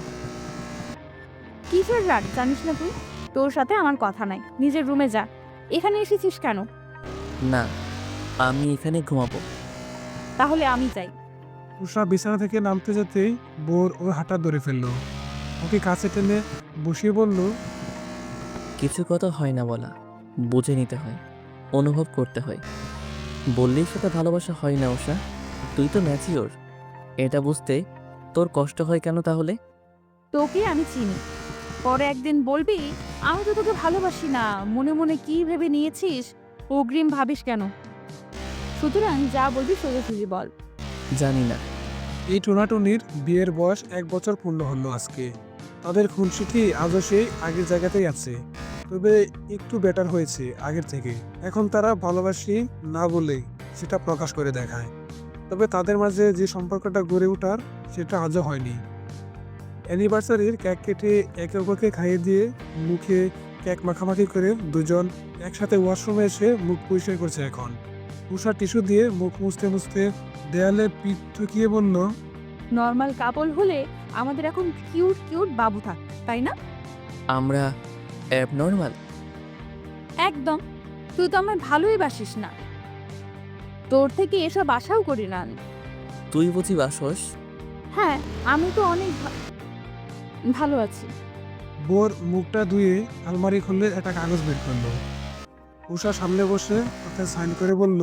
কিসের রাগ জানিস না তুই? তোর সাথে আমার কথা নাই, নিজের রুমে যা। এখানে এসেছিস কেন? না, আমি এখানে ঘুমাবো। তাহলে আমি যাই। উষা বিছানা থেকে নামতে যেতেই বোর ওর হাঁটা ধরে ফেললো। ওকে কাছে টেনে বসিয়ে বলল, কিছু কথা হয় না বলা, বুঝে নিতে হয়, অনুভব করতে হয়। বললেই সেটা ভালোবাসা হয় না উষা। তুই তো ম্যাচিওর, এটা বুঝতে তোর কষ্ট হয় কেন তাহলে? তোকে আমি চিনি, পরে একদিন বলবি আমি তো তোকে ভালোবাসি না, মনে মনে কি ভেবে নিয়েছিস, অগ্রিম ভাবিস কেন? সুতরাং যা বলবি সোজাসুজি বল। জানি না। এই টোনাটুনির বিয়ের বয়স 1 বছর পূর্ণ হলো আজকে। তাদের খুনসুটি আজও সেই আগের জায়গাতেই আছে, তবে একটু বেটার হয়েছে আগের থেকে। এখন তারা ভালোবাসি না বলে সেটা প্রকাশ করে দেখায়। তবে তাদের মাঝে যে সম্পর্কটা গড়ে ওঠার সেটা আজও হয়নি। অ্যানিভার্সারির কেক কেটে একে অপরকে খাইয়ে দিয়ে মুখে কেক মাখামাখি করে দুজন একসাথে ওয়াশরুমে এসে মুখ পরিষ্কার করছে এখন। উষা টিস্যু দিয়ে মুখ মুছতে মুছতে দেয়ালে পিঠ ঠুকিয়ে বলল, নর্মাল কাপল হলে আমাদের এখন কিউট কিউট বাবু থাক, তাই না? আমরা অ্যাবনর্মাল? একদম। তুই তো আমায় ভালোই বাসিস না, তোর থেকে এসব আশাও করি না আমি। তুই বুঝি বাসস? হ্যাঁ, আমি তো অনেক ভালো আছি। বোর মুখটা ধুয়ে আলমারি খুলে একটা কাগজ বের করলো। উষা সামনে বসে ওতে সাইন করে বলল,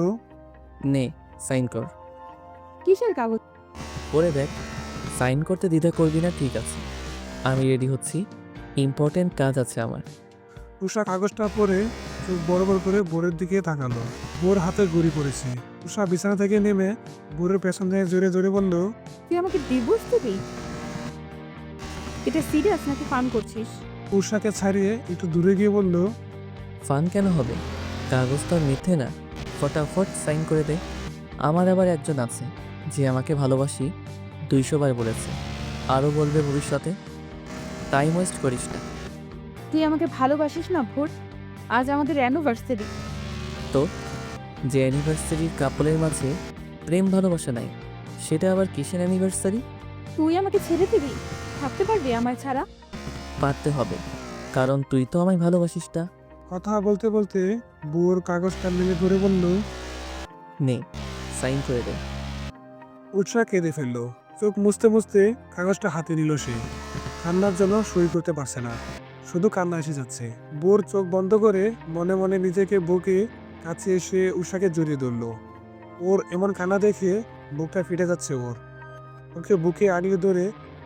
নে সাইন কর। কিসের কাগজ? পরে দেখ, সাইন করতে দ্বিধা করবি না, ঠিক আছে? আমি রেডি হচ্ছি, ইম্পর্টেন্ট কাজ আছে আমার। উষা কাগজটা পরে চোখ বড় বড় করে বোরের দিকে তাকালো। বোর হাতে ঘড়ি পড়েছে। উষা বিছানা থেকে নেমে বোরের পেছন থেকে জোরে জোরে বলল, তুই আমাকে ডিভোর্স দিবি? এটা সিরিয়াস নাকি ফান করছিস? উষাকে ছাড়িয়ে একটু দূরে গিয়ে বলল, ফান কেন হবে? কাগজ তো আর মিথ্যে না, ফটাফট সাইন করে দে। আমার আবার একজন আছে যে আমাকে ভালোবাসি 200 বার বলেছে, আরও বলবে ভবিষ্যতে। টাইম ওয়েস্ট করিস না। তুই আমাকে ভালোবাসিস না ভোর? আজ আমাদের অ্যানিভার্সারি। তো যে অ্যানিভার্সারির কাপলের মাঝে প্রেম ভালোবাসা নাই, সেটা আবার কিসের অ্যানিভার্সারি? তুই আমাকে ছেড়ে দিবি? থাকতে পারবি আমার ছাড়া? পারতে হবে, কারণ তুই তো আমায় ভালোবাসিস না। কথা বলতে বলতে বোর কাগজটা মেলে ধরে বলল। নে, সাইন করে দে। উৎসাহ কেঁদে ফেললো। চোখ মুছতে মুছতে কাগজটা হাতে নিল সে। কান্নার জন্য সই করতে পারছে না, শুধু কান্না এসে যাচ্ছে। বোর চোখ বন্ধ করে মনে মনে নিজেকে বুকে কাছে এসে উষাকে জড়িয়ে ধরল। ওর এমন কান্না দেখে বুকটা ফেটে যাচ্ছে ওর। ওকে বুকে আড়িয়ে ধরে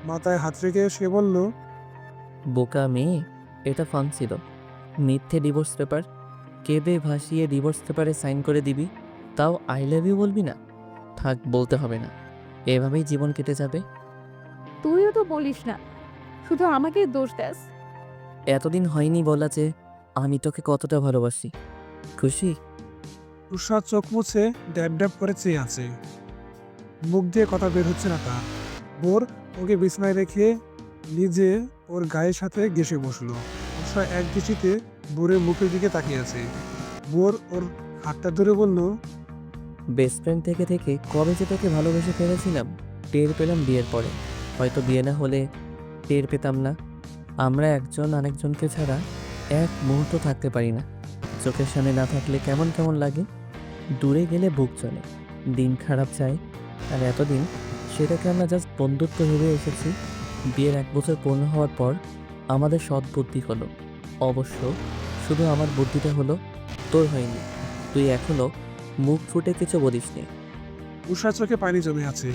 মাথায় হাত রেখে সে বলল, বোকা মেয়ে, এটা ফান ছিল। মিথ্যে ডিভোর্স পেপার কেঁদে ভাসিয়ে ডিভোর্স পেপারে সাইন করে দিবি, তাও আই লাভ ইউ বলবি না? থাক, বলতে হবে না, এভাবেই জীবন কেটে যাবে। তুইও তো বলিস না, শুধু আমাকে দোষ দেস। এতদিন হয়নি বলা যে আমি তোকে কতটা ভালোবাসি। খুশি? উষা চোখ মুছে ড্যাব ড্যাব করে চেয়ে আছে। মুখ দিয়ে কথা বের হচ্ছে না তার। বোর ওকে বিছানায় রেখে নিজে ওর গায়ের সাথে ঘেঁষে বসলো। উষা এক দৃষ্টিতে বোরের মুখের দিকে তাকিয়ে আছে। বোর ওর হাতটা ধরে বলল, বেস্ট ফ্রেন্ড থেকে থেকে কবে যে তোকে ভালোবেসে ফেলেছিলাম টের পেলাম বিয়ের পরে। হয়তো বিয়ে না হলে টের পেতাম না। আমরা একজন আরেকজনকে ছাড়া এক মুহূর্ত থাকতে পারি না। চোখের সামনে না থাকলে কেমন কেমন লাগে, দূরে গেলে বুক চলে, দিন খারাপ যায়। আর এতদিন সেটাকে আমরা জাস্ট বন্ধুত্ব ভেবে এসেছি। বিয়ের 1 বছর পূর্ণ হওয়ার পর আমাদের সৎ বুদ্ধি হলো। অবশ্য শুধু আমার বুদ্ধিটা হলো, তোর হয়নি। তুই এখনো মুখ ফুটে কিছু বলিসনি। উষা চোখে পানি জমে আছে।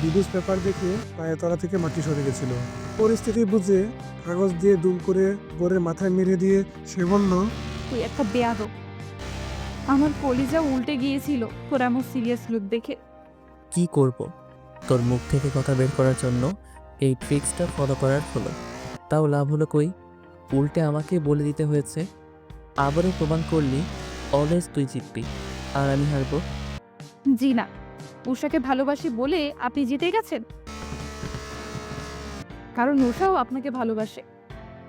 ডিভোর্স পেপার দেখে পায়ের তলা থেকে মাটি সরে গেছিল। পরিস্থিতি বুঝে কাগজ দিয়ে দুম করে বোরের মাথায় মেরে দিয়ে সে বলল, তুই একটা বেয়াদব। আমার কলিজা উল্টে গিয়েছিল তোর এমন সিরিয়াস লুক দেখে। কি করব? তোর মুখ থেকে কথা বের করার জন্য এই ট্রিক্সটা ফলো করার হলো। তাও লাভ হলো কই? উল্টে আমাকে বলে দিতে হয়েছে। আবারও প্রমাণ করলি অলওয়েজ তুই জিতবি আর আমি হারবো। জি না, উষাকে ভালোবাসি বলে আপনি জিতে গেছেন? কারণ উষাও আপনাকে ভালোবাসে।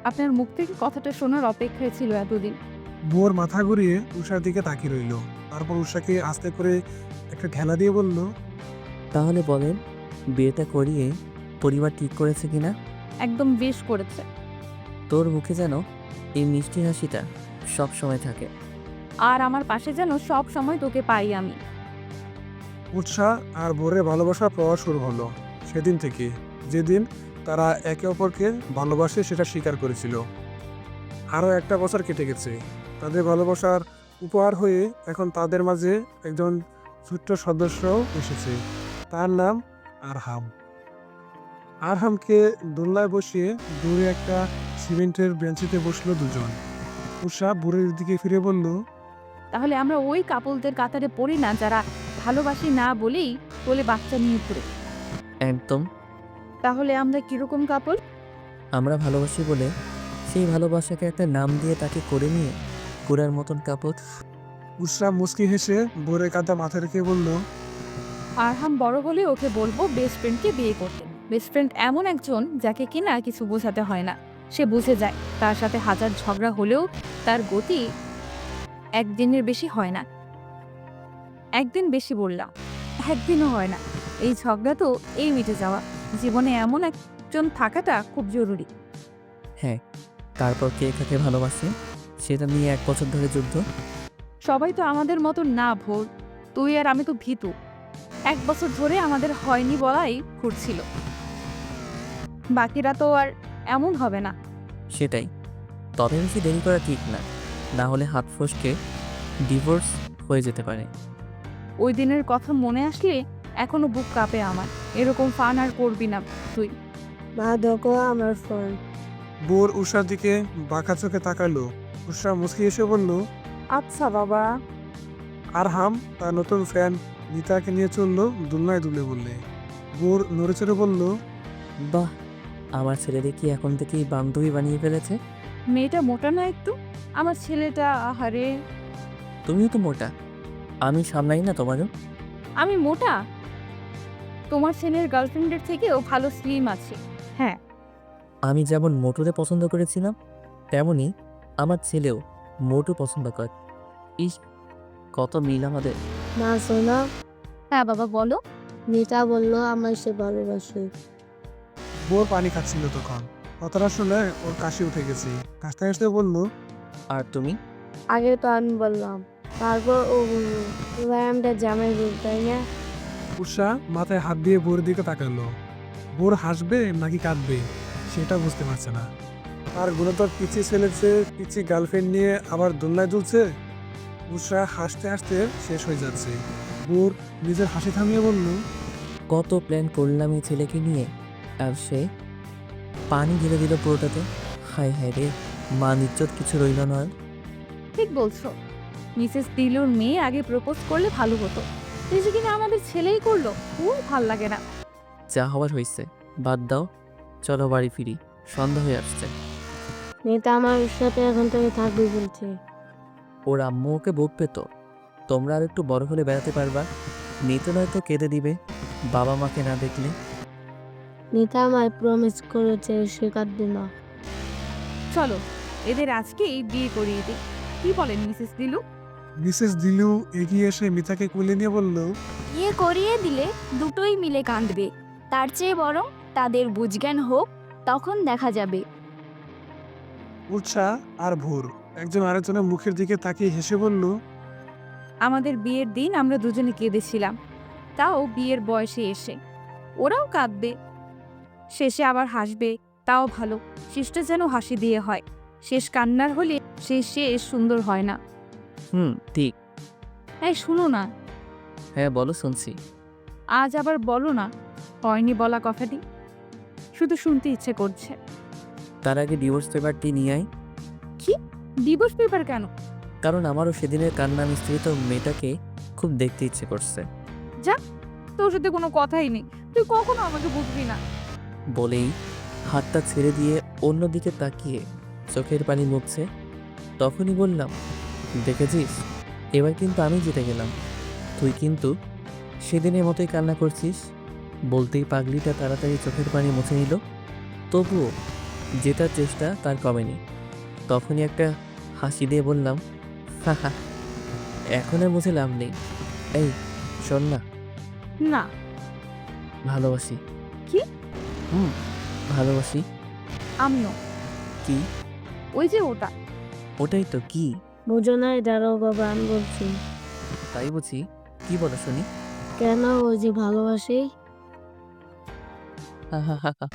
আপনার মুখ থেকে কথাটা শোনার অপেক্ষায় ছিল এতদিন। বোর মাথা ঘুরিয়ে উষার দিকে তাকিয়ে রইল। তারপর উষাকে আস্তে করে একটা ঠেলা দিয়ে বলল, তাহলে বলেন, বিয়েটা করিয়ে পরিবার ঠিক করেছে কিনা? একদম বেশ করেছে। তোর মুখে যেন এই মিষ্টি হাসিটা সব সময় থাকে। আর আমার পাশে যেন সব সময় তোকে পাই আমি। উৎসাহ আর বোরের ভালোবাসার প্রবাহ শুরু হলো সেদিন থেকে, যেদিন তারা একে অপরকে ভালোবাসে সেটা স্বীকার করেছিল। আরও 1টা বছর কেটে গেছে। তাদের ভালোবাসার উপহার হয়ে এখন তাদের মাঝে একজন ছোট্ট সদস্যও এসেছে। তার নাম আরহাম। আরহামকে দোলনায় বসিয়ে দূরে একটা সিমেন্টের বেঞ্চিতে বসলো দুজন। উষা বোরের দিকে ফিরে বলল, তাহলে আমরা ওই কাপলদের কাতারে পড়ি না যারা ভালোবাসি না বলেই বলে বাচ্চা নিয়ে ঘুরে। একদম। তাহলে আমরা কিরকম কাপল? আমরা ভালোবাসি বলে সেই ভালোবাসাকে একটা নাম দিয়ে তাকে করে নিয়ে কুড়ার মতন কাপড়। উষা মুচকি হেসে বোরের কাঁধে মাথা রেখে বলল, আরহাম বড় হলে ওকে বলবো বেস্ট ফ্রেন্ডকে বিয়ে করতে। বেস্ট ফ্রেন্ড এমন একজন যাকে কিনা কিছু বোঝাতে হয় না, সে বুঝে যায়। তার সাথে হাজার ঝগড়া হলেও তার গতি একদিনের বেশি হয় না। একদিন বেশি বললাম, একদিনও হয় না। এই ঝগড়া তো এই মিটে যাওয়া। জীবনে এমন একজন থাকাটা খুব জরুরি। হ্যাঁ, তারপর কে কাকে ভালোবাসে সেটা নিয়ে 1 বছর ধরে যুদ্ধ। সবাই তো আমাদের মতো না ভোর। তুই আর আমি তো ভীতু। 1 বছর ধরে আমাদের হয়নি বলাই ঘুরছিল। বাকিরা তো আর এমন হবে না। সেটাই, তবে বেশি দেরি করা ঠিক না, না হলে হাত ফসকে ডিভোর্স হয়ে যেতে পারে। ওই দিনের কথা মনে আসলে এখনো বুক কাঁপে আমার। এরকম ফান আর করবি না তুই। মা দেখো আমার ফোন। বোর উষার দিকে বাঁকা চোখে তাকালো। উষা মুচকি এসে বলল, আচ্ছা বাবা। আরহাম তার নতুন ফ্যান নিতাকে নিয়ে চললো দুলনায় দুলে বললে। বোর নড়ে চড়ে বলল, বাহ, আমার ছেলেরে কি এখন থেকেই বান্ধবী বানিয়ে ফেলেছে। মেয়েটা মোটা না একটু? আমার ছেলেটা আহারে। তুমিও তো মোটা, আমি সামলাই না তোমারও। আমি মোটা? তোমার ছেলের গার্লফ্রেন্ডের থেকেও ভালো স্লিম আছে। হ্যাঁ, আমি যেমন মোটুরে পছন্দ করেছিলাম, তেমনি আমার ছেলেও মোটু পছন্দ করে। ইস, কত মিল আমাদের। মা শোনো, হ্যাঁ বাবা বলো। মিতা বললো আমার সে ভালোবাসে। বোর পানি খাচ্ছিল তখন। কথাটা শুনে ওর কাশি উঠে গেছে। কাশতে কাশতে বলল, আর তুমি? আগে তো আমি বললাম, তারপর ও বললো, এবার আমরা জামাই বল, তাই না? উষা মাথায় হাত দিয়ে বোর দিকে তাকালো। বোর হাসবে নাকি কাঁদবে সেটা বুঝতে পারছে না। আর গুণতর পিচি ছেলেছে, পিচি গার্লফ্রেন্ড নিয়ে আবার দোলনায় দুলছে। উষা হাসতে হাসতে শেষ হয়ে যাচ্ছে। বোর নিজের হাসি থামিয়ে বলল, কত প্ল্যান করলাম এই ছেলেকে নিয়ে, আর সে পানি ঢেলে দিল পুরোটাতে। হায় হায় রে, মান ইজ্জত কিছু রইল না আর। ঠিক বলছো। মিসেস দিলুর মেয়ে আগে প্রপোজ করলে ভালো হতো। এই যে কিনা আমাদের ছেলেই করলো, খুব ভাল লাগে না। যা হওয়ার হয়েছে, বাদ দাও, চলো বাড়ি ফিরি, সন্ধ্যা হয়ে আসছে। মিতা আমার সাথে এখন থেকে থাকবে বলছে। ওর আম্মু ওকে বকবে তো। তোমরা আর একটু বড় হলে বেড়াতে পারবা। নিতে নয়তো কেঁদে দিবে বাবা মাকে না দেখলে। মিতা আমায় প্রমিস করেছে সে কাঁদবে না। চলো এদের আজকেই বিয়ে করিয়ে দিই। কি বলেন মিসেস দিলু? মিসেস দিলু এগিয়ে এসে মিতাকে কোলে নিয়ে বলল, বিয়ে করিয়ে দিলে দুটোই মিলে কাঁদবে, তার চেয়ে বরং তাদের বুঝজ্ঞান হোক, তখন দেখা যাবে। উৎসাহ আর ভোর একজন আরেকজনের মুখের দিকে তাকিয়ে হেসে বলল, আমাদের বিয়ের দিন আমরা দুজনে কেঁদেছিলাম, তাও বিয়ের বয়সে এসে। ওরাও কাঁদবে, শেষে আবার হাসবে, তাও ভালো। শেষটা যেন হাসি দিয়ে হয়। শেষ কান্নার হলে সেই শেষ সুন্দর হয় না। ঠিক। এই শুনো না, হ্যাঁ বলো, শুনছি। আজ আবার বলো না হয়নি বলা কথাটি। শুধু শুনতে ইচ্ছে করছে। তার আগে ডিভোর্স পেপারটি নিয়ে আয়। কি? ডিভোর্স পেপার কেন? কারণ আমারও সেদিনের কান্না মিস্ত্রিত মেয়েটাকে খুব দেখতে ইচ্ছে করছে। তোর সাথে কোনো কথাই নেই, তুই কখনো আমাকে বুঝবি না। বলেই হাতটা ছেড়ে দিয়ে অন্যদিকে তাকিয়ে চোখের পানি মুছছে। তখনই বললাম, দেখেছিস, এবার কিন্তু আমি জিতে গেলাম। তুই কিন্তু সেদিনের মতোই কান্না করছিস। বলতেই পাগলিটা তাড়াতাড়ি চোখের পানি মুছে নিল। তবুও জেতার চেষ্টা তার কমেনি। তখনই একটা হাসি দিয়ে বললাম, হা, এখন আর মুছে লাভ নেই। এই শোন না, না। ভালোবাসি। কি? ভালোবাসি। আমিও। কি? ওই যে ওটা। ওটাই তো। কি? বুঝো নাই, দাঁড়াও বাবা আমি বলছি। তাই বুঝি? কি বলো শুনি? কেন, ওই যে ভালোবাসি। হা হা হা হা।